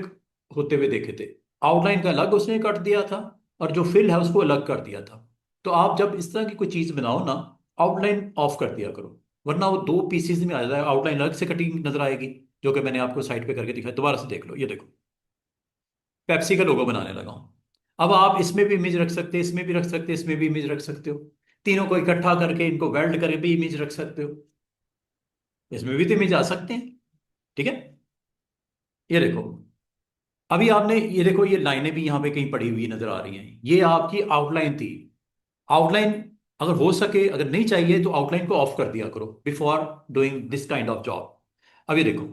होते हुए देखे थे, आउटलाइन का अलग उसने कट दिया था, और जो फिल है उसको अलग कर दिया था। तो आप जब इस तरह की कोई चीज बनाओ ना, आउटलाइन ऑफ कर दिया करो, वरना वो दो पीसीज में आ जाएगा, आउटलाइन अलग से कटिंग नजर आएगी। जो कि मैंने आपको साइड पे करके दिखाया, दोबारा से देख लो। ये देखो, पेप्सी का लोगो बनाने लगा हूं। अब आप इसमें भी इमेज रख सकते हैं, इसमें भी रख सकते हैं, इसमें भी इमेज रख सकते हो। तीनों को इकट्ठा करके इनको वेल्ड करके भी इमेज रख सकते हो। इसमें भी तो इमेज आ सकते हैं। ठीक है, ये देखो, अभी आपने ये देखो, ये लाइनें भी यहां पे कहीं पड़ी हुई नजर आ रही हैं, ये आपकी आउटलाइन थी। आउटलाइन अगर हो सके, अगर नहीं चाहिए तो आउटलाइन को ऑफ कर दिया करो before doing this kind of job. अब ये देखो,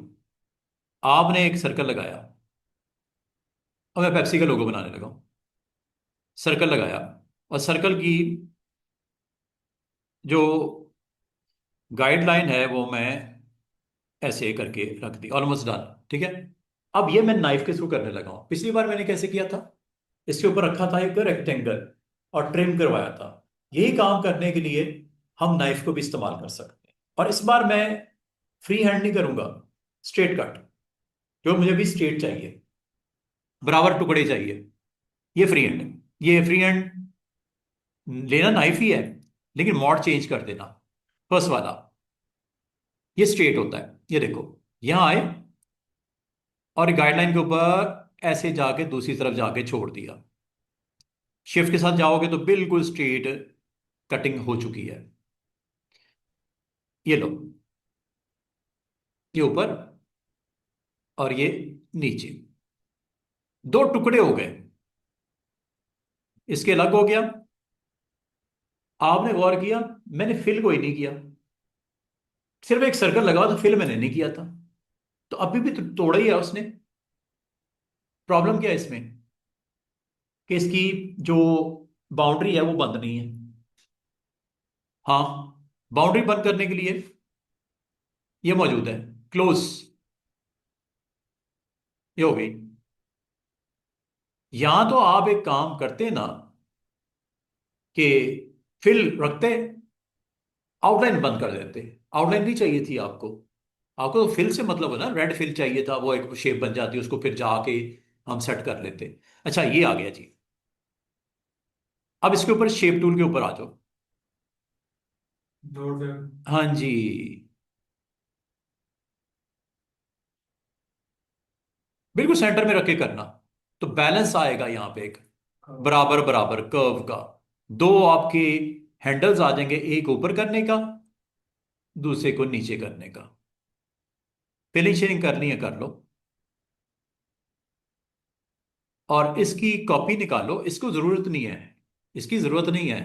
आपने एक सर्कल लगाया, और मैं पेप्सी का लोगो बनाने लगा हूं। सर्कल लगाया, और सर्कल की जो गाइडलाइन है वो मैं ऐसे करके रख दी, ऑलमोस्ट डन। ठीक है, अब ये मैं नाइफ के थ्रू करने लगा हूं। पिछली बार मैंने कैसे किया था, इसके ऊपर रखा था एक रेक्टेंगल और ट्रिम करवाया था। यही काम करने के लिए हम नाइफ को भी इस्तेमाल कर सकते हैं। और इस बार मैं फ्री हैंड नहीं करूंगा, स्ट्रेट कट, जो मुझे भी स्ट्रेट चाहिए, बराबर टुकड़े चाहिए। ये फ्री हैंड है, ये फ्री हैंड लेना नाइफ ही है, लेकिन मॉड चेंज कर देना। फर्स्ट वाला ये स्ट्रेट होता है। ये देखो, यहां आए और गाइडलाइन के ऊपर ऐसे जाके दूसरी तरफ जाके छोड़ दिया। शिफ्ट के साथ जाओगे तो बिल्कुल स्ट्रेट कटिंग हो चुकी है। ये लो, ये ऊपर और ये नीचे, दो टुकड़े हो गए, इसके अलग हो गया। आपने गौर किया, मैंने फिल कोई नहीं किया, सिर्फ एक सर्कल लगा था, फिल मैंने नहीं किया था। तो अभी भी तो तोड़ा ही है उसने। प्रॉब्लम क्या है इसमें कि इसकी जो बाउंड्री है वो बंद नहीं है। हाँ, बाउंड्री बंद करने के लिए ये मौजूद है, क्लोज। ये हो गई। यहां तो आप एक काम करते ना कि फिल रखते, आउटलाइन बंद कर देते। आउटलाइन नहीं चाहिए थी आपको, आपको तो फिल से मतलब है ना, रेड फिल चाहिए था, वो एक शेप बन जाती है, उसको फिर जाके हम सेट कर लेते। अच्छा ये आ गया जी। अब इसके ऊपर शेप टूल के ऊपर आ जाओ। जोड़ दे। हाँ जी, बिल्कुल सेंटर में रख के करना, तो बैलेंस आएगा यहाँ पे एक बराबर बराबर कर्व का। दो आपके हैंडल्स आ जाएंगे, एक ऊपर करने का, दूसरे को नीचे करने का। फिलिंग शेयरिंग करनी है कर लो, और इसकी कॉपी निकालो, इसको जरूरत नहीं है, इसकी जरूरत नहीं है,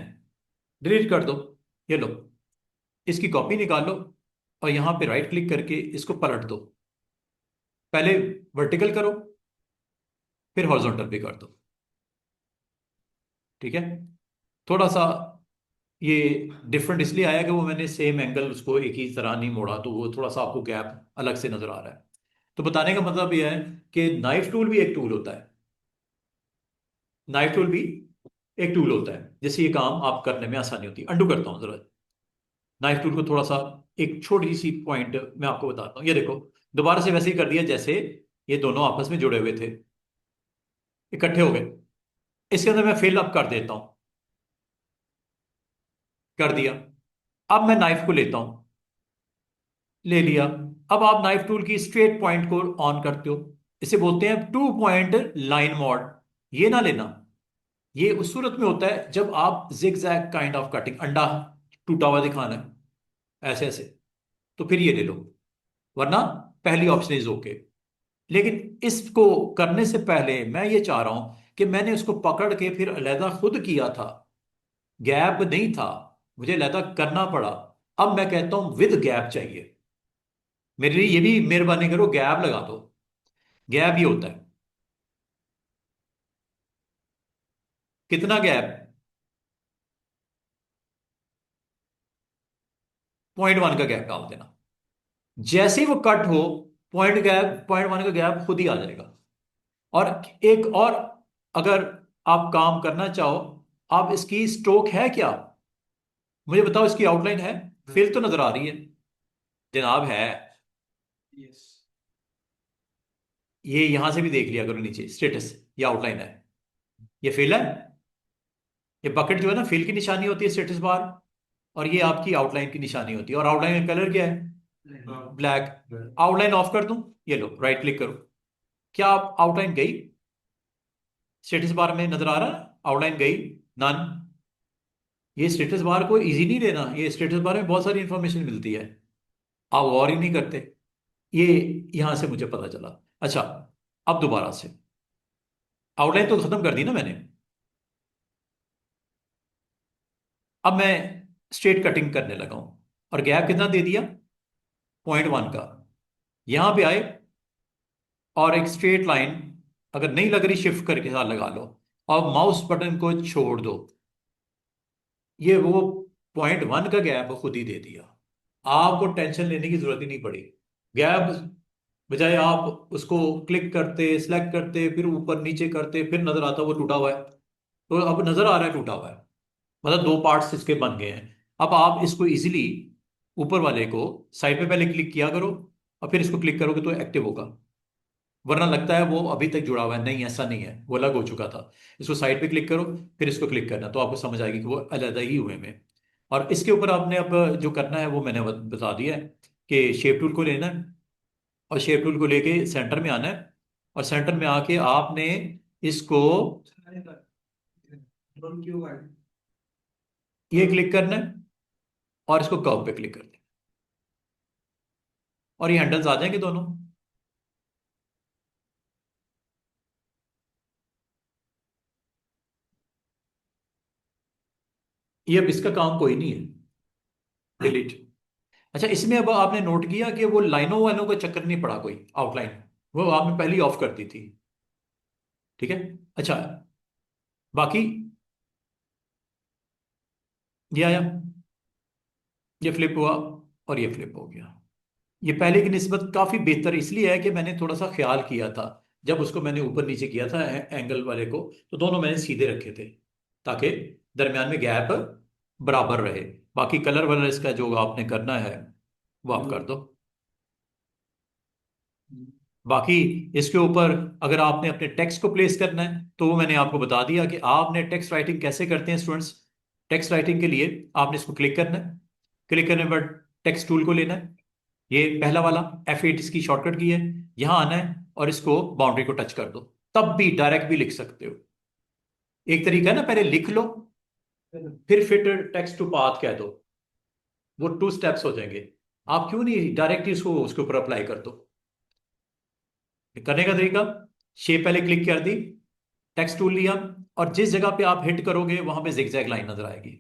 डिलीट कर दो। ये लो, इसकी कॉपी निकालो, और यहां पे राइट क्लिक करके इसको पलट दो। पहले वर्टिकल करो, फिर हॉरिजॉन्टल पे कर दो। ठीक है, थोड़ा सा ये डिफरेंट इसलिए आया कि वो मैंने सेम एंगल उसको एक ही तरह नहीं मोड़ा, तो वो थोड़ा सा आपको गैप अलग से नजर आ रहा है। तो बताने का मतलब ये है कि नाइफ टूल भी एक टूल होता है, नाइफ टूल भी एक टूल होता है, जैसे ये काम आप करने में आसानी होती है। अंडू करता हूँ जरा, नाइफ टूल को थोड़ा सा, एक छोटी सी पॉइंट मैं आपको बताता हूँ। ये देखो, दोबारा से वैसे ही कर दिया जैसे ये दोनों आपस में जुड़े हुए थे, इकट्ठे हो गए। इसके अंदर मैं फिल अप कर देता हूं, कर दिया। अब मैं नाइफ को लेता हूं, ले लिया। अब आप नाइफ टूल की स्ट्रेट पॉइंट को ऑन करते हो, इसे बोलते हैं 2 पॉइंट लाइन मॉड। ये ना लेना, ये उस सूरत में होता है जब आप zig zag kind of cutting, अंडा टूटा हुआ दिखाना है ऐसे ऐसे, तो फिर ये ले लो, वरना पहली ऑप्शन इज ओके। लेकिन इसको करने से पहले मैं ये चाह रहा हूं कि मैंने उसको पकड़ के फिर अलहदा खुद किया था, गैप नहीं था, मुझे अलहदा करना पड़ा। अब मैं कहता हूं विद गैप चाहिए, मेरे लिए ये भी मेहरबानी करो, गैप लगा दो। गैप ये होता है, कितना गैप, 0.1 का गैप डाल देना। जैसे ही वो कट हो, पॉइंट गैप, 0.1 का गैप खुद ही आ जाएगा। और एक और, अगर आप काम करना चाहो, आप इसकी स्ट्रोक है क्या, मुझे बताओ, इसकी आउटलाइन है, फिल तो नजर आ रही है जनाब, है। यस। ये यहां से भी देख लिया करो, नीचे स्टेटस, ये आउटलाइन है, ये फिल है। ये बकेट जो है ना, फिल की निशानी होती है स्टेटस बार, और ये आपकी आउटलाइन की निशानी होती है। और आउटलाइन का कलर क्या है, ब्लैक। आउटलाइन ऑफ कर दूं, ये लो राइट क्लिक करो, क्या आप आउटलाइन गई, स्टेटस बार में नजर आ रहा है आउटलाइन गई, नन। ये स्टेटस बार को इजी नहीं लेना, ये स्टेटस बार में बहुत सारी इंफॉर्मेशन मिलती है, आप गौर ही नहीं करते। ये यहां से मुझे पता चला। अच्छा, अब दोबारा से, आउटलाइन तो खत्म कर दी ना मैंने, अब मैं स्ट्रेट कटिंग करने लगा हूं, और गैप कितना दे दिया, 0.1 का। यहां पे आए, और एक स्ट्रेट लाइन, अगर नहीं लग रही शिफ्ट करके साथ लगा लो, और माउस बटन को छोड़ दो, ये वो 0.1 का गैप खुद ही दे दिया। आपको टेंशन लेने की जरूरत ही नहीं पड़ी। गैप बजाय आप उसको क्लिक करते, सिलेक्ट करते, फिर ऊपर नीचे करते, फिर नजर आता वो टूटा हुआ है, तो अब नजर आ रहा है टूटा हुआ है, मतलब दो पार्ट्स इसके बन गए हैं। अब आप इसको इजीली, ऊपर वाले को साइड पे पहले क्लिक किया करो, और फिर इसको क्लिक करोगे तो एक्टिव होगा, वरना लगता है वो अभी तक जुड़ा हुआ है, नहीं ऐसा नहीं है, वो अलग हो चुका था। इसको साइड पे क्लिक करो, फिर इसको क्लिक करना, तो आपको समझ आएगी कि वो अलग ही हुए में। और इसके ऊपर आपने अब जो करना है वो मैंने बता दिया है, कि शेप टूल को लेना है, और शेप टूल को लेके सेंटर में आना है, और सेंटर में आके आपने इसको ये क्लिक करना है, और इसको कर्व पे क्लिक करना है, और ये हैंडल्स आ जाएंगे दोनों। ये अब इसका काम कोई नहीं है, डिलीट। अच्छा, इसमें अब आपने नोट किया कि वो लाइनों वालों का चक्कर नहीं पड़ा, कोई आउटलाइन वो आपने पहले ही ऑफ कर दी थी। ठीक है, अच्छा, बाकी ये आया, ये फ्लिप हुआ, और ये फ्लिप हो गया। ये पहले की निस्बत काफी बेहतर इसलिए है कि मैंने थोड़ा सा ख्याल किया था, जब उसको मैंने ऊपर नीचे किया था एंगल वाले को, तो दोनों मैंने सीधे रखे थे, ताकि दरमियान में गैप बराबर रहे। बाकी कलर वलर इसका जो आपने करना है वो आप कर दो। बाकी इसके ऊपर अगर आपने अपने टेक्स्ट को प्लेस करना है तो वो मैंने आपको बता दिया कि आपने टेक्स्ट राइटिंग कैसे करते हैं स्टूडेंट्स। टेक्स्ट राइटिंग के लिए आपने इसको क्लिक करना है। क्लिक करने पर टेक्स्ट टूल को लेना है, ये पहला वाला F8 इसकी शॉर्टकट की है। यहां आना है और इसको बाउंड्री को टच कर दो, तब भी डायरेक्ट भी लिख सकते हो। एक तरीका है ना, पहले लिख लो फिर फिट टेक्स्ट टू पाथ कह दो, वो 2 स्टेप्स हो जाएंगे। आप क्यों नहीं डायरेक्ट इसको उसके ऊपर अप्लाई कर दो। करने का तरीका, शेप पहले क्लिक कर दी, टेक्स्ट टूल लिया और जिस जगह पे आप हिट करोगे वहां पे जिगजैग लाइन नजर आएगी,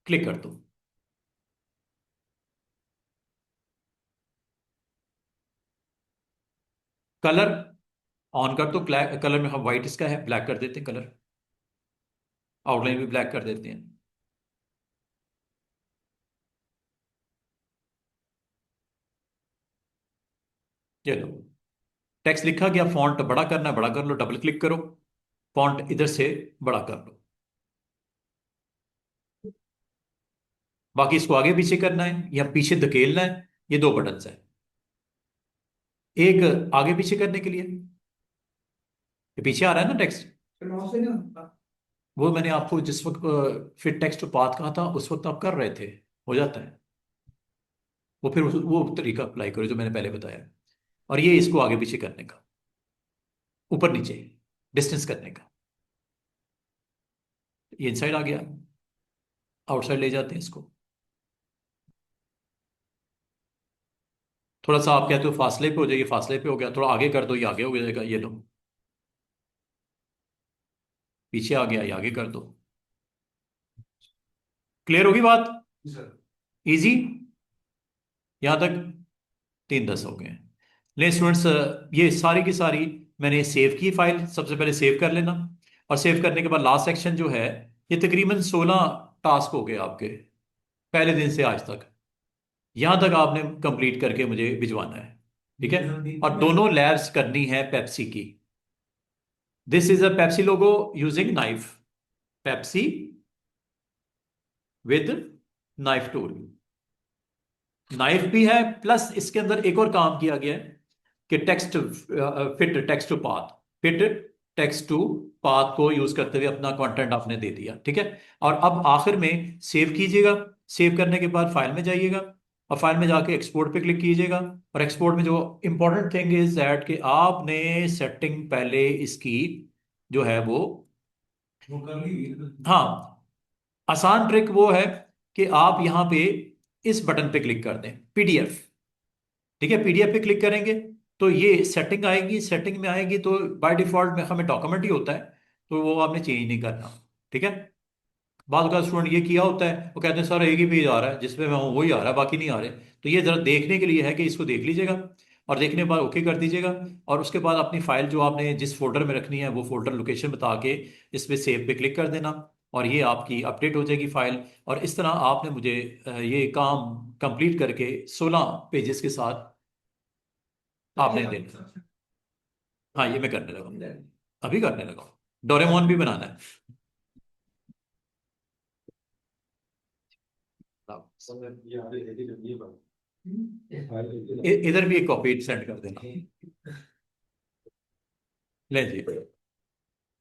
क्लिक कर दो। कलर ऑन कर दो, कलर में हम व्हाइट इसका है, ब्लैक कर देते हैं कलर, आउटलाइन भी ब्लैक कर देते हैं। ये लो, टेक्स्ट लिखा गया, फॉन्ट बड़ा करना है बड़ा कर लो, डबल क्लिक करो, फॉन्ट इधर से बड़ा कर लो। बाकी इसको आगे पीछे करना है या पीछे धकेलना है, ये 2 बटन है। एक आगे पीछे करने के लिए, ये पीछे आ रहा है ना टेक्स्ट, फिर माउस से नहीं होता। वो मैंने आपको जिस वक्त फिट टेक्स्ट टू पाथ कहा था उस वक्त आप कर रहे थे, हो जाता है वो। फिर वो तरीका अप्लाई करो जो मैंने पहले बताया। और ये इसको आगे पीछे करने का, ऊपर नीचे डिस्टेंस करने का। ये इनसाइड आ गया, आउटसाइड ले जाते हैं इसको। थोड़ा सा आप कहते हो फासले पे हो जाइए, फासले पे हो गया, थोड़ा आगे कर दो, ये आगे हो जाएगा, ये लो। पीछे आ गया, ये आगे कर दो। क्लियर होगी बात? सर इजी, यहां तक 3-10 हो गए। ले स्टूडेंट्स, ये सारी की सारी मैंने सेव की फाइल, सबसे पहले सेव कर लेना। और सेव करने के बाद लास्ट सेक्शन जो है, ये तकरीबन 16 टास्क हो गए आपके पहले दिन से आज तक। यहां तक आपने कंप्लीट करके मुझे भिजवाना है, ठीक है। और दोनों लैब्स करनी है पेप्सी की। This is a Pepsi logo using knife, Pepsi with knife tool. Knife भी है, प्लस इसके अंदर एक और काम किया गया है कि text fit text to path, fit text to path को यूज करते हुए अपना कंटेंट आपने दे दिया, ठीक है। और अब आखिर में सेव कीजिएगा। सेव करने के बाद फाइल में जाइएगा और फाइल में जाके एक्सपोर्ट पे क्लिक कीजिएगा। और एक्सपोर्ट में जो इंपॉर्टेंट थिंग इज दैट कि आपने सेटिंग पहले इसकी जो है वो, कर ली। हाँ, आसान ट्रिक वो है कि आप यहां पे इस बटन पे क्लिक कर दें, पीडीएफ, ठीक है। पीडीएफ पे क्लिक करेंगे तो ये सेटिंग आएगी, सेटिंग में आएगी तो बाय डिफॉल्ट में हमें डॉक्यूमेंट ही होता है, तो वो आपने चेंज नहीं करना, ठीक है। बाद का स्टूडेंट ये किया होता है, वो कहते हैं सर एक ही पेज आ रहा है जिसमें मैं हूँ वही आ रहा है, बाकी नहीं आ रहे। तो ये जरा देखने के लिए है कि इसको देख लीजिएगा और देखने के बाद ओके कर दीजिएगा। और उसके बाद अपनी फाइल जो आपने जिस फोल्डर में रखनी है वो फोल्डर लोकेशन बता के इस पे सेव पे क्लिक कर देना और ये आपकी अपडेट हो जाएगी फाइल। और इस तरह आपने मुझे ये काम कंप्लीट करके 16 पेजेस के साथ आपने देना। हाँ, ये मैं करने लगा हूँ, अभी करने लगा हूँ। डोरेमोन भी बनाना है। इधर भी एक कॉपी सेंड कर देना, ले जी।